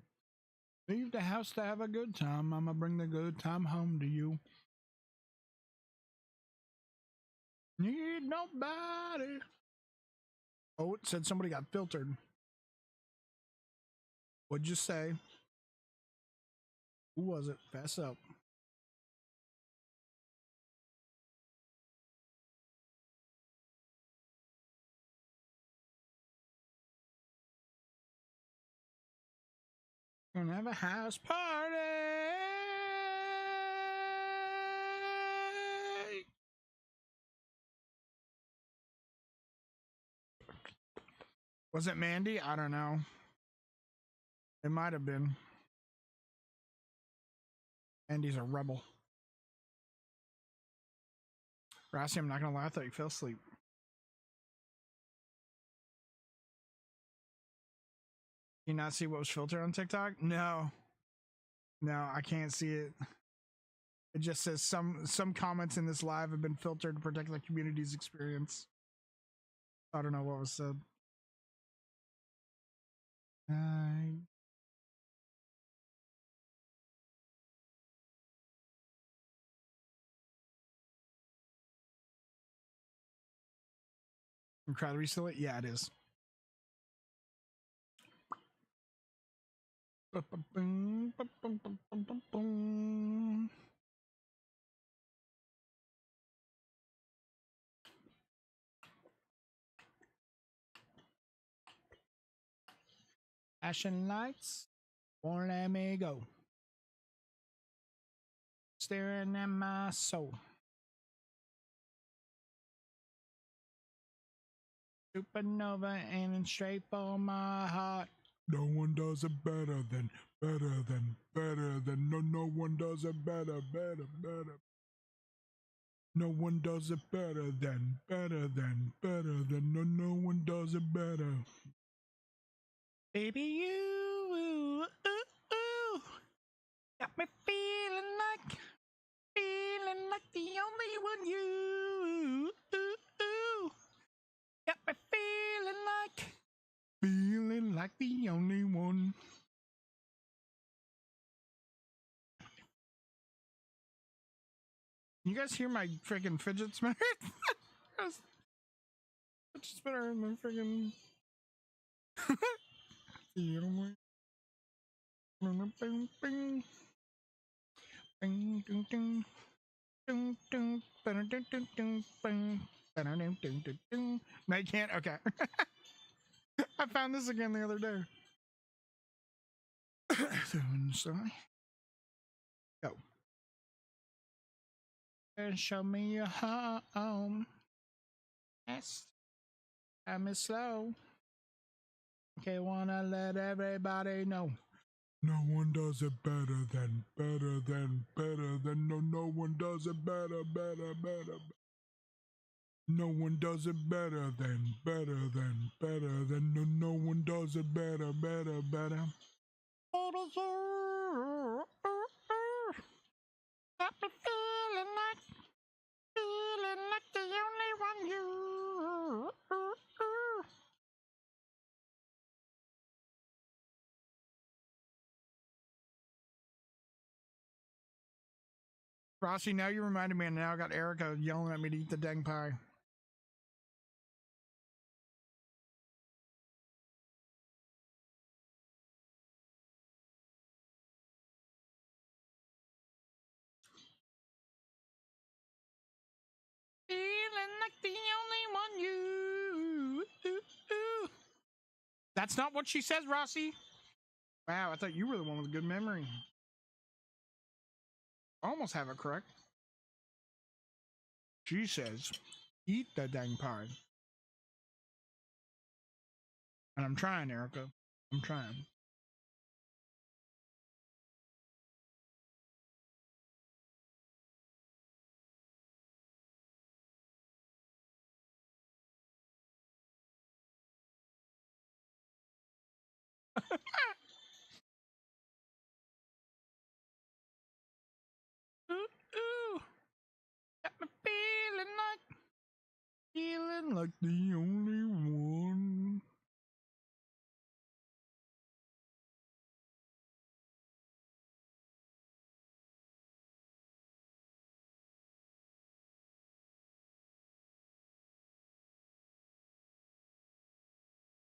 Leave the house to have a good time. I'ma bring the good time home to you. Need nobody. Oh, it said somebody got filtered. What'd you say? Who was it? Fess up. Gonna have a house party. Was it Mandy? I don't know. It might have been. Mandy's a rebel. Rossi, I'm not gonna lie, I thought you fell asleep. Can you not see what was filtered on TikTok? No. No, I can't see it. It just says some comments in this live have been filtered to protect the community's experience. I don't know what was said. Try to reseal it? Yeah, it is. Flashing lights won't let me go. Staring at my soul. Supernova aiming straight for my heart. No one does it better than, no one does it better. No one does it better than, no one does it better. Baby, you, got me feeling like the only one you, got me feeling like the only one. You guys hear my freaking fidget spinner? Fidget spinner in my freaking. No, you can't. Okay. I found this again the other day. Go. Show me your home. Yes. Time is slow. Okay, wanna let everybody know. No one does it better than, no one does it better. No one does it better than, no one does it better. Got me feeling like the only one you. Rossi, now you reminded me, and now I got Erica yelling at me to eat the dang pie. Feeling like the only one you. That's not what she says, Rossi. Wow, I thought you were the one with a good memory. Almost have it correct. She says, eat the dang pie. And I'm trying, Erica. I'm trying. Feeling like the only one.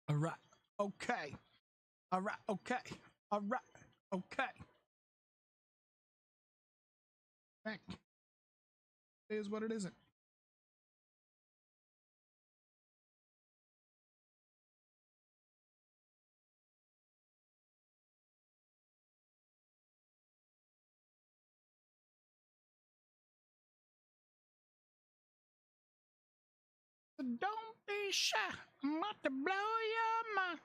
All right. Okay. All right. Okay. All right. Okay. Back. It is what it isn't. Don't be shy. I'm about to blow your mind.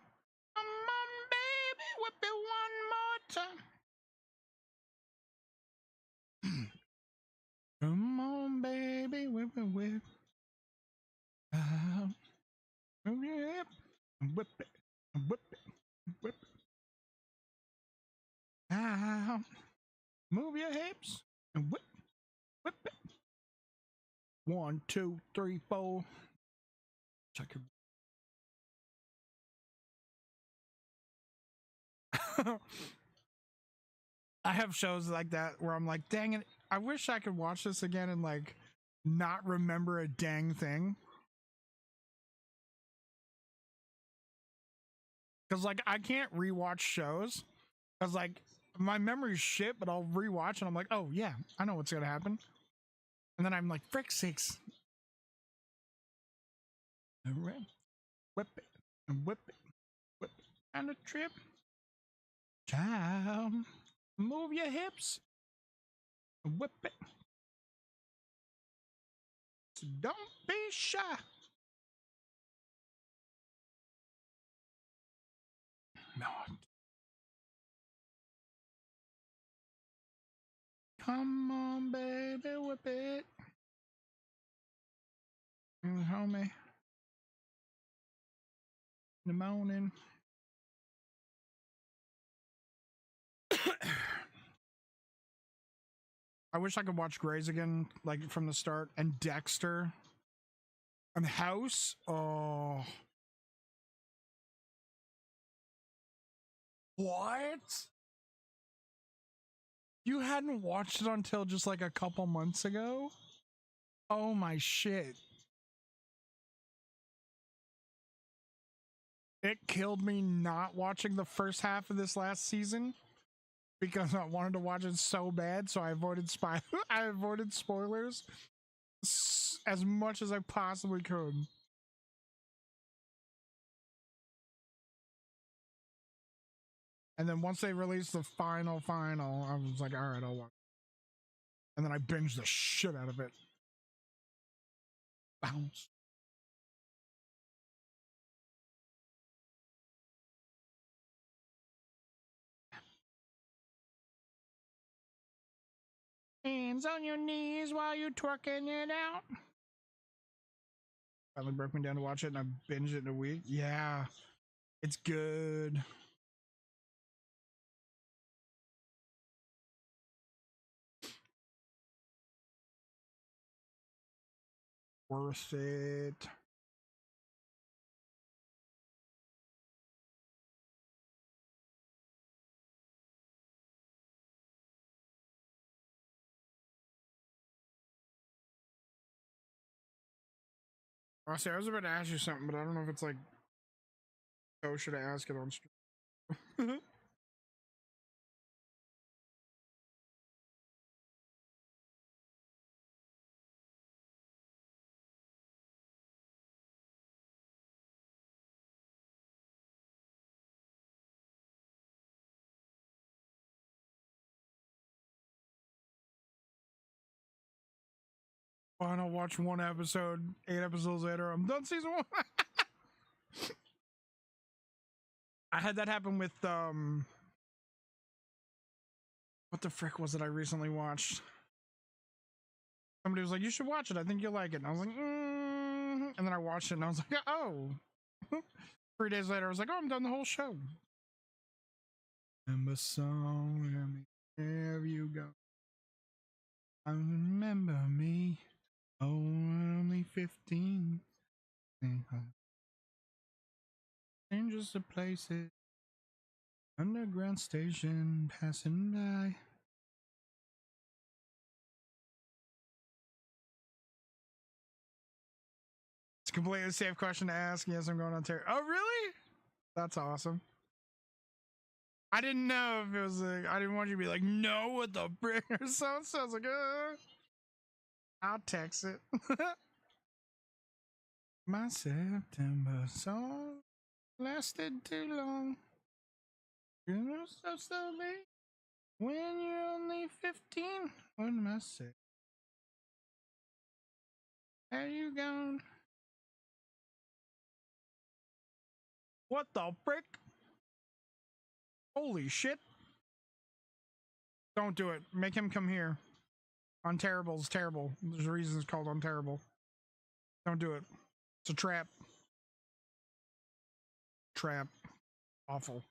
Come on, baby, whip it one more time. Come on, baby, whip it, whip. Move your hip, whip it, whip it, whip it. Move your hips and whip, whip it. 1, 2, 3, 4. Check your. I have shows like that where I'm like, dang it, I wish I could watch this again and like not remember a dang thing. Cause like I can't rewatch shows. Cause like my memory's shit, but I'll rewatch and I'm like, oh yeah, I know what's gonna happen. And then I'm like, frick sakes. Whip it and whip it, whip it. And a trip. Child, move your hips. Whip it. So don't be shy. No. Come on, baby, whip it. Homie. In the morning. I wish I could watch Grey's again, like from the start, and Dexter, and House. Oh, what? You hadn't watched it until just like a couple months ago? Oh my shit! It killed me not watching the first half of this last season because I wanted to watch it so bad, so I avoided I avoided spoilers as much as I possibly could. And then once they released the final, I was like, all right, I'll watch. And then I binged the shit out of it. Bounce. Hands on your knees while you're twerking it out. Finally broke me down to watch it, and I binged it in a week. Yeah, it's good. Worth it. Rossi, I was about to ask you something, but I don't know if it's like, oh, should I ask it on stream? Fine, I'll watch one episode. 8 episodes later, I'm done season 1. I had that happen with what the frick was it I recently watched? Somebody was like, you should watch it, I think you'll like it. And I was like, and then I watched it and I was like, oh. 3 days later, I was like, oh, I'm done the whole show. Remember song, where you go. I remember me. Oh, only 15. Changes of places. Underground station passing by. It's a completely safe question to ask. Yes, I'm going on Terry. Oh, really? That's awesome. I didn't know if it was like, I didn't want you to be like, no, what the frick or so. So I was like, I'll text it. My September song lasted too long. You know, so slowly. When you're only 15, what am I say? Are you gone? What the frick? Holy shit. Don't do it. Make him come here. Unterrible is terrible. There's a reason it's called Unterrible. Don't do it. It's a trap. Trap. Awful.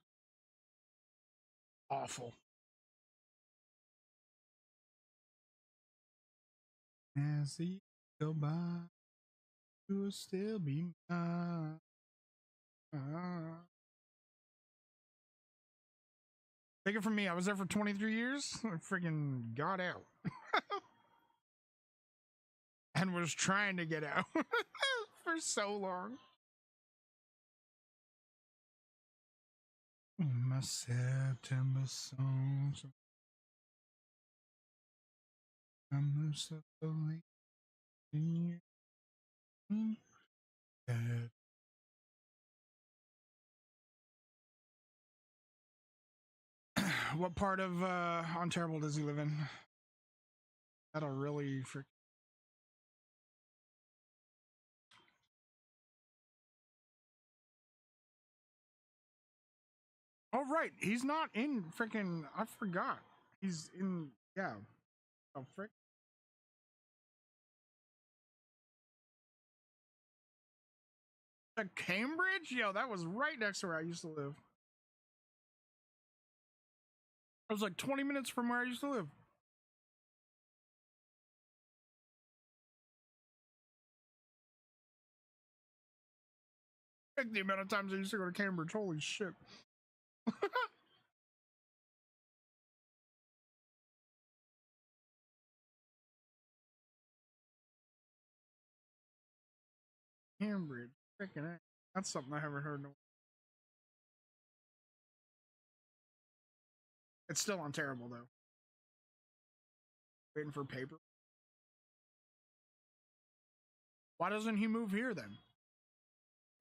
Awful. As the years go by, you will still be mine. Take it from me. I was there for 23 years. I freaking got out. And was trying to get out for so long. My September songs. I move so slowly. What part of Ontario does he live in? That'll really freak. Oh right, he's not in freaking. I forgot. He's in. Yeah. Oh frick. Cambridge? Yo, that was right next to where I used to live. It was like 20 minutes from where I used to live. Like the amount of times I used to go to Cambridge. Holy shit. Cambridge. Freaking heck. That's something I haven't heard. It's still on terrible though. Waiting for paper. Why doesn't he move here then?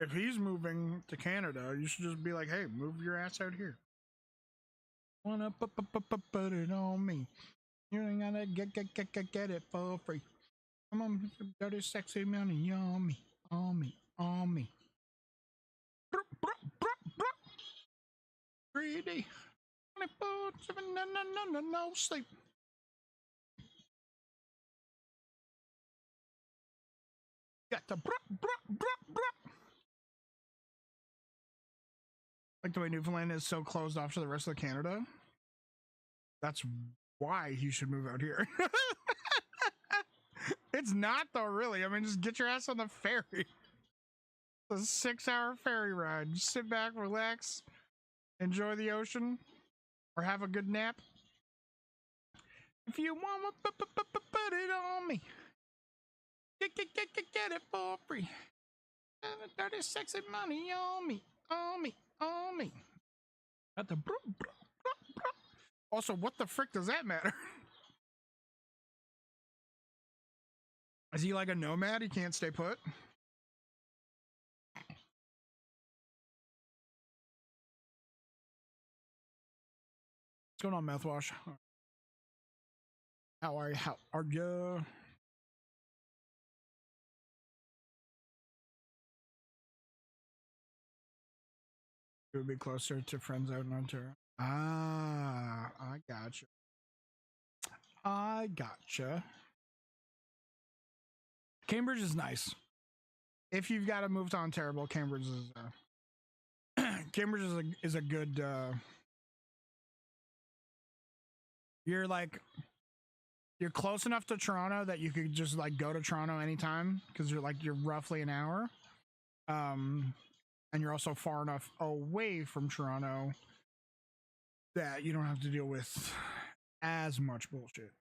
If he's moving to Canada, you should just be like, hey, move your ass out here. Wanna put it on me. You ain't gotta get it for free. Come on, dirty sexy money on me, on me, on me. 3D. 24/7, no sleep. Got the like the way Newfoundland is so closed off to the rest of Canada. That's why he should move out here. It's not though, really. I mean, just get your ass on the ferry. It's a 6-hour ferry ride. Just sit back, relax, enjoy the ocean, or have a good nap. If you want to put it on me, get it for free. Dirty sexy money on me, on me, on me. At the also, what the frick does that matter? Is he like a nomad? He can't stay put? What's going on, Mouthwash? How are you? How are you? It would be closer to friends out in Ontario. Ah, I gotcha. I gotcha. Cambridge is nice. If you've got to move to Ontario, Cambridge is Cambridge is a good. You're like You're close enough to Toronto that you could just like go to Toronto anytime because you're roughly an hour. And you're also far enough away from Toronto that you don't have to deal with as much bullshit.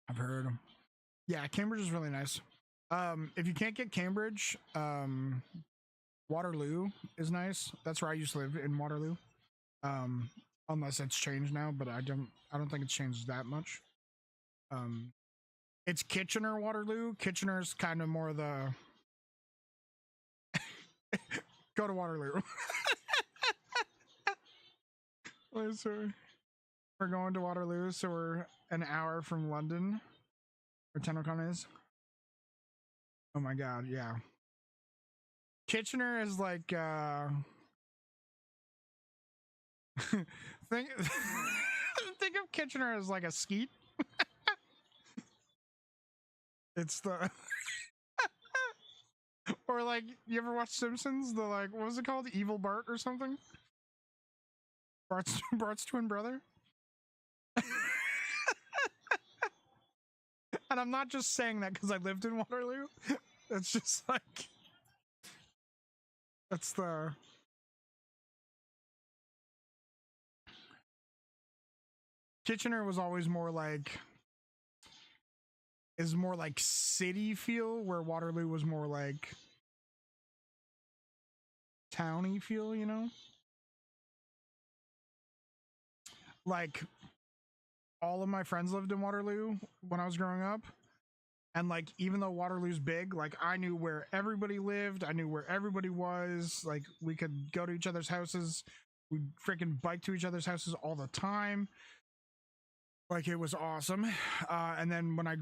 I've heard. Yeah, Cambridge is really nice. If you can't get Cambridge, Waterloo is nice. That's where I used to live, in Waterloo. Unless it's changed now, but I don't think it's changed that much. It's Kitchener, Waterloo. Kitchener's kind of more the go to Waterloo. Oh, sorry. We're going to Waterloo, so we're an hour from London, where TennoCon is. Oh my god, yeah. Kitchener is like think think of Kitchener as like a skeet. It's the or like, you ever watch Simpsons? The like, what was it called? Evil Bart or something? Bart's twin brother? And I'm not just saying that because I lived in Waterloo. It's just like, that's the Kitchener was always more like city feel, where Waterloo was more like towny feel, you know? Like, all of my friends lived in Waterloo when I was growing up. And like, even though Waterloo's big, like I knew where everybody lived, I knew where everybody was, like we could go to each other's houses, we'd freaking bike to each other's houses all the time. Like, it was awesome. And then when I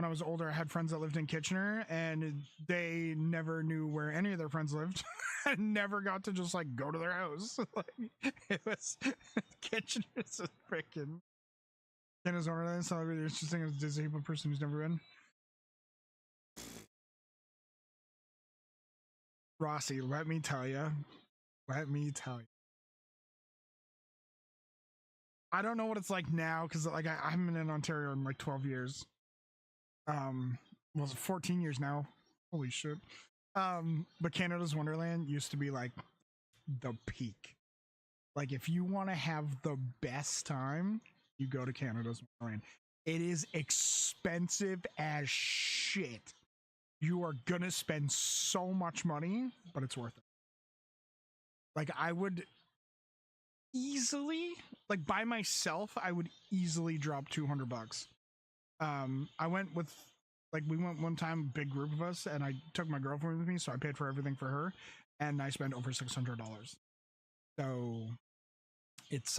was older, I had friends that lived in Kitchener, and they never knew where any of their friends lived. And never got to just like go to their house. Like, it was Kitchener's a freaking Canada's Wonderland. It's not really interesting as a disabled person who's never been. Rossi, let me tell you. I don't know what it's like now, because like I'm in Ontario in like 12 years. Well, it's 14 years now. Holy shit. But Canada's Wonderland used to be like the peak. Like, if you want to have the best time, you go to Canada's Wonderland. It is expensive as shit. You are gonna spend so much money, but it's worth it. Like, I would easily, like by myself, I would easily drop $200. I went with, like, we went one time, big group of us, and I took my girlfriend with me, so I paid for everything for her, and I spent over $600. So it's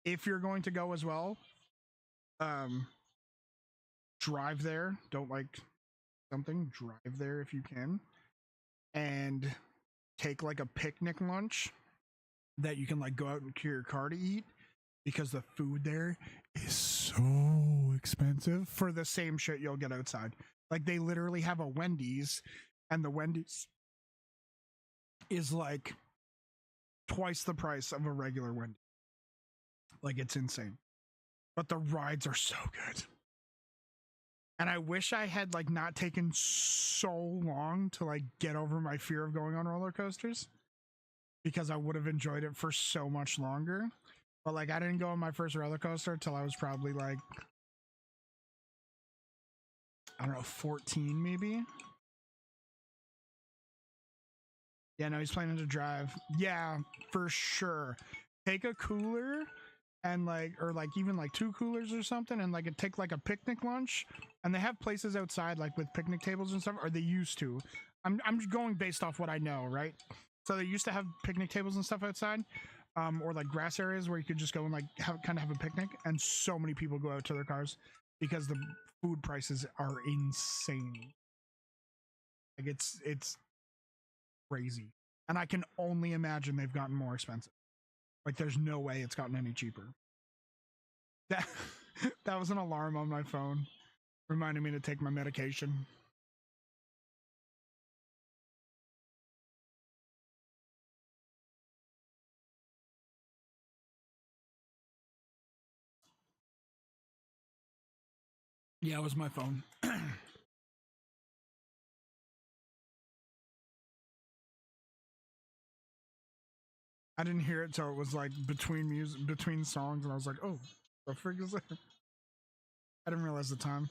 if you're going to go as well, drive there. Don't like something, drive there if you can, and take like a picnic lunch that you can like go out into your car to eat, because the food there is so expensive for the same shit you'll get outside. Like, they literally have a Wendy's, and the Wendy's is like twice the price of a regular Wendy's. Like, it's insane. But the rides are so good. And I wish I had like not taken so long to like get over my fear of going on roller coasters, because I would have enjoyed it for so much longer. But like, I didn't go on my first roller coaster till I was probably like, I don't know, 14 maybe. Yeah, no, he's planning to drive. Yeah, for sure. Take a cooler and like, or like even like 2 coolers or something, and like take like a picnic lunch. And they have places outside like with picnic tables and stuff, or they used to. I'm going based off what I know, right? So they used to have picnic tables and stuff outside, or like grass areas where you could just go and like kind of have a picnic. And so many people go out to their cars because the food prices are insane. Like, it's crazy. And I can only imagine they've gotten more expensive. Like, there's no way it's gotten any cheaper. That was an alarm on my phone reminding me to take my medication. Yeah, it was my phone. I didn't hear it till it was like between songs, and I was like, "Oh, the frick is that?" I didn't realize the time.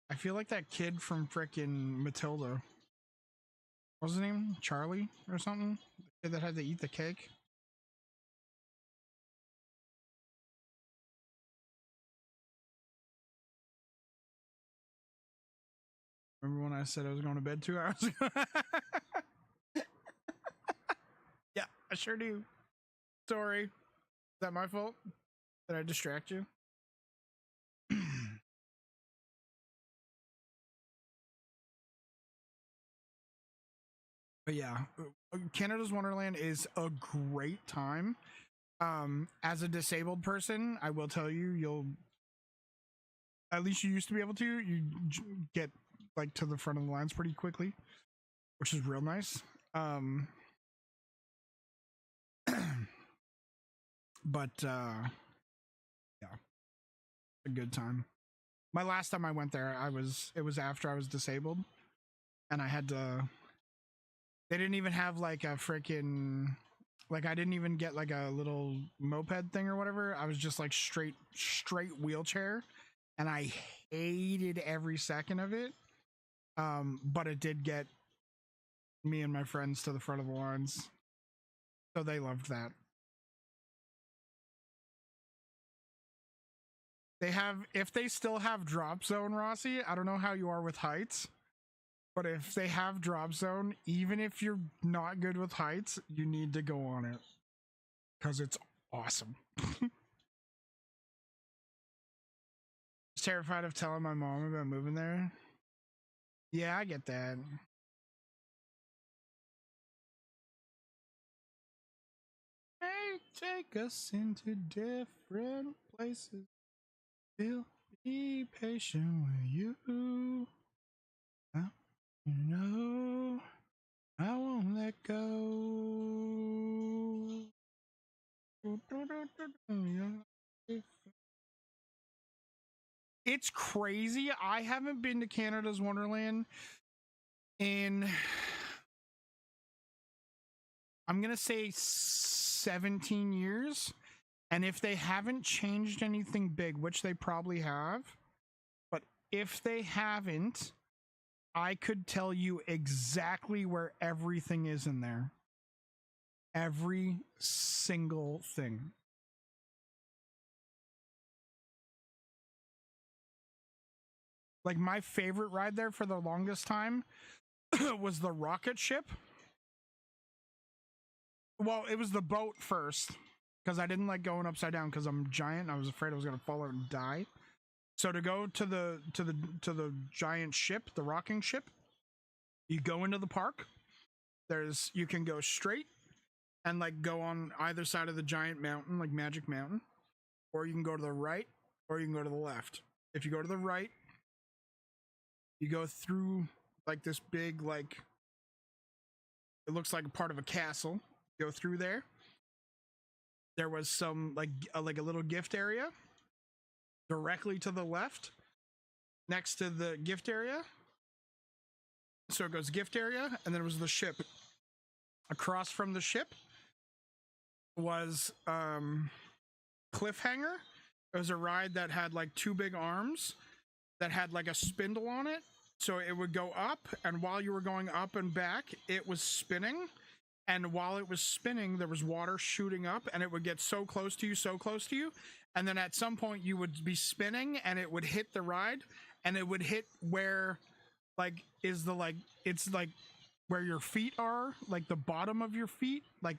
I feel like that kid from frickin' Matilda. What was his name? Charlie or something? The kid that had to eat the cake. Remember when I said I was going to bed 2 hours ago? Yeah, I sure do. Sorry. Is that my fault? Did I distract you? But yeah, Canada's Wonderland is a great time. As a disabled person, I will tell you, you'll at least you used to be able to. You get like to the front of the lines pretty quickly, which is real nice. But yeah, a good time. My last time I went there, it was after I was disabled, and I had to. They didn't even have like a freaking, like I didn't even get like a little moped thing or whatever. I was just like straight wheelchair, and I hated every second of it. But it did get me and my friends to the front of the lines, so they loved that. They have, if they still have Drop Zone, Rossi, I don't know how you are with heights, but if they have Drop Zone, even if you're not good with heights, you need to go on it because it's awesome. Just terrified of telling my mom about moving there. Yeah, I get that. Hey, take us into different places. We'll be patient with you. You know, I won't let go. It's crazy. I haven't been to Canada's Wonderland in, I'm gonna say 17 years. And if they haven't changed anything big, which they probably have, but if they haven't, I could tell you exactly where everything is in there. Every single thing. Like my favorite ride there for the longest time was the rocket ship. Well, it was the boat first because I didn't like going upside down because I'm giant. I was afraid I was gonna fall out and die. So to go to the giant ship, the rocking ship, you go into the park. You can go straight and like go on either side of the giant mountain, like Magic Mountain, or you can go to the right, or you can go to the left. If you go to the right, you go through like this big, like it looks like a part of a castle. Go through there. There was some like a little gift area directly to the left, next to the gift area. So it goes gift area, and then it was the ship. Across from the ship was Cliffhanger. It was a ride that had like two big arms that had like a spindle on it. So it would go up, and while you were going up and back, it was spinning. And while it was spinning, there was water shooting up, and it would get so close to you. And then at some point you would be spinning and it would hit the ride, and it would hit where like is the like it's like where your feet are, like the bottom of your feet, like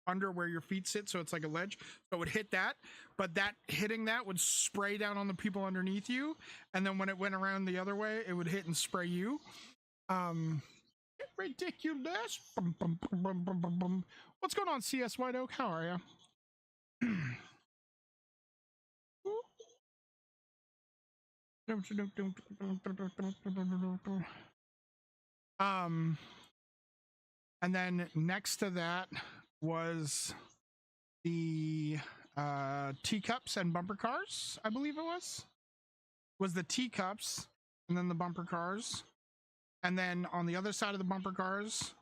under where your feet sit, so it's like a ledge. So it would hit that, but that hitting that would spray down on the people underneath you, and then when it went around the other way, it would hit and spray you. Ridiculous. What's going on, CS White Oak? How are you? And then next to that was the teacups and bumper cars, I believe it was the teacups and then the bumper cars. And then on the other side of the bumper cars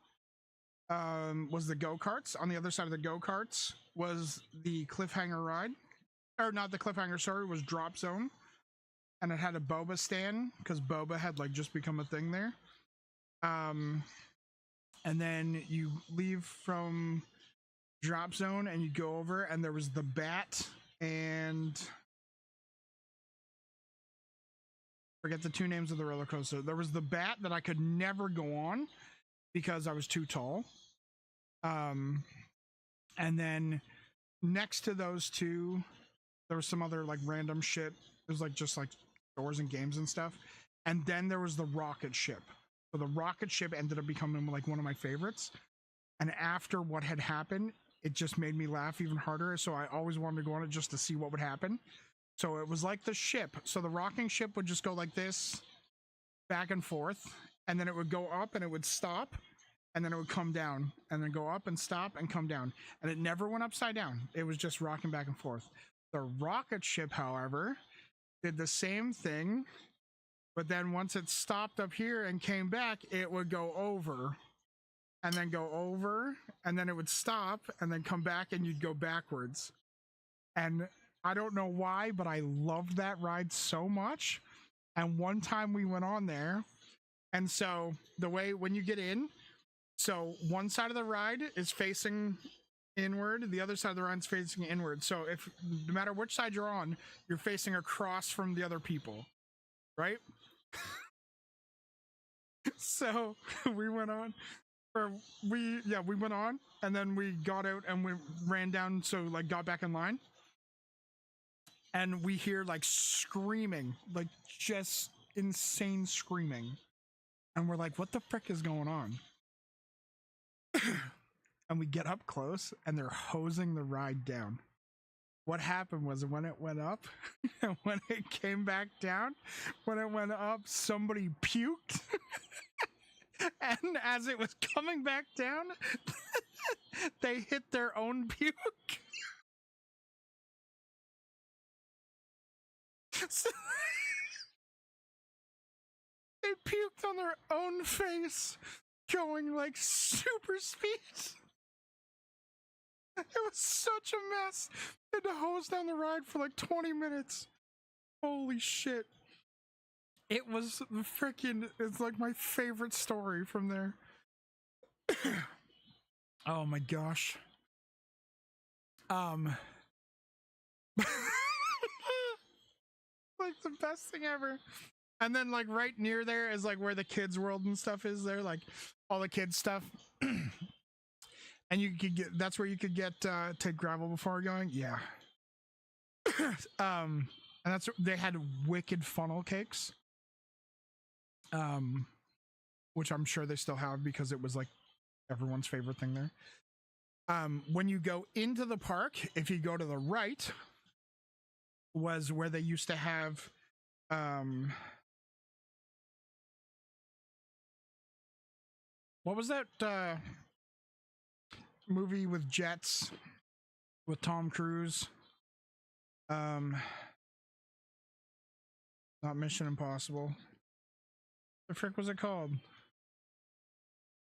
was the go-karts. On the other side of the go-karts was the cliffhanger ride. Or not the cliffhanger, sorry, it was Drop Zone. And it had a boba stand because boba had like just become a thing there. And then you leave from Drop Zone and you go over and there was the bat and forget the two names of the roller coaster. There was the bat that I could never go on because I was too tall. And then next to those two, there was some other like random shit. It was like just like stores and games and stuff. And then there was the rocket ship. So the rocket ship ended up becoming like one of my favorites. And after what had happened, it just made me laugh even harder. So I always wanted to go on it just to see what would happen. So it was like the ship. So the rocking ship would just go like this, back and forth. And then it would go up and it would stop. And then it would come down. And then go up and stop and come down. And it never went upside down. It was just rocking back and forth. The rocket ship, however, did the same thing. But then once it stopped up here and came back, it would go over. And then go over. And then it would stop. And then come back and you'd go backwards. And I don't know why, but I loved that ride so much. And one time we went on there. And so the way when you get in, so one side of the ride is facing inward, the other side of the ride is facing inward. So if no matter which side you're on, you're facing across from the other people, right? So we went on, or we went on, and then we got out and we ran down, so like got back in line. And we hear like screaming, like just insane screaming. And we're like, what the frick is going on? And we get up close and they're hosing the ride down. What happened was when it went up and when it came back down, when it went up, somebody puked. And as it was coming back down, they hit their own puke. So they puked on their own face, going like super speed. It was such a mess. They had to hose down the ride for like 20 minutes. Holy shit. It was freaking, it's like my favorite story from there. Oh my gosh. Like the best thing ever. And then like right near there is like where the kids world and stuff is there, like all the kids stuff. And you could get, that's where you could get take gravel before going. Yeah. And that's, they had wicked funnel cakes. Which I'm sure they still have because it was like everyone's favorite thing there. When you go into the park, if you go to the right, was where they used to have what was that movie with jets with Tom Cruise? Not Mission Impossible. The frick was it called?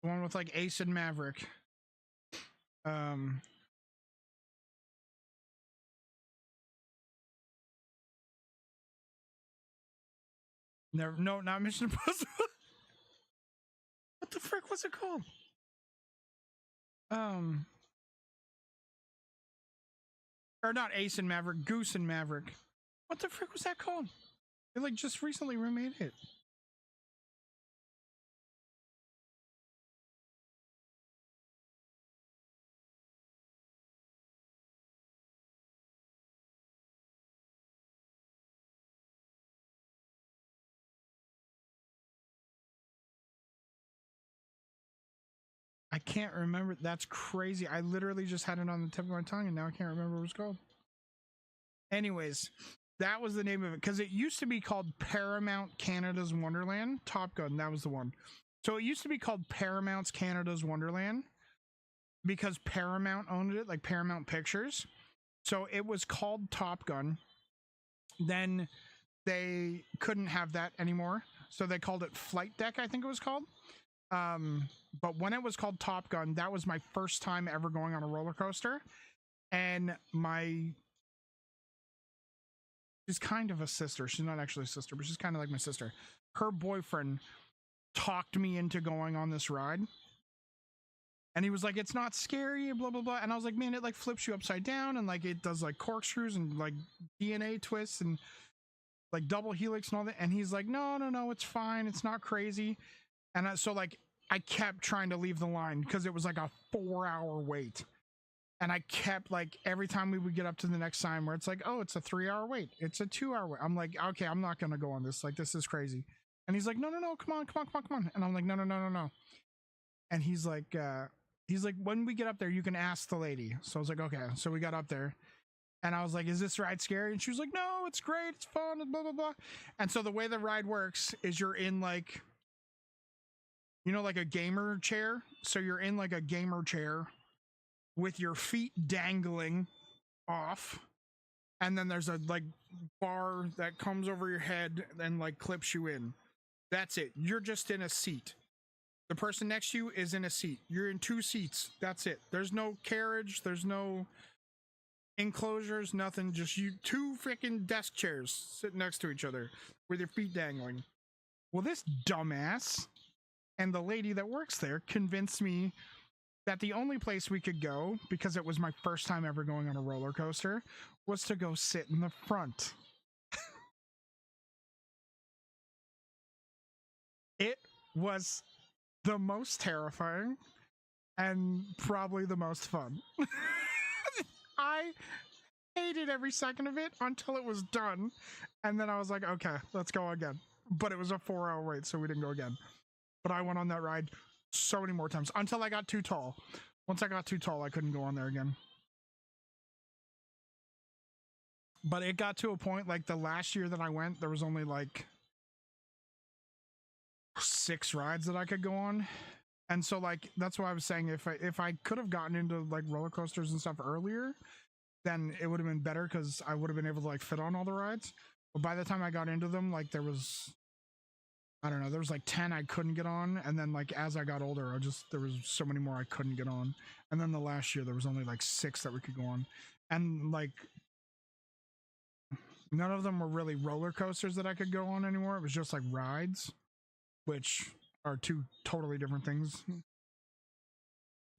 The one with like Ace and Maverick. Never, no, not Mission Impossible. What the frick was it called? Or not Ace and Maverick, Goose and Maverick. What the frick was that called? They like just recently remade it. I can't remember. That's crazy. I literally just had it on the tip of my tongue and now I can't remember what it was called. Anyways, that was the name of it because it used to be called Paramount Canada's Wonderland. Top Gun, that was the one. So it used to be called Paramount's Canada's Wonderland because Paramount owned it, like Paramount Pictures. So it was called Top Gun. Then they couldn't have that anymore. So they called it Flight Deck, I think it was called. But when it was called Top Gun, that was my first time ever going on a roller coaster. And she's kind of a sister. She's not actually a sister, but she's kind of like my sister. Her boyfriend talked me into going on this ride. And he was like, it's not scary, blah, blah, blah. And I was like, man, it like flips you upside down and like it does like corkscrews and like DNA twists and like double helix and all that. And he's like, no, it's fine. It's not crazy. And so like I kept trying to leave the line because it was like a 4-hour wait. And I kept like every time we would get up to the next sign where it's like, oh, it's a 3-hour wait. It's a 2-hour wait. I'm like, okay, I'm not going to go on this. Like, this is crazy. And he's like, no, come on. And I'm like, no. And he's like, when we get up there, you can ask the lady. So I was like, okay. So we got up there and I was like, is this ride scary? And she was like, no, it's great. It's fun and blah, blah, blah. And so the way the ride works is you're in like, you know, like a gamer chair. So you're in like a gamer chair with your feet dangling off. And then there's a like bar that comes over your head and like clips you in. That's it. You're just in a seat. The person next to you is in a seat. You're in 2 seats. That's it. There's no carriage. There's no enclosures, nothing. Just you 2 freaking desk chairs sitting next to each other with your feet dangling. Well, this dumbass and the lady that works there convinced me that the only place we could go, because it was my first time ever going on a roller coaster, was to go sit in the front. It was the most terrifying and probably the most fun. I hated every second of it until it was done. And then I was like, okay, let's go again. But it was a 4-hour wait, so we didn't go again. But I went on that ride so many more times until I got too tall. Once I got too tall, I couldn't go on there again. But it got to a point, like the last year that I went, there was only like 6 rides that I could go on. And so like that's why I was saying if I could have gotten into like roller coasters and stuff earlier, then it would have been better because I would have been able to like fit on all the rides. But by the time I got into them, like there was, I don't know, there was like 10 I couldn't get on. And then like as I got older, there was so many more I couldn't get on. And then the last year there was only like 6 that we could go on. And like none of them were really roller coasters that I could go on anymore. It was just like rides, which are 2 totally different things.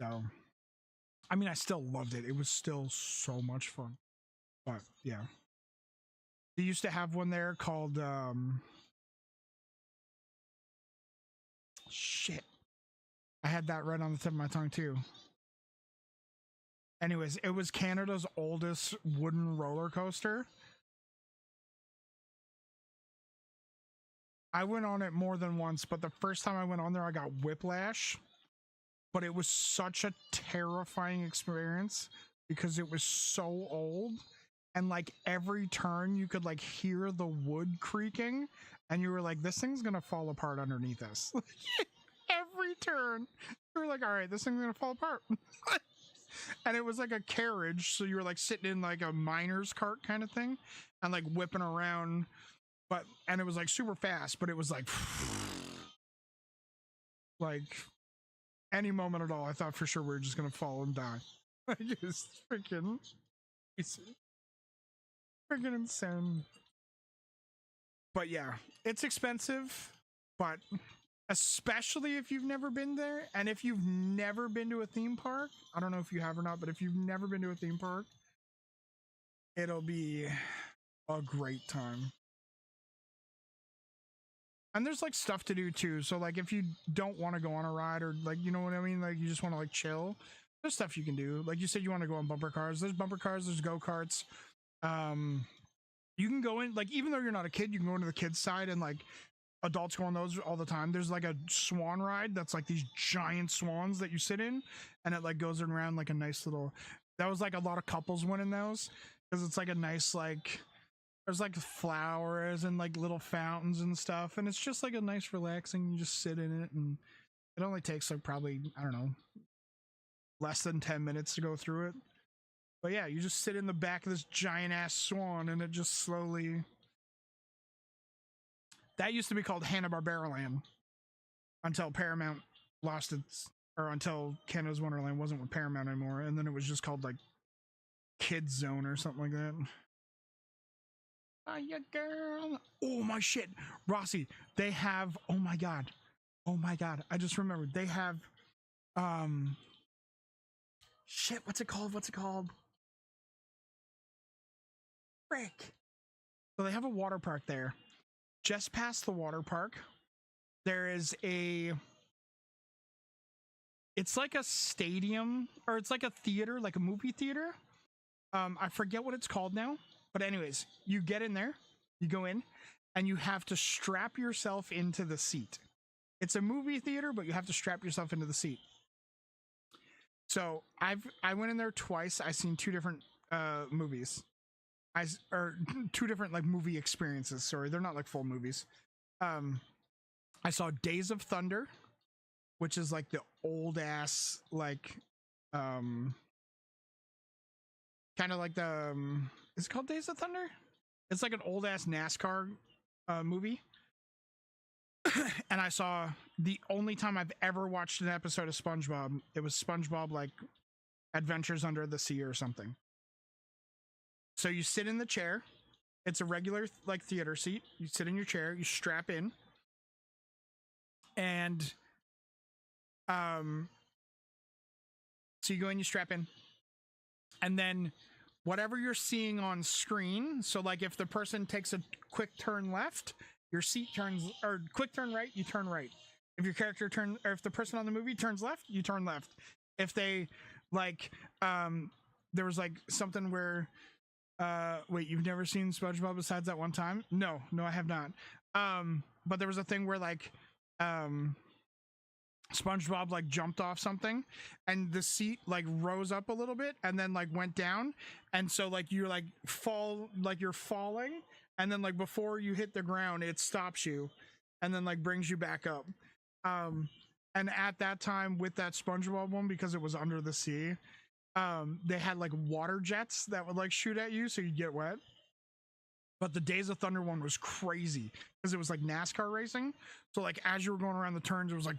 So, I mean, I still loved it. It was still so much fun. But yeah, they used to have one there called shit. I had that right on the tip of my tongue too. Anyways, it was Canada's oldest wooden roller coaster. I went on it more than once, but the first time I went on there, I got whiplash. But it was such a terrifying experience because it was so old. And like every turn, you could like hear the wood creaking. And you were like, this thing's going to fall apart underneath us. Every turn, you were like, all right, this thing's going to fall apart. And it was like a carriage. So you were like sitting in like a miner's cart kind of thing and like whipping around. And it was like super fast, but it was like any moment at all, I thought for sure we were just gonna fall and die. Like it's freaking insane. But yeah, it's expensive, but especially if you've never been there, and if you've never been to a theme park, I don't know if you have or not, but if you've never been to a theme park, it'll be a great time. And there's like stuff to do too. So like if you don't want to go on a ride or like, you know what I mean? Like you just want to like chill. There's stuff you can do. Like you said, you want to go on bumper cars. There's bumper cars. There's go-karts. You can go in, like, even though you're not a kid, you can go into the kids side and like adults go on those all the time. There's like a swan ride. That's like these giant swans that you sit in and it like goes around like a nice little, that was like a lot of couples went in those because it's like a nice, like There's like flowers and like little fountains and stuff, and it's just like a nice relaxing, you just sit in it, and it only takes like probably, I don't know, less than 10 minutes to go through it. But yeah, you just sit in the back of this giant ass swan, and it just slowly. That used to be called Hanna-Barbera Land until Paramount lost its, or until Canada's Wonderland wasn't with Paramount anymore, and then it was just called like Kids Zone or something like that. Oh, yeah, girl. Oh my shit, Rossi. They have. Oh my god. I just remembered. They have. Shit. What's it called? Frick. So they have a water park there. Just past the water park, there is a. It's like a stadium, or it's like a theater, like a movie theater. I forget what it's called now. But anyways, you get in there, you go in, and you have to strap yourself into the seat. It's a movie theater, but you have to strap yourself into the seat. So I went in there twice. I seen two different movies. Or two different like movie experiences. Sorry, they're not like full movies. I saw Days of Thunder, which is like the old ass like kind of like the is it called Days of Thunder? It's like an old ass NASCAR movie. And I saw the only time I've ever watched an episode of SpongeBob. It was SpongeBob like Adventures Under the Sea or something. So you sit in the chair. It's a regular like theater seat. You sit in your chair, you strap in. And so you go in, you strap in. And then whatever you're seeing on screen, so like if the person takes a quick turn left, your seat turns, or quick turn right, you turn right. If your character turns, or if the person on the movie turns left, you turn left. If they like, there was like something where, wait, you've never seen SpongeBob besides that one time? No, I have not. But there was a thing where like, SpongeBob like jumped off something and the seat like rose up a little bit and then like went down, and so like you're like you're falling, and then like before you hit the ground it stops you and then like brings you back up. And at that time with that SpongeBob one, because it was under the sea, they had like water jets that would like shoot at you so you'd get wet. But the Days of Thunder one was crazy because it was like NASCAR racing. So like as you were going around the turns, it was like,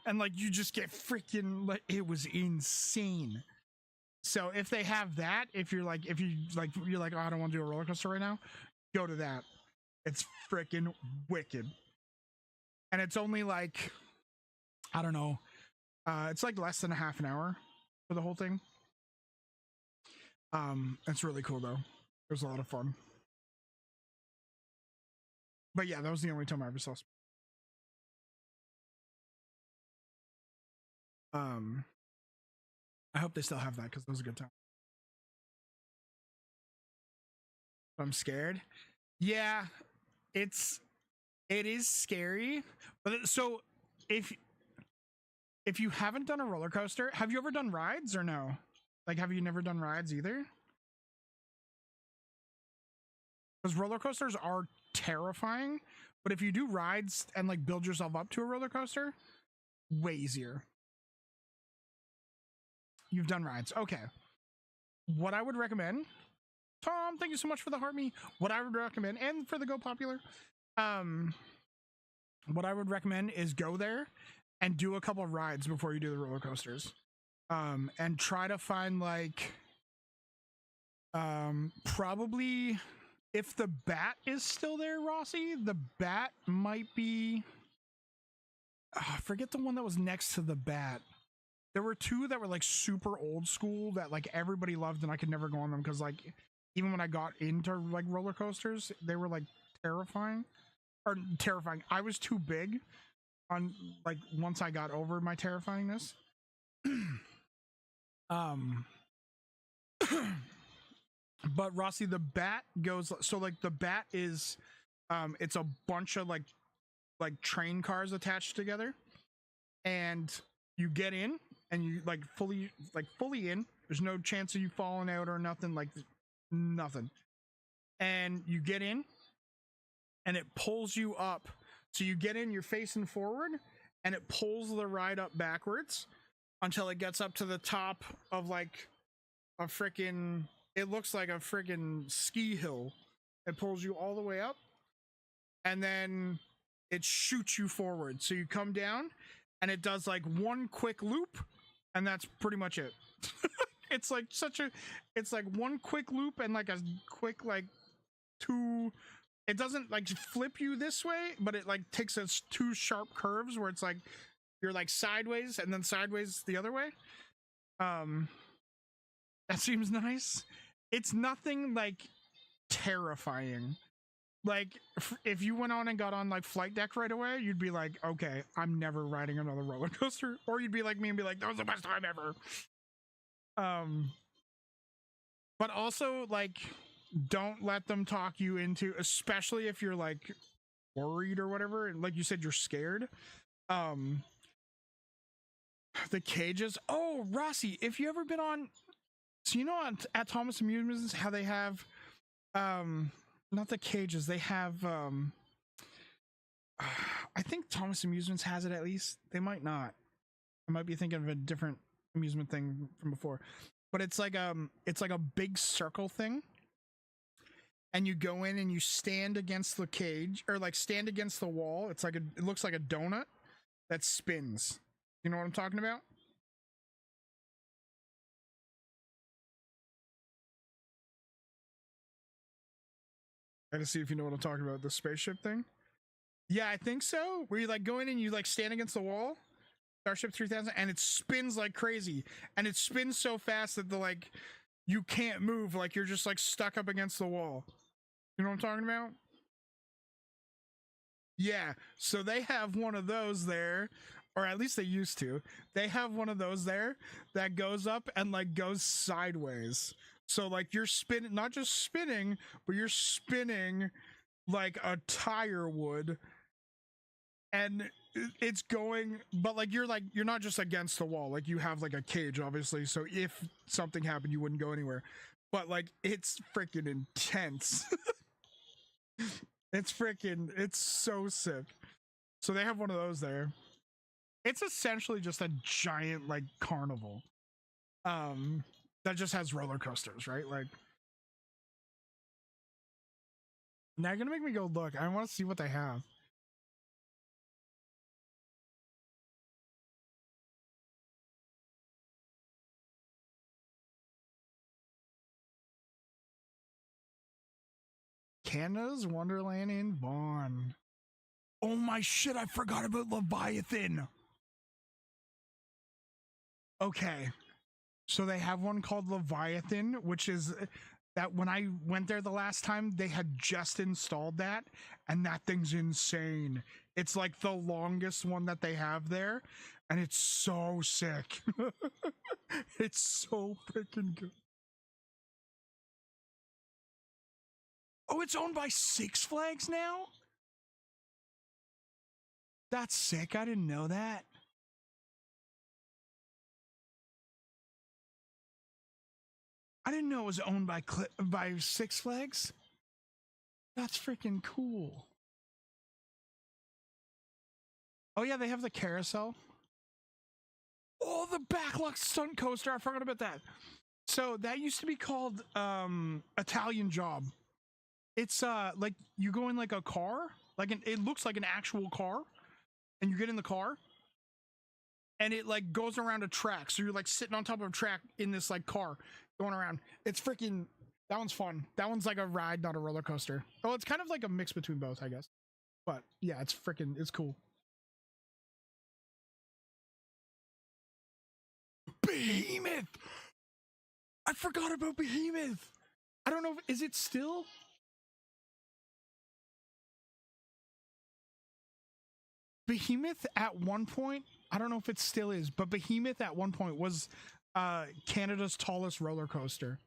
and like you just get freaking like, it was insane. So if they have that, if you're like, you're like, oh, I don't want to do a roller coaster right now, go to that. It's freaking wicked. And it's only like, I don't know, it's like less than a half an hour for the whole thing. It's really cool though. It was a lot of fun. But yeah, that was the only time I ever saw. I hope they still have that because it was a good time. I'm scared. Yeah, it is scary. But so if you haven't done a roller coaster, have you ever done rides or no? Like, have you never done rides either? Because roller coasters are terrifying, but if you do rides and like build yourself up to a roller coaster, way easier. You've done rides. Okay. What I would recommend, Tom, thank you so much for the heart me. What I would recommend, and for the Go Popular, what I would recommend is go there and do a couple of rides before you do the roller coasters. And try to find like, probably if the bat is still there, Rossi, the bat might be, I forget the one that was next to the bat. There were two that were like super old school that like everybody loved, and I could never go on them because like even when I got into like roller coasters, they were like terrifying. I was too big on like once I got over my terrifyingness. But Rossi, the bat goes, so like the bat is it's a bunch of like train cars attached together, and you get in and you like fully in. There's no chance of you falling out or nothing, like nothing. And you get in, and it pulls you up. So you get in, you're facing forward, and it pulls the ride up backwards until it gets up to the top of like a freaking, it looks like a freaking ski hill. It pulls you all the way up, and then it shoots you forward. So you come down, and it does like one quick loop, and that's pretty much it. It's like it's like one quick loop and like a quick like two. It doesn't like flip you this way, but it like takes us two sharp curves where it's like you're like sideways and then sideways the other way. That seems nice. It's nothing like terrifying. Like if you went on and got on like flight deck right away, you'd be like, okay, I'm never riding another roller coaster. Or you'd be like me and be like, that was the best time ever. But also like, don't let them talk you into, especially if you're like worried or whatever, and like you said, you're scared. The cages. Oh, Rossi, if you ever been on, so you know at Thomas Amusements how they have not the cages, they have I think Thomas Amusements has it, at least. They might not. I might be thinking of a different amusement thing from before. But it's like a big circle thing. And you go in and you stand against the cage, or like stand against the wall. It's like it looks like a donut that spins. You know what I'm talking about? I gotta see if you know what I'm talking about. The spaceship thing? Yeah, I think so. Where you like go in and you like stand against the wall, Starship 3000, and it spins like crazy. And it spins so fast that like you can't move, like you're just like stuck up against the wall. You know what I'm talking about? Yeah, so they have one of those there, or at least they used to. They have one of those there that goes up and like goes sideways. So like you're spinning, not just spinning, but you're spinning like a tire would, and it's going, but like you're not just against the wall, like you have like a cage obviously, so if something happened you wouldn't go anywhere, but like it's freaking intense. It's so sick. So they have one of those there. It's essentially just a giant like carnival that just has roller coasters, right? Like, now you're gonna make me go look. I want to see what they have. Canada's Wonderland in Vaughan. Oh my shit, I forgot about Leviathan. Okay. So they have one called Leviathan, which is that when I went there the last time, they had just installed that, and that thing's insane. It's like the longest one that they have there, and it's so sick. It's so freaking good. Oh, it's owned by Six Flags now? That's sick. I didn't know that. I didn't know it was owned by Six Flags. That's freaking cool. Oh yeah, they have the carousel. Oh, the Backlux stunt coaster. I forgot about that. So that used to be called Italian Job. It's like you go in like a car, like it looks like an actual car, and you get in the car, and it like goes around a track. So you're like sitting on top of a track in this like car going around. It's freaking, that one's fun. That one's like a ride, not a roller coaster. Oh, it's kind of like a mix between both, I guess. But yeah, it's cool. Behemoth! I forgot about Behemoth. I don't know if, is it still? Behemoth at one point, I don't know if it still is, but Behemoth at one point was Canada's tallest roller coaster.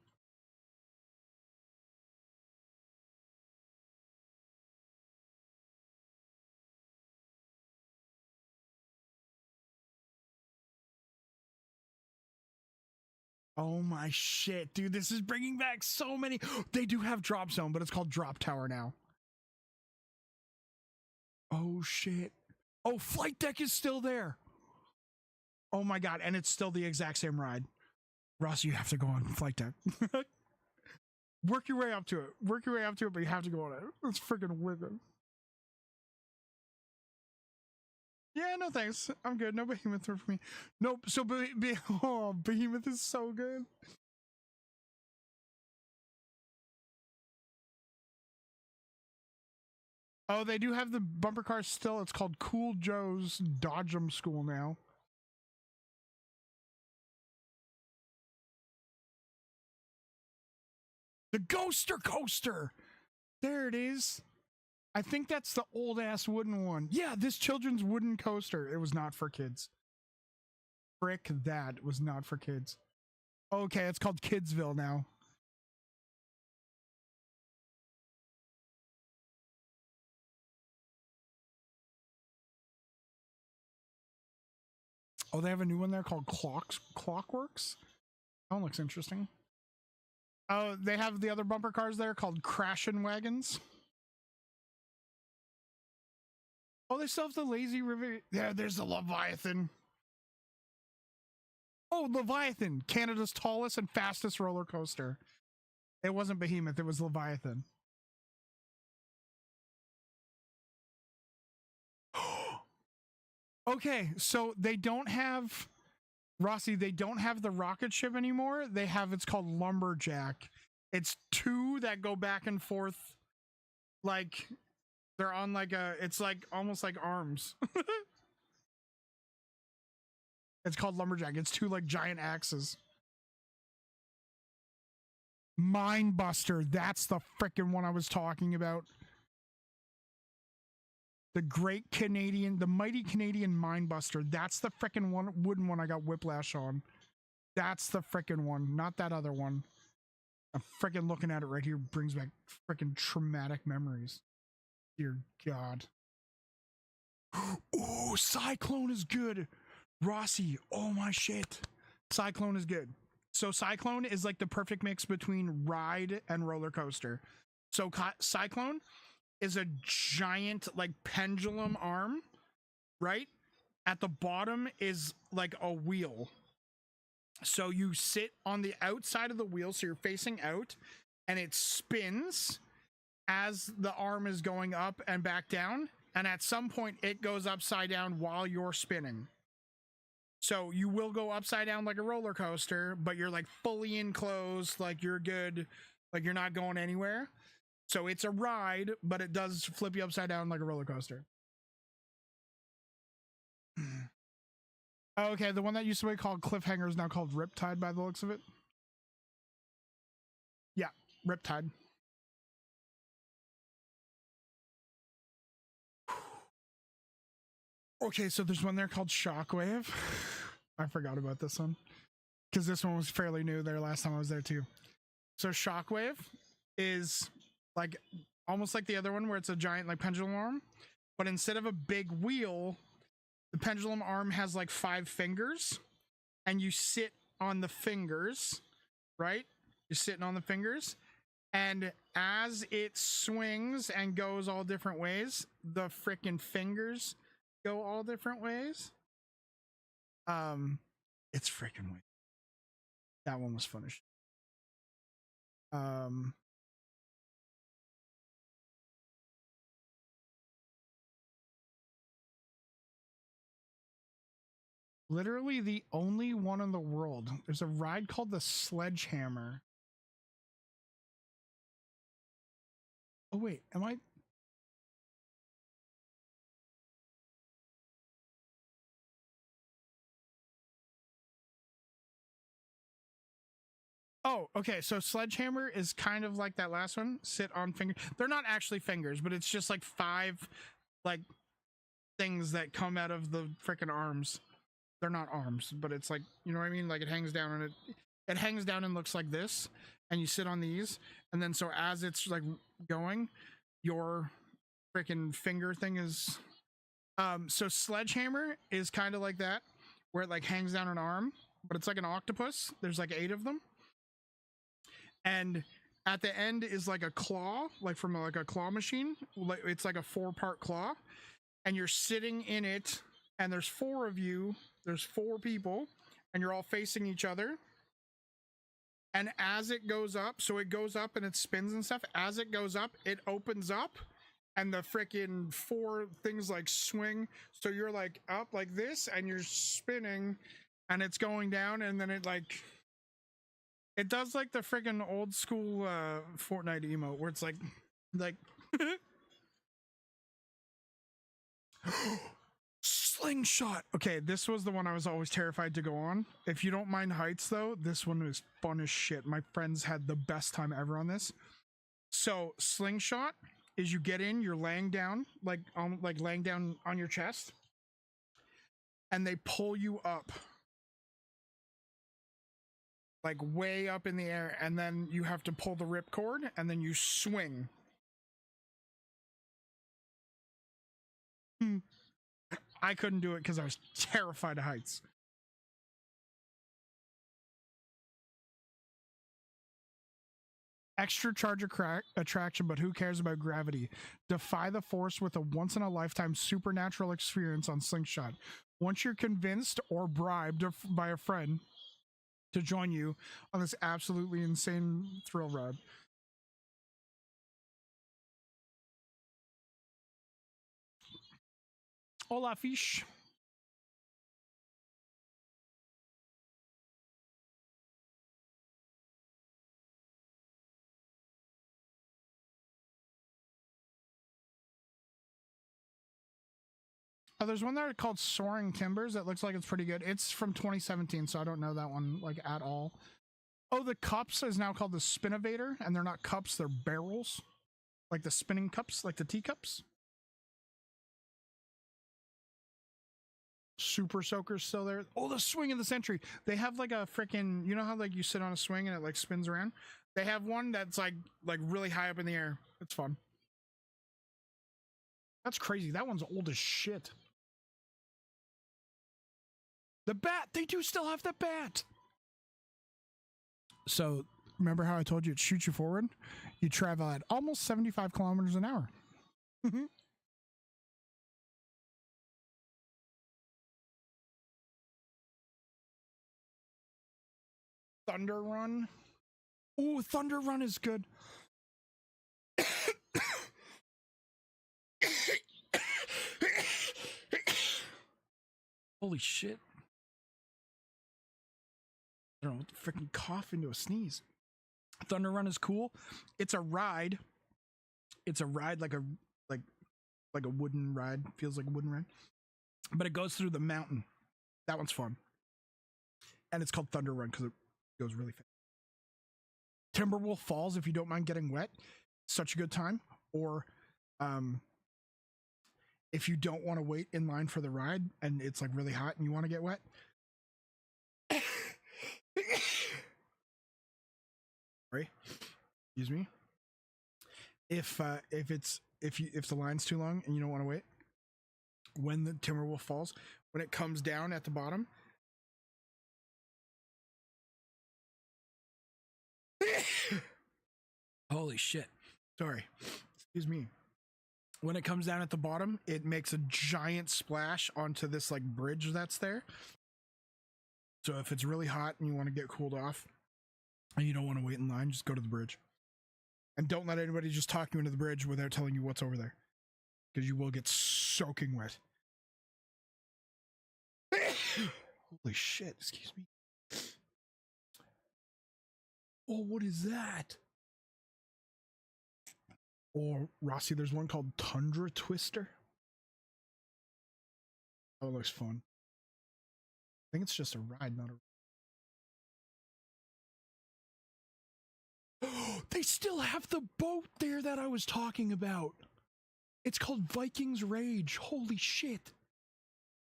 Oh my shit, dude. This is bringing back so many. They do have Drop Zone, but it's called Drop Tower now. Oh shit. Oh, Flight Deck is still there. Oh my god, and it's still the exact same ride. Ross, you have to go on Flight Deck. Work your way up to it. Work your way up to it, but you have to go on it. It's freaking wicked. Yeah, no thanks. I'm good. No Behemoth for me. Nope. So oh, Behemoth is so good. Oh, they do have the bumper cars still. It's called Cool Joe's Dodgem School now. The Ghoster Coaster. There it is. I think that's the old ass wooden one. Yeah, this children's wooden coaster. It was not for kids. Frick, that was not for kids. Okay, it's called Kidsville now. Oh, they have a new one there called Clockworks. That one looks interesting. Oh, they have the other bumper cars there called Crashin' Wagons. Oh, they still have the Lazy River. Yeah, there's the Leviathan. Oh, Leviathan, Canada's tallest and fastest roller coaster. It wasn't Behemoth, it was Leviathan. Okay, so they don't have, Rossi, they don't have the rocket ship anymore. They have, it's called Lumberjack. It's two that go back and forth. Like, they're on like a, it's like almost like arms. It's called Lumberjack. It's two like giant axes. Mindbuster. That's the frickin' one I was talking about. The great Canadian, the mighty Canadian Mindbuster. That's the frickin' one, wooden one I got whiplash on. That's the frickin' one, not that other one. I'm frickin' looking at it right here brings back frickin' traumatic memories. Dear God. Ooh, Cyclone is good. Rossi, oh my shit. Cyclone is good. So Cyclone is like the perfect mix between ride and roller coaster. So Cyclone is a giant like pendulum arm, right? At the bottom is like a wheel. So you sit on the outside of the wheel, so you're facing out, and it spins as the arm is going up and back down. And at some point it goes upside down while you're spinning. So you will go upside down like a roller coaster, but you're like fully enclosed, like you're good, like you're not going anywhere. So it's a ride, but it does flip you upside down like a roller coaster. Okay, the one that used to be called Cliffhanger is now called Riptide by the looks of it. Yeah, Riptide. Okay, so there's one there called Shockwave. I forgot about this one because this one was fairly new there last time I was there too. So Shockwave is like almost like the other one where it's a giant like pendulum arm, but instead of a big wheel, the pendulum arm has like 5 fingers and you sit on the fingers, right? You're sitting on the fingers, and as it swings and goes all different ways, the freaking fingers go all different ways. It's freaking weird. That one was fun as shit. Literally the only one in the world. There's a ride called the Sledgehammer. Oh wait, am I? Oh, okay. So Sledgehammer is kind of like that last one. Sit on fingers. They're not actually fingers, but it's just like 5 like things that come out of the freaking arms. They're not arms, but it's like, you know what I mean? Like it hangs down and it hangs down and looks like this, and you sit on these, and then so as it's like going, your freaking finger thing is so Sledgehammer is kind of like that, where it like hangs down an arm but it's like an octopus. There's like 8 of them. And at the end is like a claw, like from like a claw machine. It's like a 4-part claw. And you're sitting in it, and there's 4 of you. There's 4 people, and you're all facing each other. And as it goes up, so it goes up and it spins and stuff. As it goes up, it opens up, and the freaking 4 things like swing. So you're like up like this, and you're spinning, and it's going down, and then it like, it does like the freaking old school Fortnite emote where it's like slingshot. Okay, this was the one I was always terrified to go on. If you don't mind heights though, this one was fun as shit. My friends had the best time ever on this. So slingshot is you get in, you're laying down, like laying down on your chest, and they pull you up, like way up in the air, and then you have to pull the ripcord, and then you swing. I couldn't do it because I was terrified of heights. Extra charge attraction, but who cares about gravity? Defy the force with a once-in-a-lifetime supernatural experience on Slingshot. Once you're convinced or bribed by a friend to join you on this absolutely insane thrill ride. Hola, fish. Oh, there's one there called Soaring Timbers that looks like it's pretty good. It's from 2017, so I don't know that one like at all. Oh, the cups is now called the Spinnovator, and they're not cups, they're barrels. Like the spinning cups, like the teacups. Super Soaker's still there. Oh, the Swing of the Century. They have like a freaking, you know how like you sit on a swing and it like spins around? They have one that's like really high up in the air. It's fun. That's crazy. That one's old as shit. The bat. They do still have the bat. So remember how I told you it shoots you forward? You travel at almost 75 kilometers an hour. Thunder Run. Oh, Thunder Run is good. Holy shit. I don't know, freaking cough into a sneeze. Thunder Run is cool. It's a ride. It's a ride like a wooden ride. Feels like a wooden ride. But it goes through the mountain. That one's fun. And it's called Thunder Run because it goes really fast. Timberwolf Falls, if you don't mind getting wet, such a good time. Or if you don't want to wait in line for the ride and it's like really hot and you want to get wet. Sorry, excuse me. If the line's too long and you don't want to wait, when the Timberwolf Falls, when it comes down at the bottom, holy shit. Sorry. Excuse me. When it comes down at the bottom, it makes a giant splash onto this like bridge that's there. So if it's really hot and you want to get cooled off and you don't want to wait in line, just go to the bridge. And don't let anybody just talk you into the bridge without telling you what's over there, because you will get soaking wet. Holy shit, excuse me. Oh, what is that? Or, Rossi, there's one called Tundra Twister. Oh, it looks fun. I think it's just a ride, not a... They still have the boat there that I was talking about. It's called Vikings Rage. Holy shit.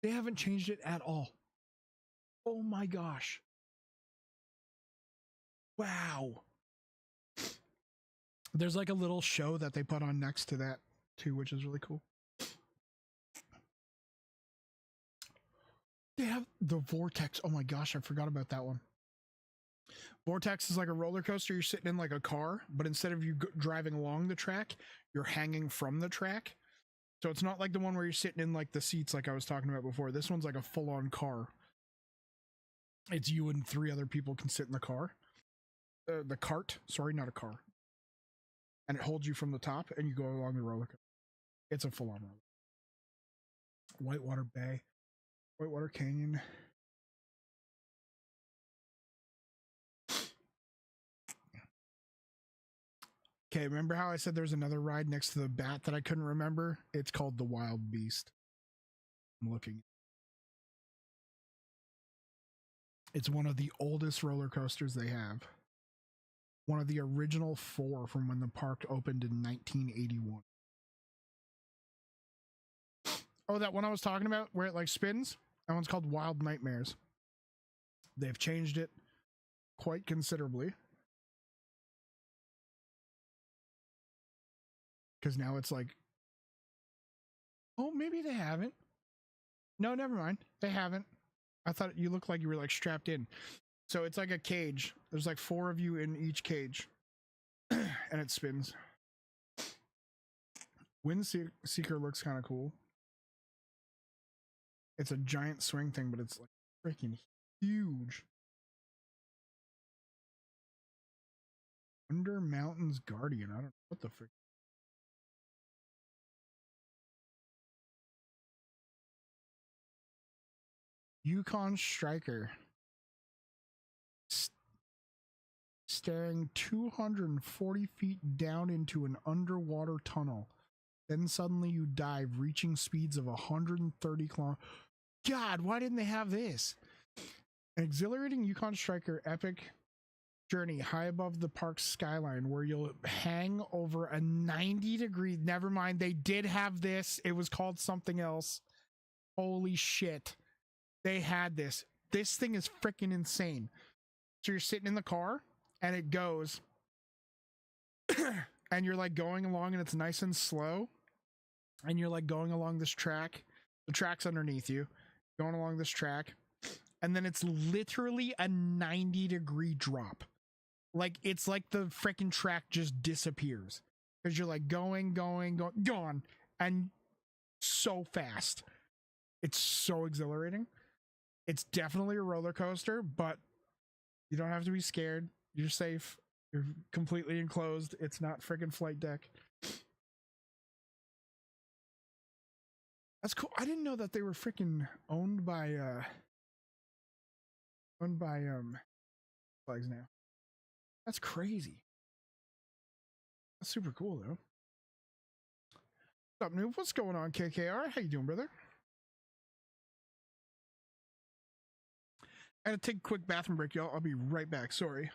They haven't changed it at all. Oh my gosh. Wow. There's like a little show that they put on next to that too, which is really cool. They have the Vortex. Oh my gosh, I forgot about that one. Vortex is like a roller coaster. You're sitting in like a car, but instead of you driving along the track, you're hanging from the track. So it's not like the one where you're sitting in like the seats like I was talking about before. This one's like a full-on car. It's you and 3 other people can sit in the car. The cart. Sorry, not a car. And it holds you from the top and you go along the roller coaster. It's a full-on roller. Whitewater Bay. Whitewater Canyon. Okay, remember how I said there's another ride next to the bat that I couldn't remember? It's called the Wild Beast. I'm looking. It's one of the oldest roller coasters they have. One of the original 4 from when the park opened in 1981. Oh, that one I was talking about where it like spins? That one's called Wild Nightmares. They've changed it quite considerably. Because now it's like, oh, maybe they haven't. No, never mind. They haven't. I thought you looked like you were like strapped in. So it's like a cage. There's like 4 of you in each cage. And it spins. Wind Seeker looks kind of cool. It's a giant swing thing, but it's like freaking huge. Under Mountains Guardian. I don't know what the frick. Yukon Striker. Staring 240 feet down into an underwater tunnel. Then suddenly you dive, reaching speeds of 130 kilometers. God, why didn't they have this? An exhilarating Yukon Striker epic journey high above the park's skyline where you'll hang over a 90-degree... Never mind, they did have this. It was called something else. Holy shit. They had this. This thing is freaking insane. So you're sitting in the car and it goes and you're like going along and it's nice and slow and you're like going along this track. The track's underneath you, going along this track, and then it's literally a 90-degree drop. Like it's like the freaking track just disappears because you're like going, gone, and so fast. It's so exhilarating. It's definitely a roller coaster, but you don't have to be scared. You're safe. You're completely enclosed. It's not freaking flight deck. That's cool. I didn't know that they were freaking owned by Flags now. That's crazy. That's super cool though. What's up, Noob? What's going on, KKR? How you doing, brother? I gotta take a quick bathroom break, y'all. I'll be right back. Sorry.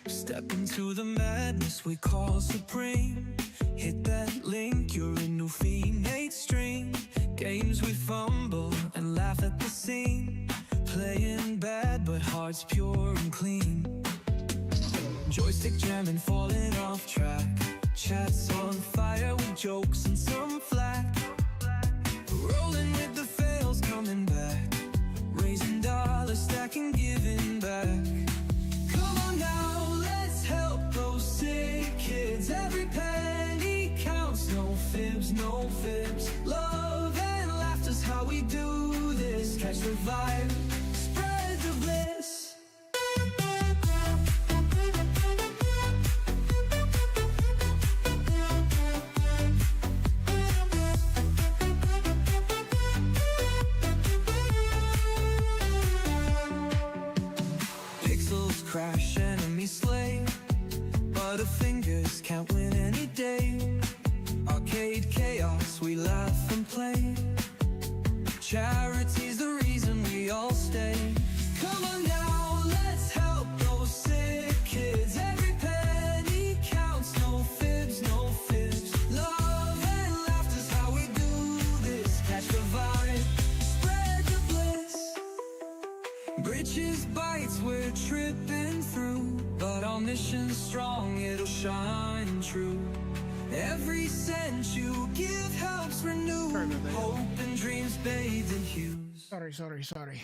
Step into the madness we call supreme. Hit that link, you're in new fiend 8 string. Games we fumble and laugh at the scene. Playing bad but hearts pure and clean. Joystick jamming, falling off track. Chats on fire with jokes and some flack. Rolling with the fails, coming back. Raising dollars, stacking, giving back. Come on now, let's help those sick kids. Every penny counts, no fibs, no fibs. Love and laughter's how we do this. Catch the vibe, spread the bliss. Crash, enemy slay. Butterfingers can't win any day. Arcade chaos, we laugh and play. Charity's the reason we all stay. Come on now, let's help those sick kids. Every penny counts, no fibs, no fibs. Love and laughter's how we do this. Catch the vibe, spread the bliss. Bridges bites, we're tripping through, but our mission's strong, it'll shine true. Every cent you give helps renew Sorry about that. hope and dreams bathed in hues. Sorry.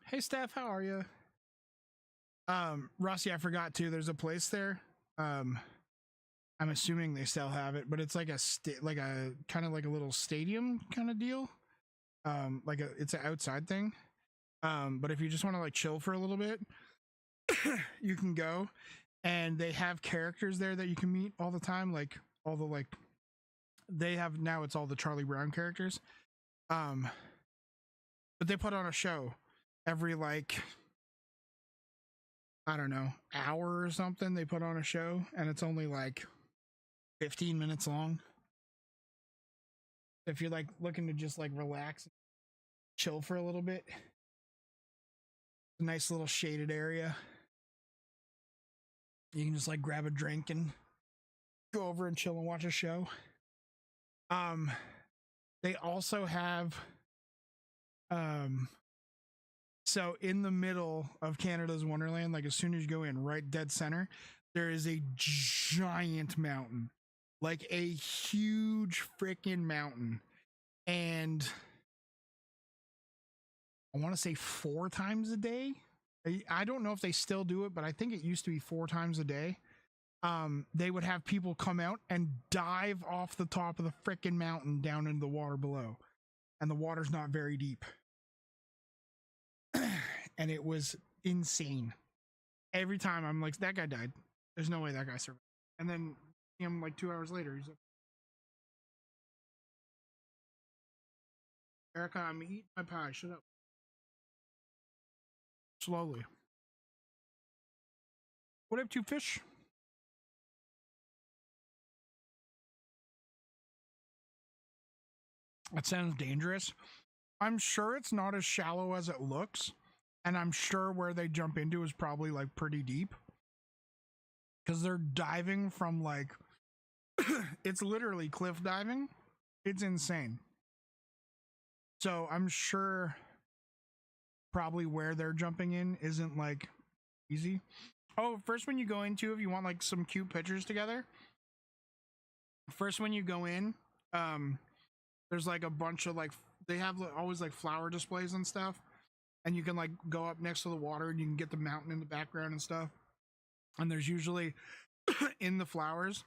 Hey, Steph, how are you? Rossi, I forgot too. There's a place there. I'm assuming they still have it, but it's like a kind of like a little stadium kind of deal. It's an outside thing. But if you just want to like chill for a little bit, you can go, and they have characters there that you can meet all the time. Like all the they have now, it's all the Charlie Brown characters. But they put on a show every I don't know, hour or something. They put on a show, and it's only like 15 minutes long. If you're like looking to just like relax, chill for a little bit, a nice little shaded area. You can just like grab a drink and go over and chill and watch a show. They also have so in the middle of Canada's Wonderland, like as soon as you go in, right dead center, there is a giant mountain, like a huge freaking mountain. And I want to say 4 times a day. I don't know if they still do it, but I think it used to be 4 times a day. They would have people come out and dive off the top of the freaking mountain down into the water below. And the water's not very deep. And it was insane. Every time I'm like, that guy died. There's no way that guy survived. And then him like 2 hours later, he's like, Erica, I'm eating my pie. Shut up. Slowly. What up, 2 fish? That sounds dangerous. I'm sure it's not as shallow as it looks. And I'm sure where they jump into is probably like pretty deep. Because they're diving from like, it's literally cliff diving. It's insane. So I'm sure probably where they're jumping in isn't like easy. Oh, first when you go into, if you want like some cute pictures together, first when you go in, there's like a bunch of like, they have always like flower displays and stuff. And you can like go up next to the water and you can get the mountain in the background and stuff. And there's usually in the flowers,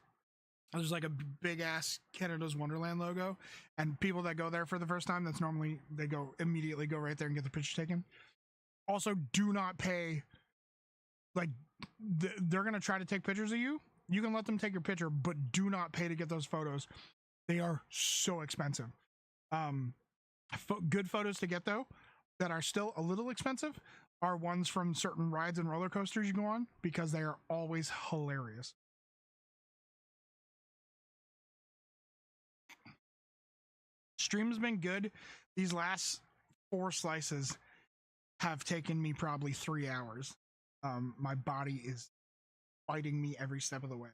there's like a big ass Canada's Wonderland logo. And people that go there for the first time, that's normally, they immediately go right there and get the picture taken. Also, do not pay, like, they're going to try to take pictures of you. You can let them take your picture, but do not pay to get those photos. They are so expensive. Good photos to get, though, that are still a little expensive are ones from certain rides and roller coasters you go on, because they are always hilarious. Stream's been good. These last 4 slices have taken me probably 3 hours. My body is fighting me every step of the way.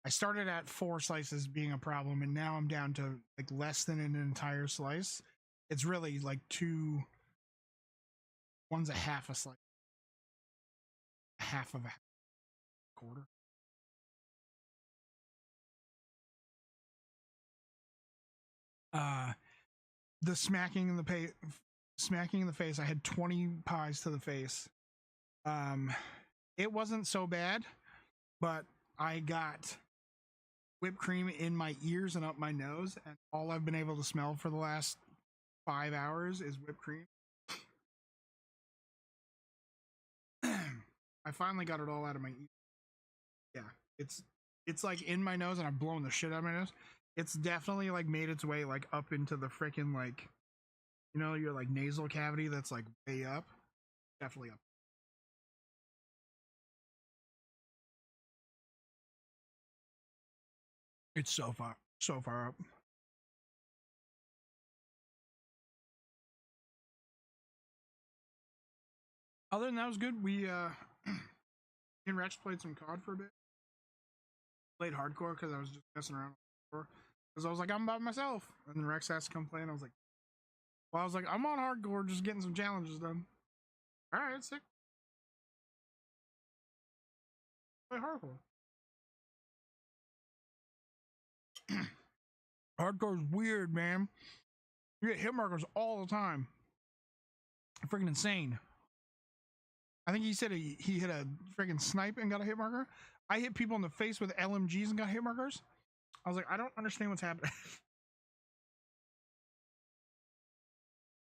I started at 4 slices being a problem, and now I'm down to like less than an entire slice. It's really like 2. One's a half a slice. Half of a quarter. The smacking in the face. I had 20 pies to the face. It wasn't so bad, but I got whipped cream in my ears and up my nose, and all I've been able to smell for the last 5 hours is whipped cream. I finally got it all out of my ear. Yeah, it's like in my nose, and I've blown the shit out of my nose. It's definitely like made its way like up into the freaking like, you know, your like nasal cavity that's like way up. Definitely up. It's so far up. Other than that, was good. We me and Rex played some COD for a bit. Played hardcore because I was just messing around because I was like, I'm by myself, and then Rex asked to come play, and I was like, I'm on hardcore, just getting some challenges done. All right, sick. Play hardcore. Hardcore's weird, man. You get hit markers all the time. Freaking insane. I think he said he hit a freaking snipe and got a hit marker. I hit people in the face with LMGs and got hit markers. I was like, I don't understand what's happening.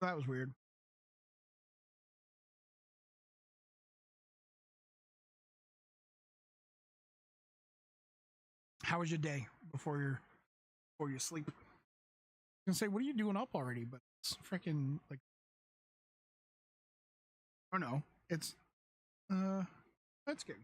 That was weird. How was your day before you sleep? I was gonna say, what are you doing up already? But it's freaking like, oh no, it's that's good.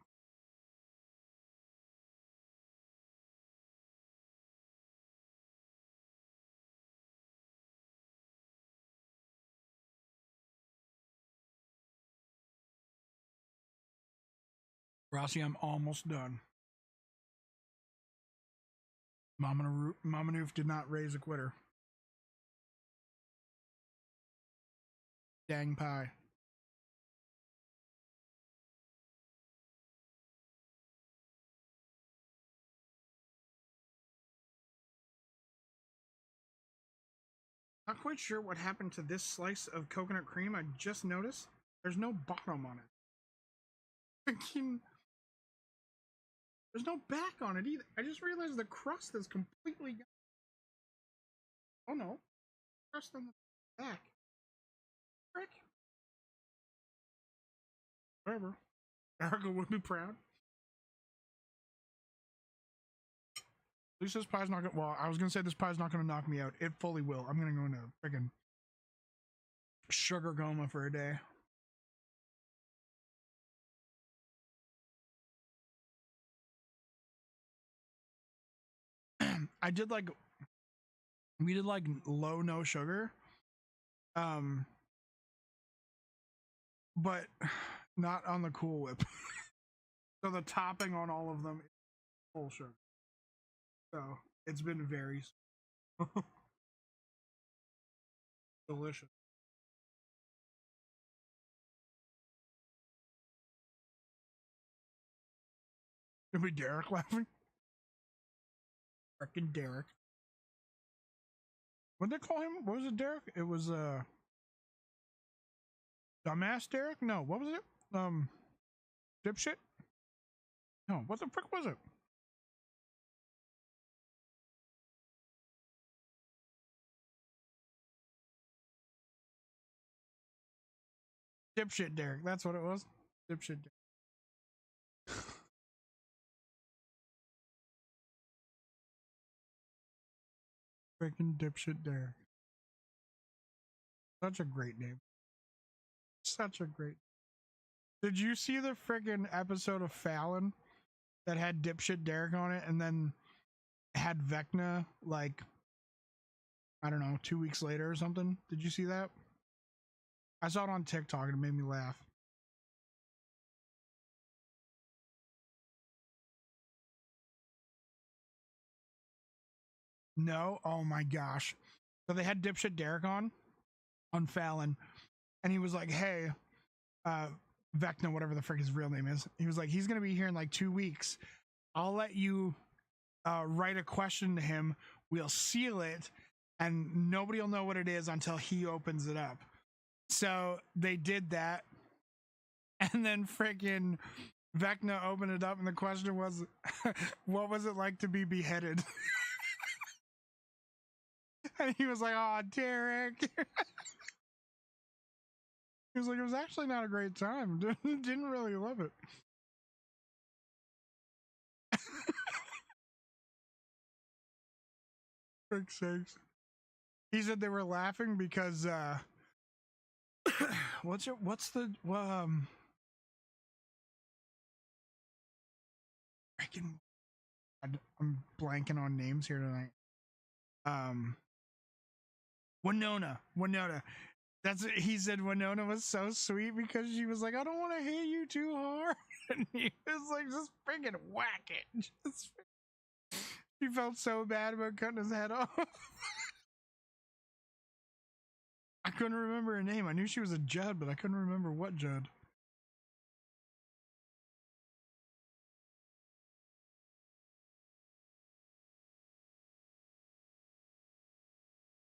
Rossi, I'm almost done. Mama Noof did not raise a quitter. Dang pie. Not quite sure what happened to this slice of coconut cream. I just noticed there's no bottom on it. Freaking, there's no back on it either. I just realized the crust is completely gone. Oh no. Crust on the back. Frick. Whatever. Erica would be proud. At least this pie's not gonna, well, I was gonna say this pie's not gonna knock me out. It fully will. I'm gonna go into freaking sugar coma for a day. We did like low no sugar. But not on the Cool Whip. So the topping on all of them is full sugar. So it's been very delicious. Gonna be Derek laughing? Frickin' Derek. What'd they call him? What was it, Derek? It was Dumbass Derek? No, what was it? Dipshit? No, what the frick was it? Dipshit Derek, that's what it was. Dipshit Derek. Freaking Dipshit Derek. Such a great name. Such a great. Did you see the friggin' episode of Fallon that had Dipshit Derek on it and then had Vecna like, I don't know, 2 weeks later or something? Did you see that? I saw it on TikTok and it made me laugh. No? Oh my gosh. So they had Dipshit Derek on Fallon, and he was like, hey, Vecna, whatever the frick his real name is, he was like, he's gonna be here in like 2 weeks. I'll let you write a question to him, we'll seal it, and nobody will know what it is until he opens it up. So they did that, and then freaking Vecna opened it up, and the question was, what was it like to be beheaded? And he was like, oh, Derek. He was like, it was actually not a great time. Didn't really love it. Frick's sakes. He said they were laughing because what's the freaking, I'm blanking on names here tonight. Winona. That's it. He said Winona was so sweet because she was like, I don't want to hit you too hard. And he was like, just freaking whack it. She felt so bad about cutting his head off. I couldn't remember her name. I knew she was a Judd, but I couldn't remember what Judd.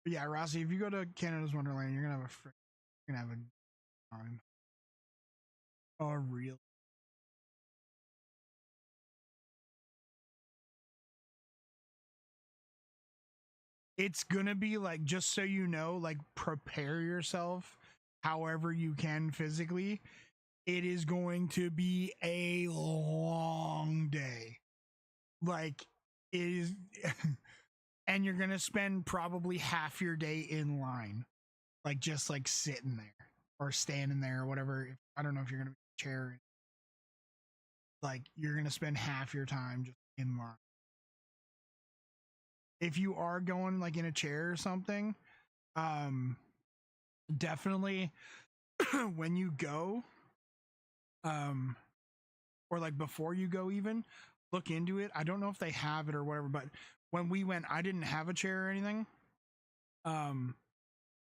But yeah, Rossi, if you go to Canada's Wonderland, you're gonna have you're gonna have a time. Oh, real. It's gonna be like, just so you know, like prepare yourself however you can physically. It is going to be a long day. Like it is and you're gonna spend probably half your day in line. Like just like sitting there or standing there or whatever. I don't know if you're gonna be in a chair. Like you're gonna spend half your time just in line. If you are going like in a chair or something, definitely when you go, or like before you go, even look into it. I don't know if they have it or whatever, but when we went, I didn't have a chair or anything.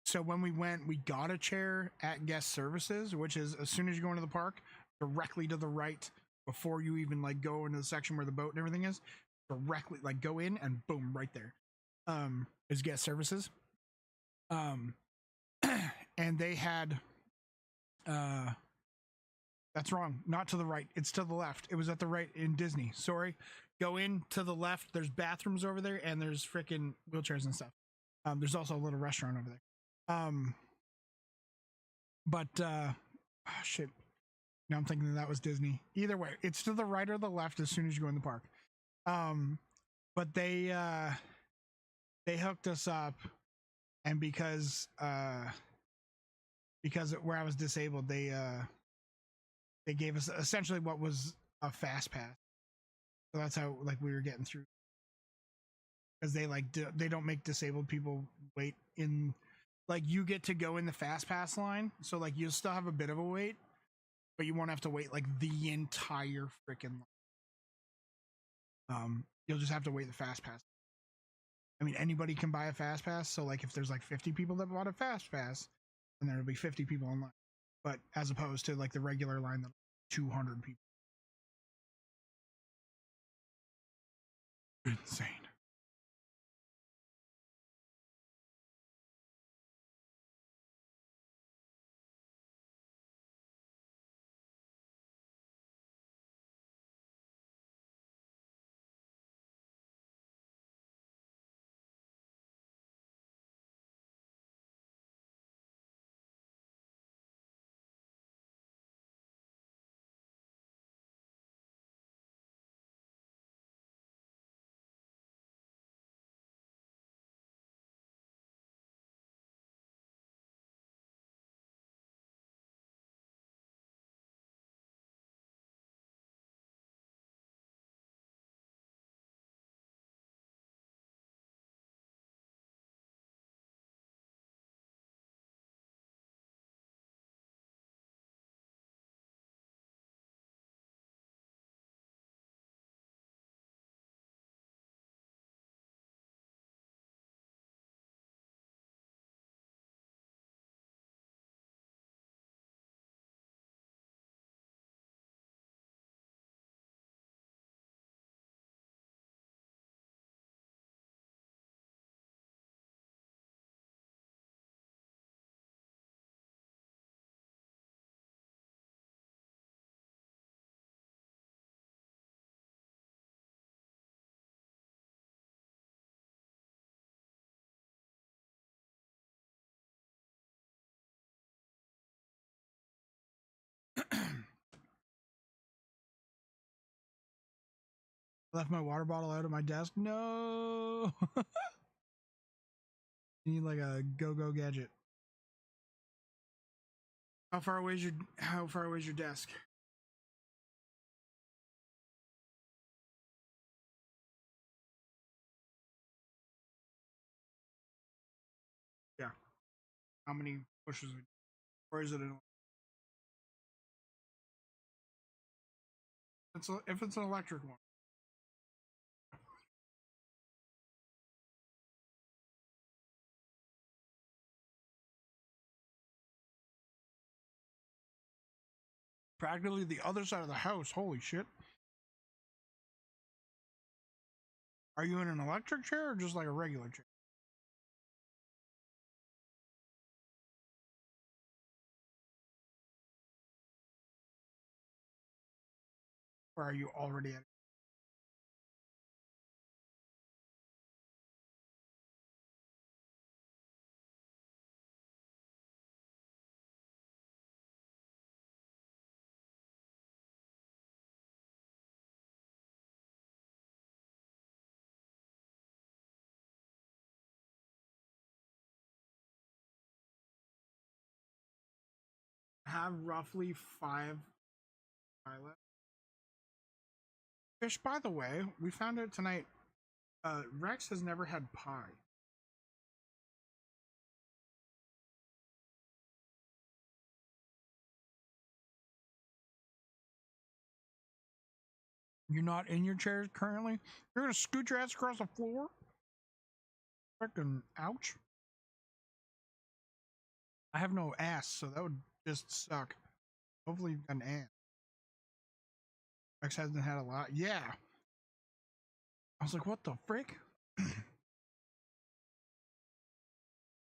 So when we went, we got a chair at guest services, which is as soon as you go into the park, directly to the right before you even like go into the section where the boat and everything is. Directly like go in and boom, right there. Is guest services. And they had that's wrong, not to the right, it's to the left. It was at the right in Disney. Sorry. Go in to the left, there's bathrooms over there and there's freaking wheelchairs and stuff. There's also a little restaurant over there. Shit. Now I'm thinking that was Disney. Either way, it's to the right or the left as soon as you go in the park. But they hooked us up, and because where I was disabled, they gave us essentially what was a fast pass. So that's how like we were getting through. Because they like they don't make disabled people wait in, like you get to go in the fast pass line, so like you'll still have a bit of a wait, but you won't have to wait like the entire freaking line. You'll just have to wait the fast pass. I mean, anybody can buy a fast pass, so like if there's like 50 people that bought a fast pass, then there'll be 50 people in line. But as opposed to like the regular line that 200 people. Insane. Left my water bottle out at my desk. No. You need like a go-go gadget. How far away is your desk? Yeah. How many pushes? Or is it an? If it's an electric one. Practically the other side of the house. Holy shit. Are you in an electric chair or just like a regular chair? Or are you already at it? I have roughly 5 left. Fish, by the way, we found out tonight, Rex has never had pie. You're not in your chair currently? You're gonna scoot your ass across the floor? Freaking ouch. I have no ass, so that would just suck. Hopefully you've got an ass. Rex hasn't had a lot. Yeah. I was like, what the frick?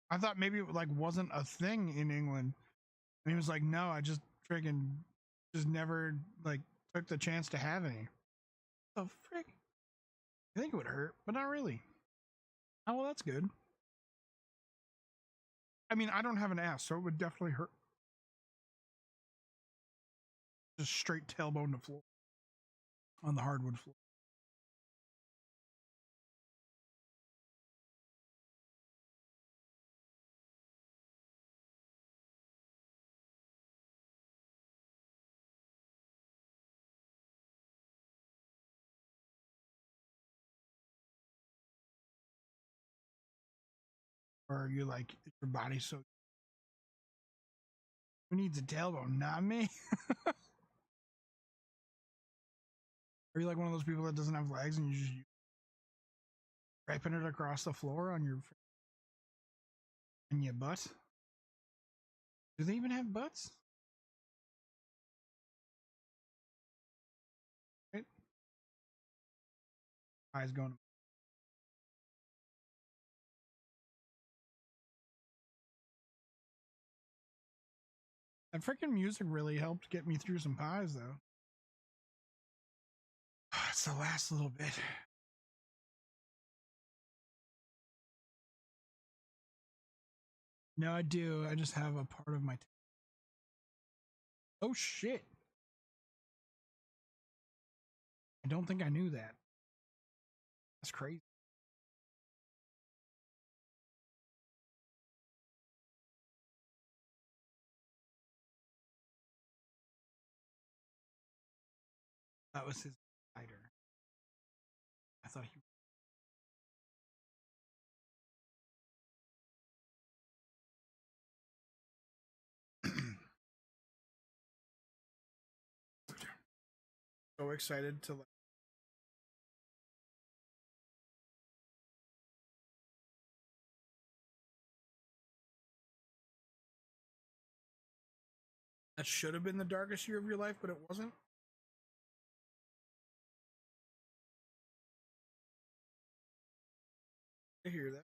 I thought maybe it like wasn't a thing in England. And he was like, no, I just freaking just never like took the chance to have any. The frick? I think it would hurt, but not really. Oh well, that's good. I mean, I don't have an ass, so it would definitely hurt. Just straight tailbone to floor on the hardwood floor. Or are you like, your body's so. Who needs a tailbone? Not me. Are you like one of those people that doesn't have legs and you just ripping it across the floor on your butt? Do they even have butts? Right? Eyes going. That freaking music really helped get me through some pies, though. It's the last little bit. No, I do. I just have a part of my. Oh shit! I don't think I knew that. That's crazy. That was his cider. I thought he. So excited to. That should have been the darkest year of your life, but it wasn't. I hear that.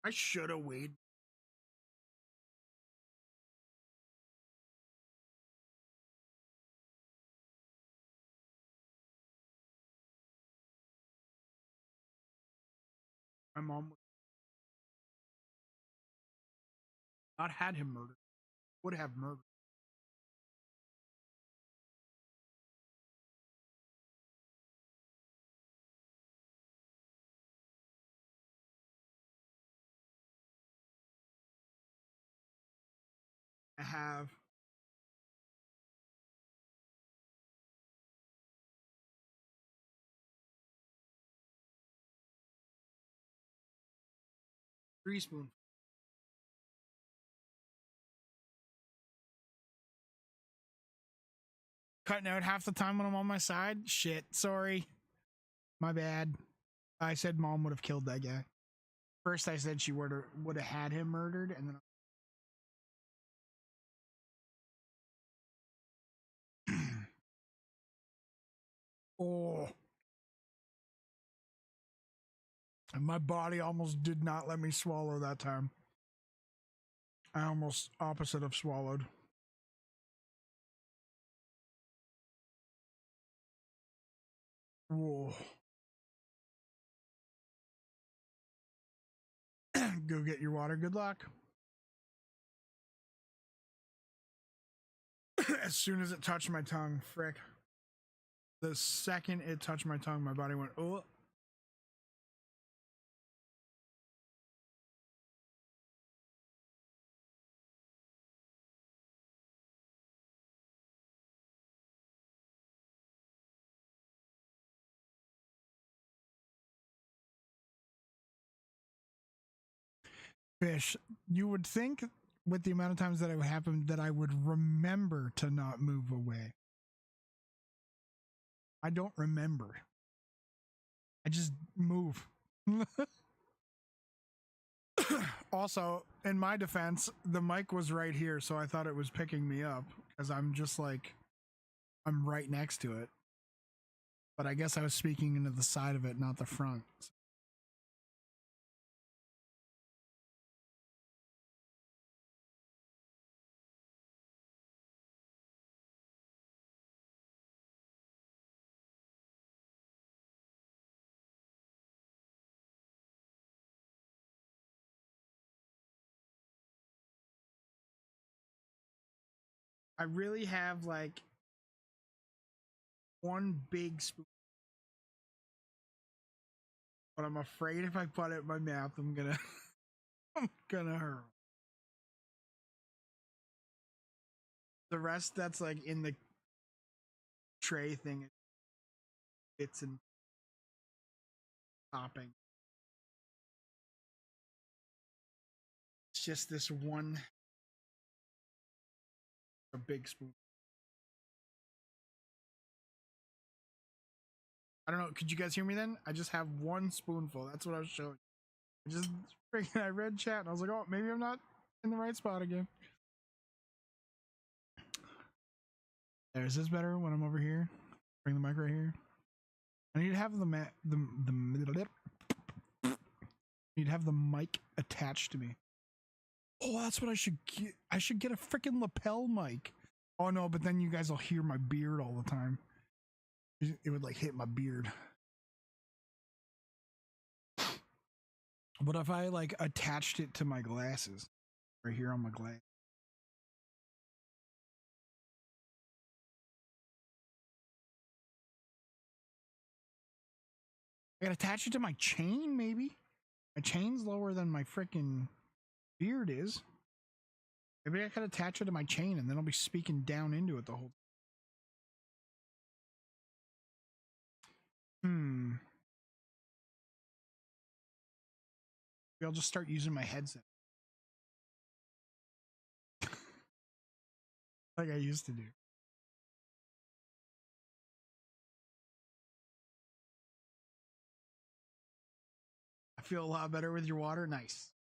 I should have waited. My mom would not had him murdered. Would have murdered. I have. Three spoons. Cutting out half the time when I'm on my side? Shit, sorry. My bad. I said mom would have killed that guy. First I said she would have had him murdered, and then Oh. And my body almost did not let me swallow that time. I almost opposite of swallowed. Whoa. Go get your water. Good luck. As soon as it touched my tongue, frick. The second it touched my tongue, my body went, oh. Fish, you would think with the amount of times that it would happen that I would remember to not move away. I don't remember. I just move. Also, in my defense, the mic was right here, so I thought it was picking me up because I'm just like, I'm right next to it. But I guess I was speaking into the side of it, not the front. I really have like one big spoon, but I'm afraid if I put it in my mouth, I'm gonna hurt. The rest that's like in the tray thing, it's in topping. It's just this one, a big spoon. I don't know. Could you guys hear me then? I just have one spoonful. That's what I was showing. I read chat and I was like, oh, maybe I'm not in the right spot again. Is this better when I'm over here? Bring the mic right here. I need to have the need to have the mic attached to me. Oh, that's what I should get. I should get a freaking lapel mic. Oh no, but then you guys will hear my beard all the time. It would like hit my beard. But if I like attached it to my glasses, right here on my glass. I gotta attach it to my chain, maybe. My chain's lower than my freaking beard is. Maybe I could attach it to my chain and then I'll be speaking down into it the whole time. Maybe I'll just start using my headset. Like I used to do. I feel a lot better with your water. Nice.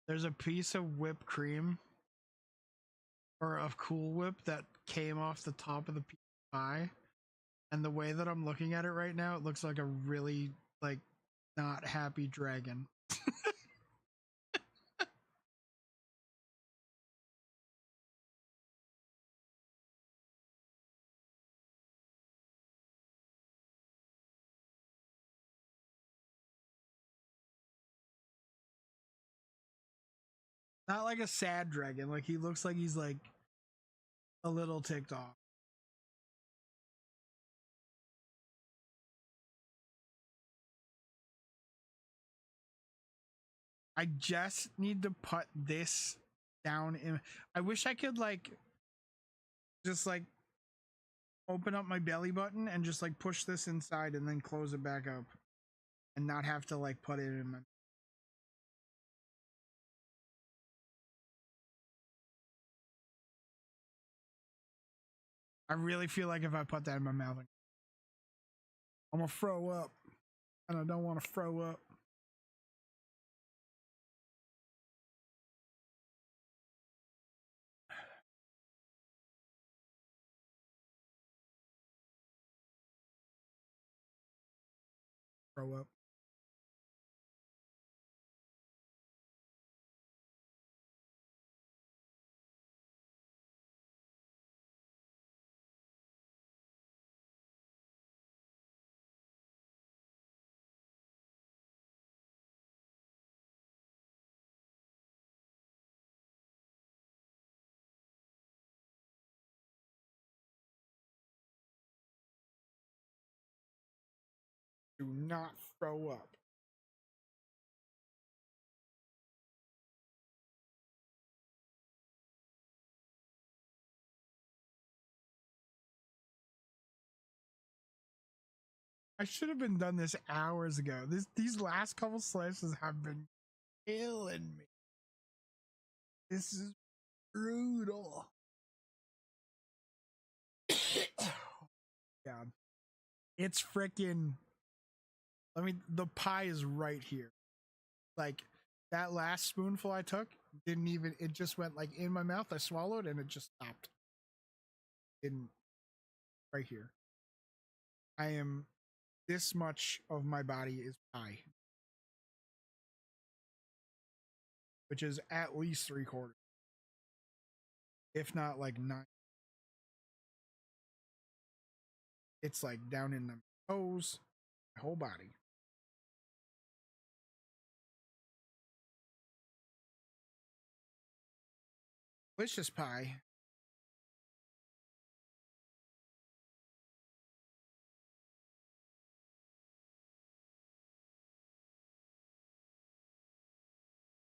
There's a piece of whipped cream or of Cool Whip that came off the top of the pie. And the way that I'm looking at it right now, it looks like a really like not happy dragon. Not like a sad dragon. Like he looks like he's like a little ticked off. I just need to put this down in. I wish I could like just like open up my belly button and just like push this inside and then close it back up and not have to like put it in my. I really feel like if I put that in my mouth, I'm gonna throw up, and I don't want to throw up. throw up. Do not throw up. I should have been done this hours ago. These last couple slashes have been killing me. This is brutal. Yeah. It's freaking. I mean, the pie is right here. Like, that last spoonful I took didn't even, it just went like in my mouth. I swallowed and it just stopped. Didn't, right here. I am, this much of my body is pie. Which is at least 3/4. If not like 9. It's like down in the toes, my whole body. Delicious pie.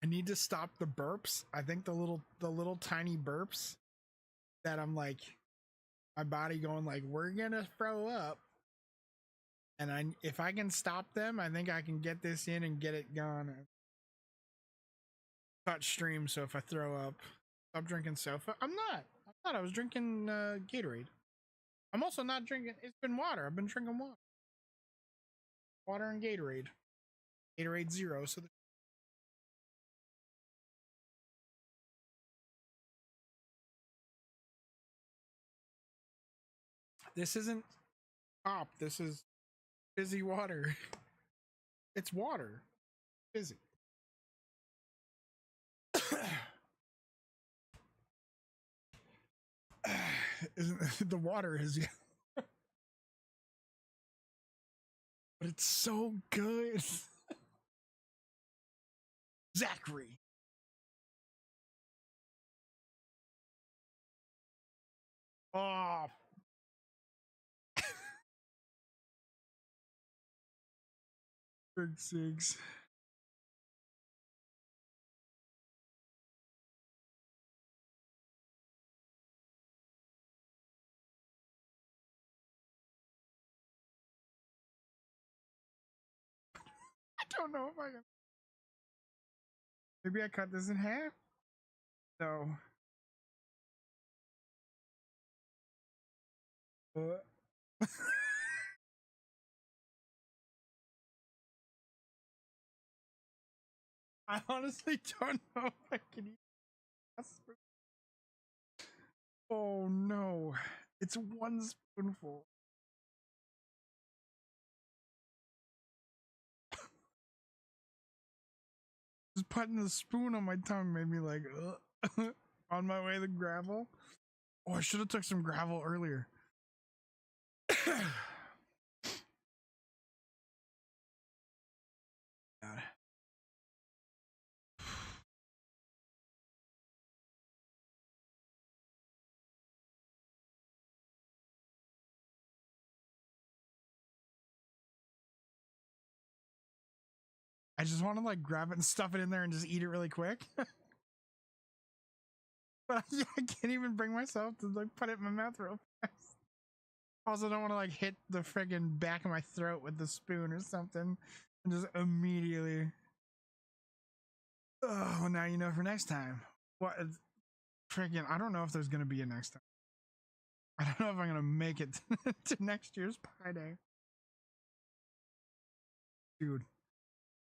I need to stop the burps. I think the little tiny burps that I'm like, my body going like, we're gonna throw up. And if I can stop them, I think I can get this in and get it gone. Cut stream, so if I throw up, stop drinking sofa. I'm not. I was drinking Gatorade. I'm also not drinking. It's been water. I've been drinking water. Water and Gatorade. Gatorade Zero. So this isn't pop. This is fizzy water. It's water. Fizzy. Isn't the water is but it's so good. Zachary. Oh. Big Sigs. I don't know if I can. Maybe I cut this in half. No. I honestly don't know if I can eat that spoon. Oh no. It's one spoonful. Just putting the spoon on my tongue made me like, on my way to gravel. Oh, I should have took some gravel earlier. God. I just want to like grab it and stuff it in there and just eat it really quick. But I can't even bring myself to like put it in my mouth real fast. Also, don't want to like hit the friggin' back of my throat with the spoon or something and just immediately. Oh, well, now you know for next time. What? Friggin', I don't know if there's gonna be a next time. I don't know if I'm gonna make it to next year's Pie Day. Dude,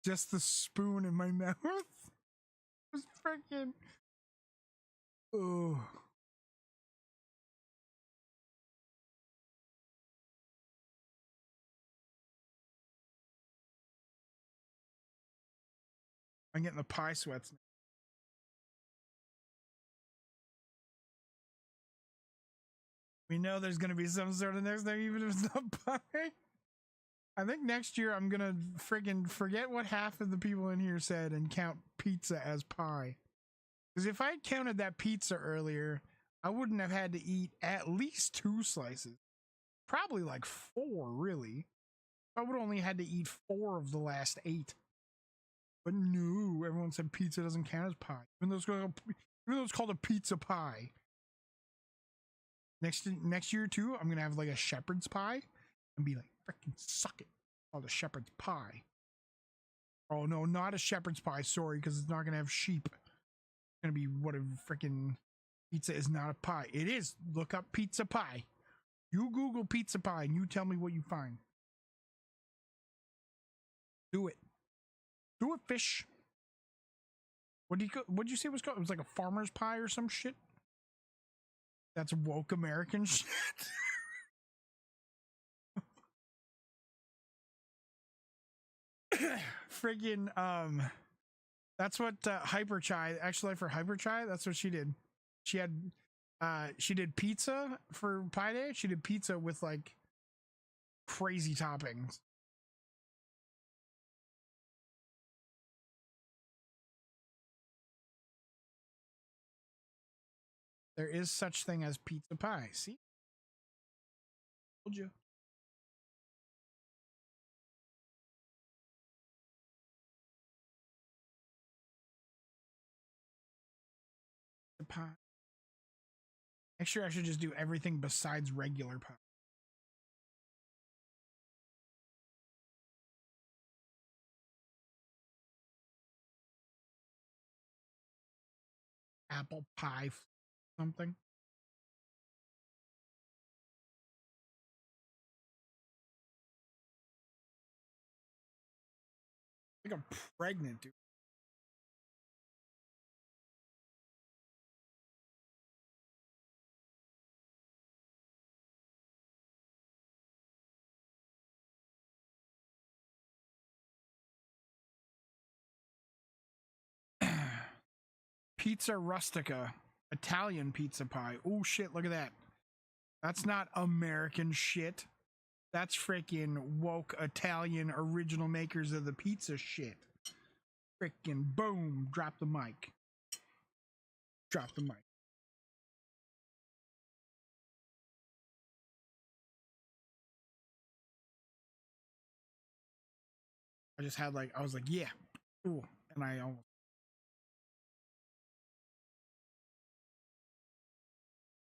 just the spoon in my mouth was freaking. Oh. I'm getting the pie sweats now. We know there's going to be some sort of next thing, even if it's not pie. I think next year I'm going to friggin' forget what half of the people in here said and count pizza as pie. Because if I counted that pizza earlier, I wouldn't have had to eat at least 2 slices. Probably like 4, really. I would only had to eat 4 of the last 8. But no, everyone said pizza doesn't count as pie. Even though it's called a pizza pie. Next year too, I'm gonna have like a shepherd's pie and be like, freaking suck it. Called a shepherd's pie. Oh no, not a shepherd's pie, sorry, because it's not gonna have sheep. It's gonna be what a freaking pizza is not a pie. It is. Look up pizza pie. You Google pizza pie and you tell me what you find. Do it. Do it, fish. What'd you say it was called? It was like a farmer's pie or some shit? That's woke American shit. Friggin' that's what Hyper Chai, actually for Hyper Chai, that's what she did. She did pizza for Pie Day. She did pizza with like crazy toppings. There is such thing as pizza pie. See? Told you. The pie. Next year I should just do everything besides regular pie. Apple pie something. Like I'm pregnant, dude. Pizza Rustica. Italian pizza pie. Oh shit, look at that. That's not American shit. That's freaking woke Italian original makers of the pizza shit. Freaking boom. Drop the mic. Drop the mic. I just had I was like, yeah. Ooh. And I almost.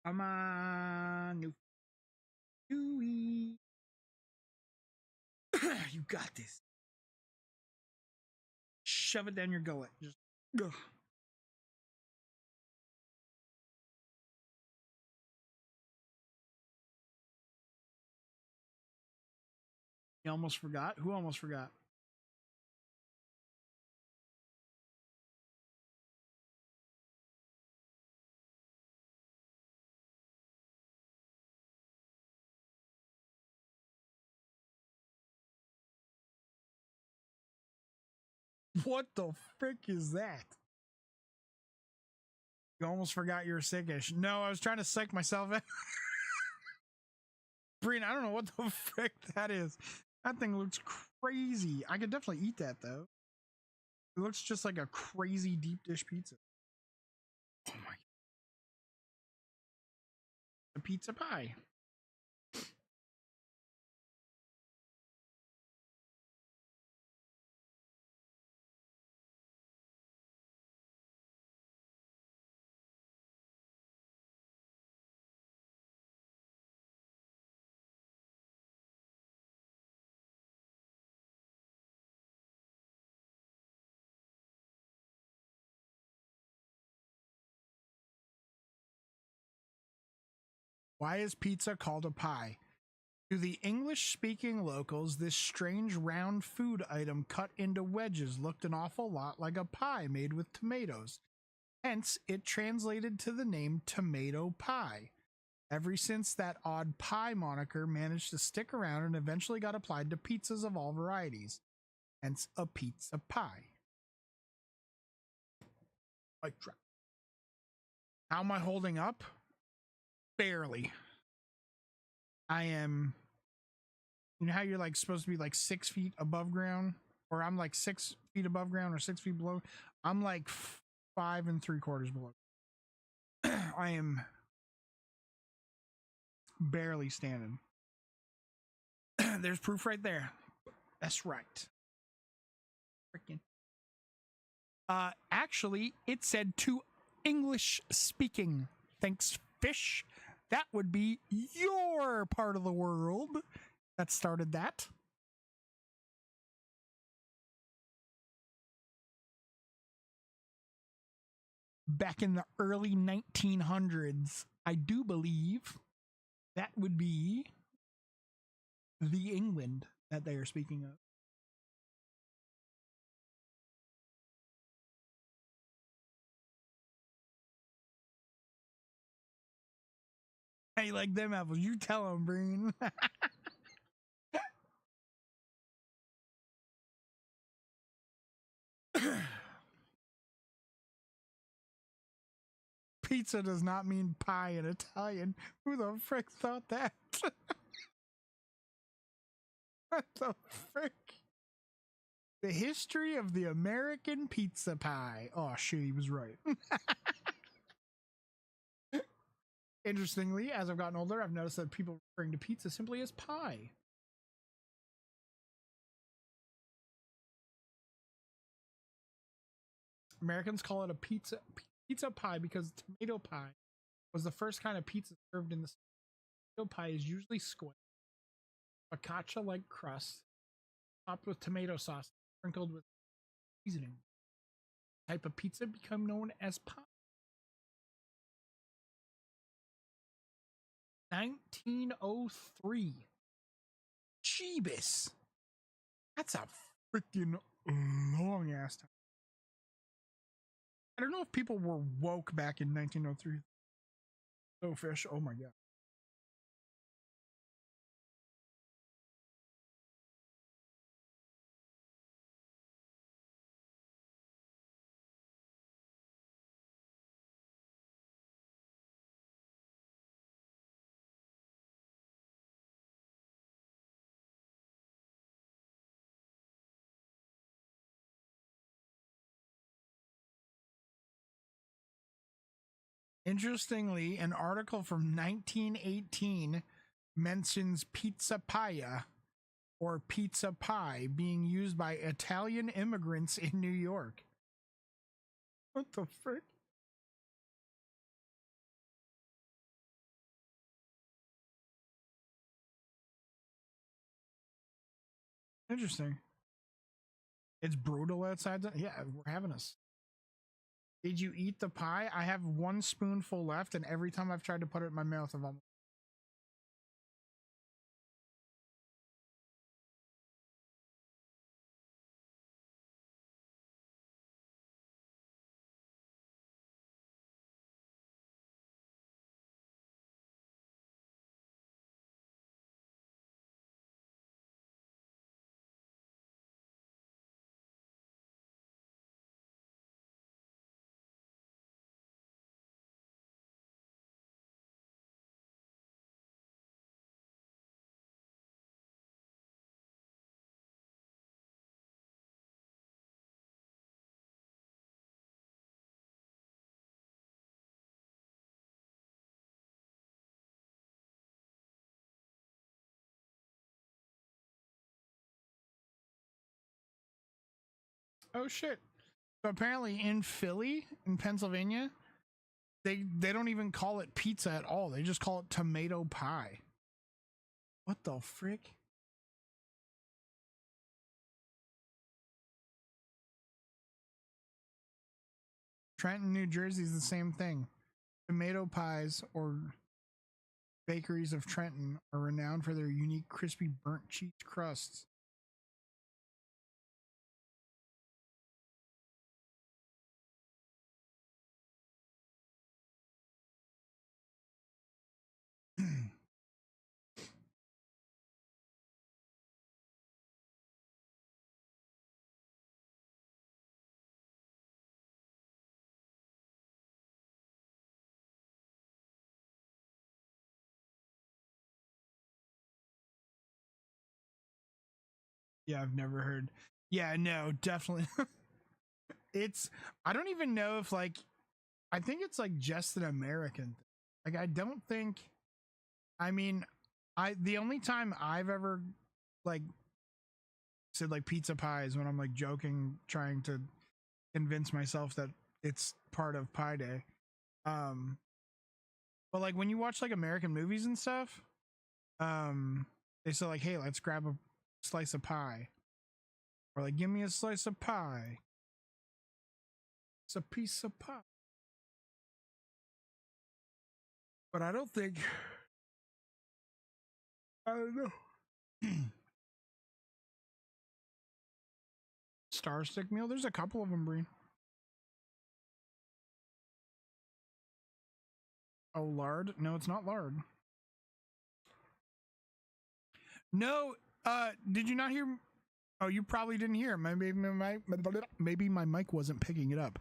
Come on, you you got this. Shove it down your gullet. Just. Ugh. You almost forgot? Who almost forgot? What the frick is that? You almost forgot you were sickish. No, I was trying to psych myself out. Breen, I don't know what the frick that is. That thing looks crazy. I could definitely eat that though. It looks just like a crazy deep dish pizza. Oh my. A pizza pie. Why is pizza called a pie? To the English-speaking locals, this strange round food item cut into wedges looked an awful lot like a pie made with tomatoes. Hence, it translated to the name tomato pie. Ever since, that odd pie moniker managed to stick around and eventually got applied to pizzas of all varieties. Hence, a pizza pie. Mic drop. How am I holding up? Barely. I am. You know how you're like supposed to be like 6 feet above ground, or I'm like 6 feet above ground or 6 feet below. I'm like 5 3/4 below. I am barely standing. There's proof right there. That's right. Freaking. Actually, it said to English speaking. Thanks, fish. That would be your part of the world that started that. Back in the early 1900s, I do believe that would be the England that they are speaking of. Hey, like them apples. You tell them, Breen. Pizza does not mean pie in Italian. Who the frick thought that? What the frick? The history of the American pizza pie. Oh shit, he was right. Interestingly, as I've gotten older, I've noticed that people referring to pizza simply as pie. Americans call it a pizza pie because tomato pie was the first kind of pizza served in the tomato pie is usually square, focaccia-like crust, topped with tomato sauce, sprinkled with seasoning. The type of pizza become known as pie. 1903. Jeebus. That's a freaking long ass time. I don't know if people were woke back in 1903. Oh, fish. Oh my god. Interestingly, an article from 1918 mentions pizza paia or pizza pie being used by Italian immigrants in New York. What the frick? Interesting. It's brutal outside. Yeah, we're having us. Did you eat the pie? I have one spoonful left, and every time I've tried to put it in my mouth, I've almost. Oh shit. So apparently in Philly, in Pennsylvania, they don't even call it pizza at all. They just call it tomato pie. What the frick? Trenton, New Jersey is the same thing. Tomato pies or bakeries of Trenton are renowned for their unique crispy burnt cheese crusts. Yeah, I've never heard. Yeah, no, definitely. It's, I don't even know if like, I think it's like just an American thing. Like, I don't think, I mean, the only time I've ever like said like pizza pie is when I'm like joking, trying to convince myself that it's part of Pie Day. But like when you watch like American movies and stuff, they say like, hey, let's grab a slice of pie. Or like, give me a slice of pie. It's a piece of pie. But I don't think, I don't know. Star Stick meal? There's a couple of them, Breen. Oh, lard? No, it's not lard. No, did you not hear? Oh, you probably didn't hear. Maybe my mic wasn't picking it up.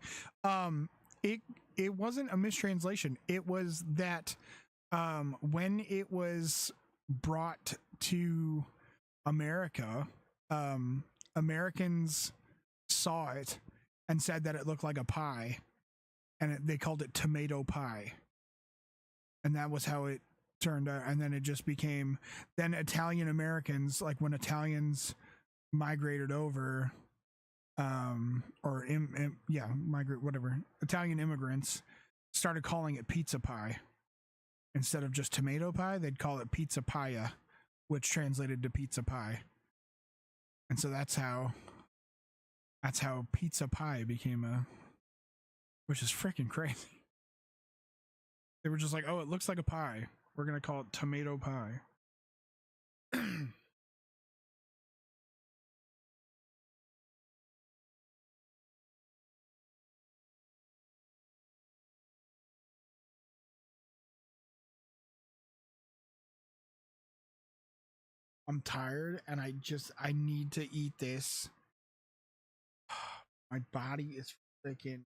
It wasn't a mistranslation. It was that when it was brought to America, Americans saw it and said that it looked like a pie, and they called it tomato pie. And that was how it turned out. And then it just became, then Italian Americans, like when Italians migrated over, migrate, whatever, Italian immigrants started calling it pizza pie. Instead of just tomato pie, they'd call it pizza pia, which translated to pizza pie. And so that's how pizza pie became which is freaking crazy. They were just like, oh, it looks like a pie. We're going to call it tomato pie. I'm tired and I need to eat this. My body is freaking.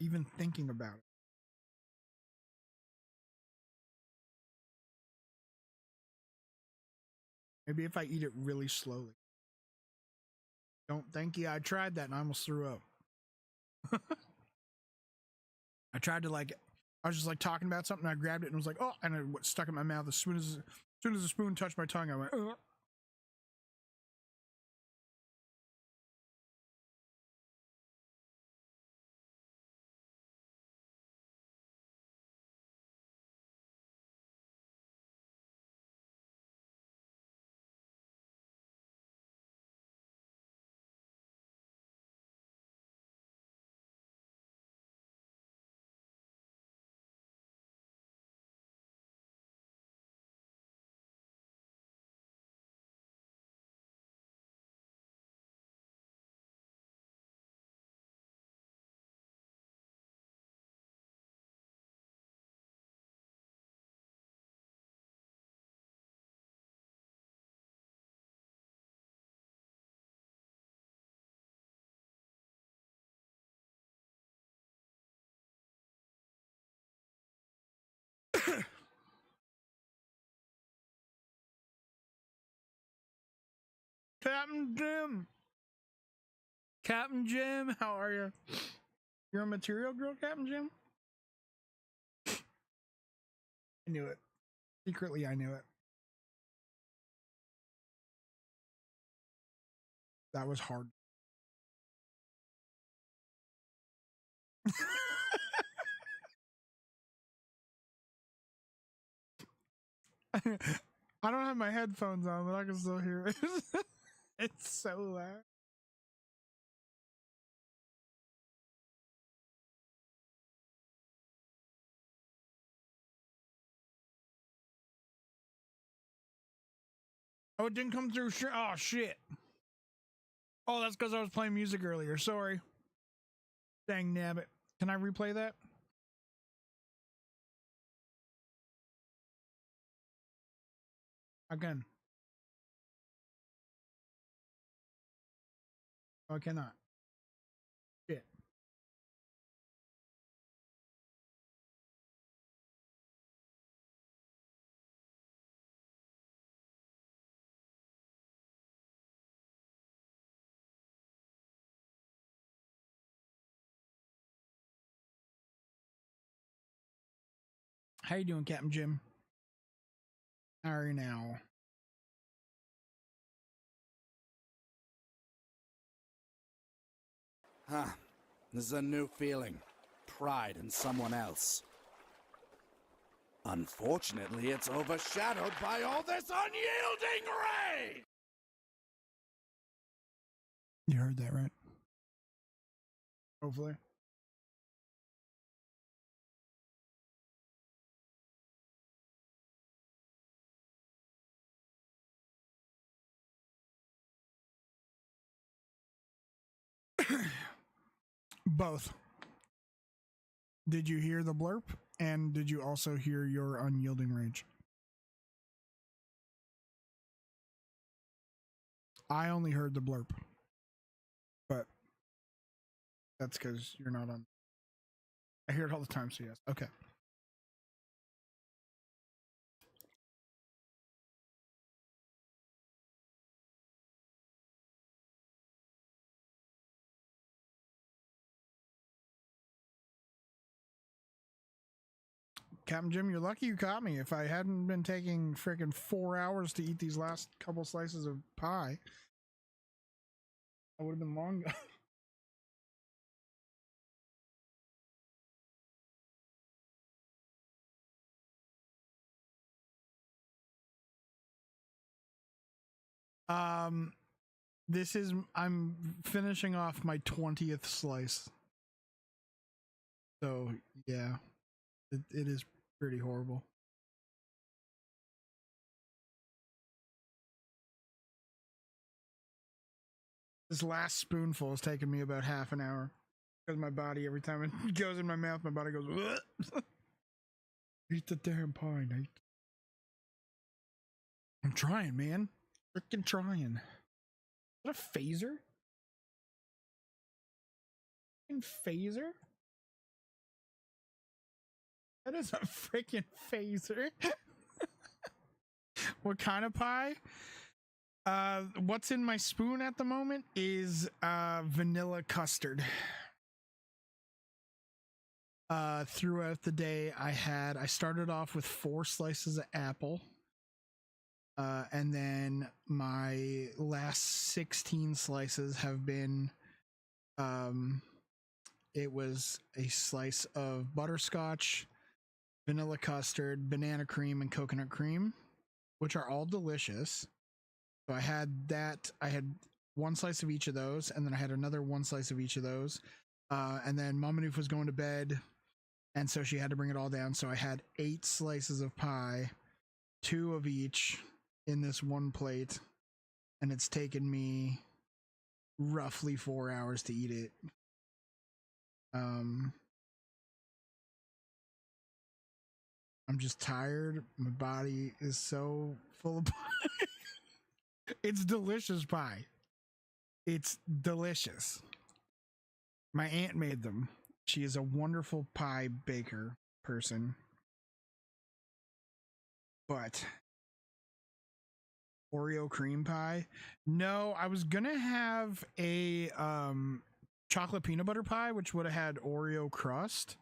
Even thinking about it. Maybe if I eat it really slowly. Don't thank you. I tried that and I almost threw up. I tried to like, I was just like talking about something. I grabbed it and was like, oh, and it stuck in my mouth. As soon as the spoon touched my tongue, I went, oh. Captain Jim. Captain Jim, how are you? You're a material girl, Captain Jim? I knew it. Secretly, I knew it. That was hard. I don't have my headphones on, but I can still hear it. It's so loud. Oh, it didn't come through. Oh, shit. Oh, that's because I was playing music earlier. Sorry. Dang nabbit. Can I replay that? Again. Oh, I cannot. Shit. How you doing, Captain Jim? How are you now? Huh. This is a new feeling. Pride in someone else. Unfortunately, it's overshadowed by all this unyielding rage! You heard that, right? Hopefully. Both. Did you hear the blurb? And did you also hear your unyielding rage? I only heard the blurb. But that's because you're not on. I hear it all the time, so yes. Okay. Captain Jim, you're lucky you caught me. If I hadn't been taking freaking 4 hours to eat these last couple slices of pie, I would have been long gone. I'm finishing off my 20th slice. So, yeah, it is pretty horrible. This last spoonful has taken me about half an hour. Because my body, every time it goes in my mouth, my body goes, eat the damn pie, Nate. I'm trying, man. Freaking trying. Is that a phaser? Phaser? That is a freaking phaser. What kind of pie? What's in my spoon at the moment is vanilla custard. Throughout the day, I started off with 4 slices of apple. And then my last 16 slices have been, it was a slice of butterscotch, vanilla custard, banana cream, and coconut cream, which are all delicious. So I had that, I had 1 slice of each of those, and then I had another 1 slice of each of those. And then Mama Noof was going to bed, and so she had to bring it all down. So I had 8 slices of pie, 2 of each, in this one plate, and it's taken me roughly 4 hours to eat it. I'm just tired. My body is so full of pie. It's delicious pie. It's delicious. My aunt made them. She is a wonderful pie baker person. But Oreo cream pie? No, I was gonna have a chocolate peanut butter pie, which would have had Oreo crust.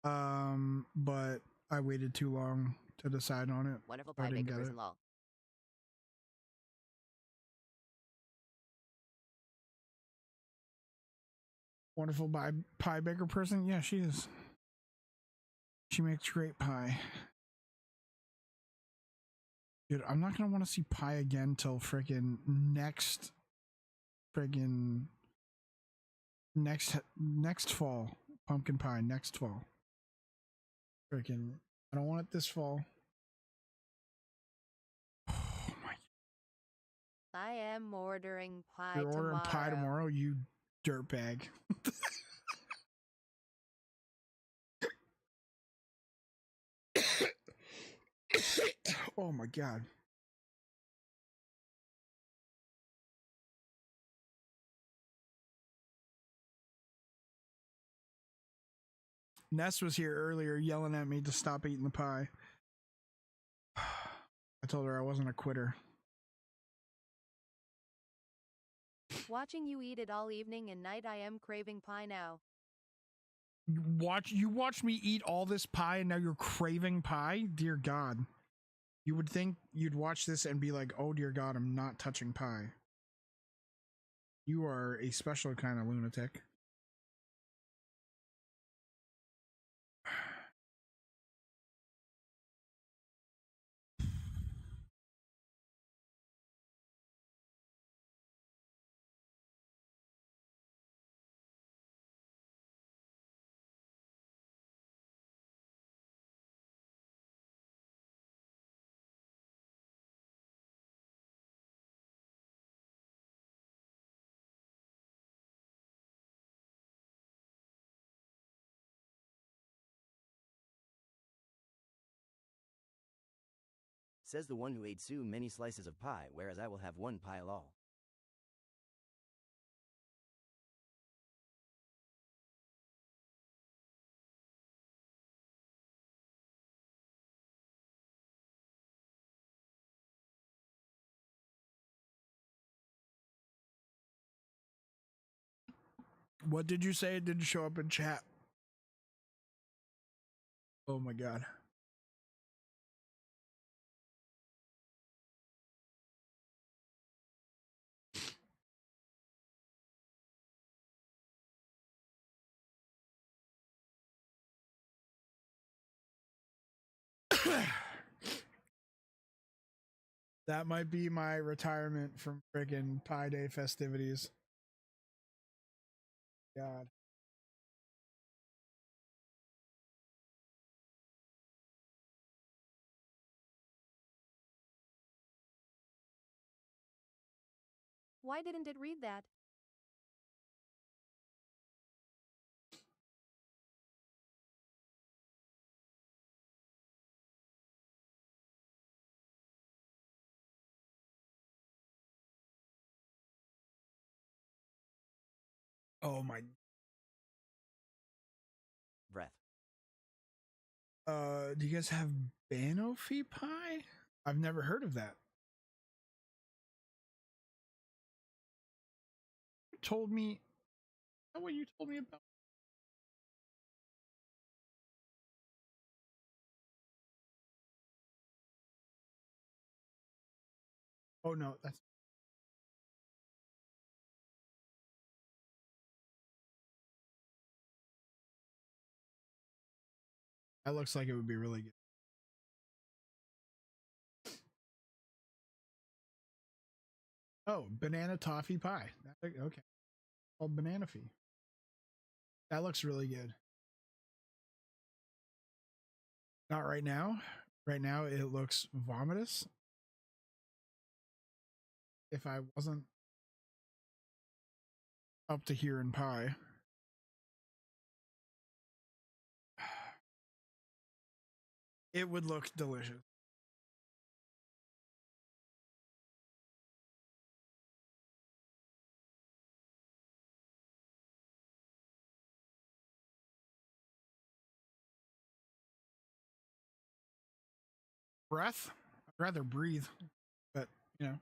But I waited too long to decide on it. Wonderful I pie didn't baker get it. person law. Wonderful pie baker person? Yeah, she is. She makes great pie. Dude, I'm not gonna want to see pie again till freaking next fall. Pumpkin pie next fall. Freaking, I don't want it this fall. Oh my! I am ordering pie You're ordering pie tomorrow, you dirtbag. Oh my god. Ness was here earlier yelling at me to stop eating the pie. I told her I wasn't a quitter. Watching you eat it all evening and night, I am craving pie now. You watched me eat all this pie and now you're craving pie? Dear God. You would think you'd watch this and be like, oh dear God, I'm not touching pie. You are a special kind of lunatic. Says the one who ate so many slices of pie, whereas I will have one pile all. What did you say? It didn't show up in chat. Oh my God. That might be my retirement from friggin' Pi Day festivities. God. Why didn't it read that? Oh my. Breath. Do you guys have Banoffee pie? I've never heard of that. You told me. Is that what you told me about? Oh no, that's. That looks like it would be really good. Oh, banana toffee pie. Okay. Called Bananaffee. That looks really good. Not right now. Right now it looks vomitous. If I wasn't up to here in pie. It would look delicious. Breath? I'd rather breathe, but you know,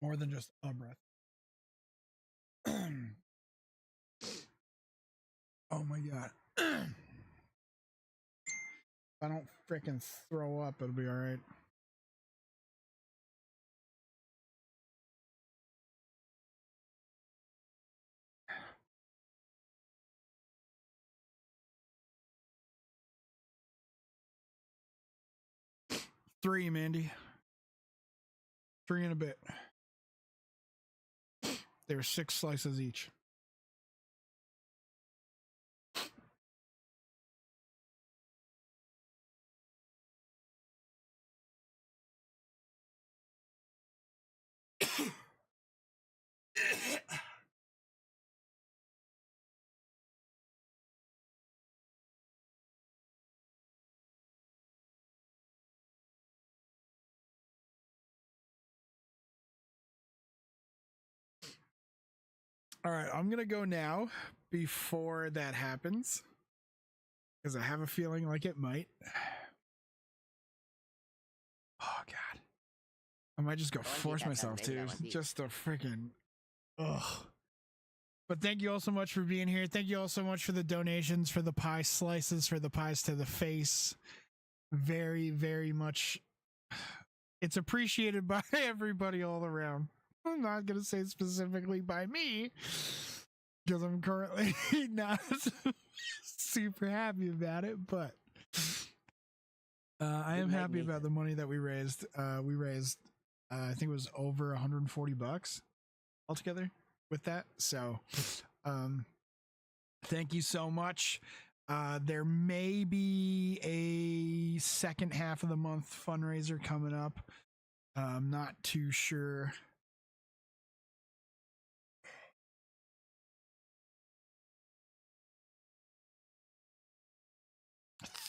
more than just a breath. Oh my God. If I don't freaking throw up, it'll be all right. Three, Mandy. 3 and a bit. There's 6 slices each. All right, I'm gonna go now before that happens because I have a feeling like it might. Oh God, I might just go force myself to just a freaking ugh. But thank you all so much for being here. Thank you all so much for the donations, for the pie slices, for the pies to the face. Very, very much. It's appreciated by everybody all around. I'm not going to say specifically by me, because I'm currently not super happy about it, but I am Good night, happy about Nathan. the money that we raised. We raised, I think it was over $140 altogether with that. So, thank you so much. There may be a second half of the month fundraiser coming up. I'm not too sure.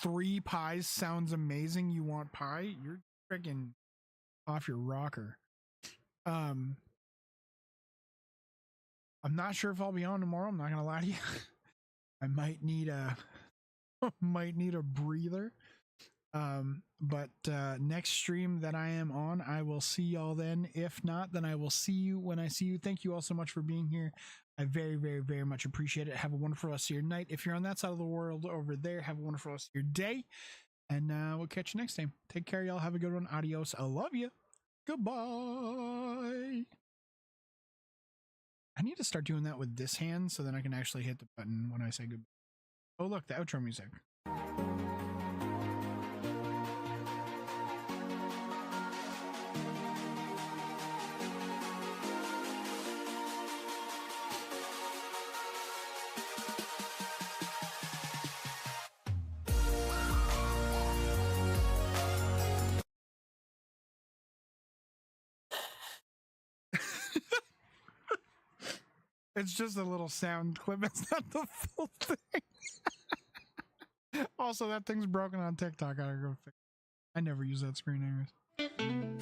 Three pies sounds amazing. You want pie? You're freaking off your rocker. I'm not sure if I'll be on tomorrow. I'm not gonna lie to you. I might need a breather. But next stream that I am on, I will see y'all then. If not, then I will see you when I see you. Thank you all so much for being here. I very, very, very much appreciate it. Have a wonderful rest of your night. If you're on that side of the world over there, have a wonderful rest of your day. And we'll catch you next time. Take care, y'all. Have a good one. Adios. I love you. Goodbye. I need to start doing that with this hand so then I can actually hit the button when I say goodbye. Oh, look, the outro music. It's just a little sound clip. It's not the full thing. Also, that thing's broken on TikTok. I gotta go fix it. I never use that screen anyways.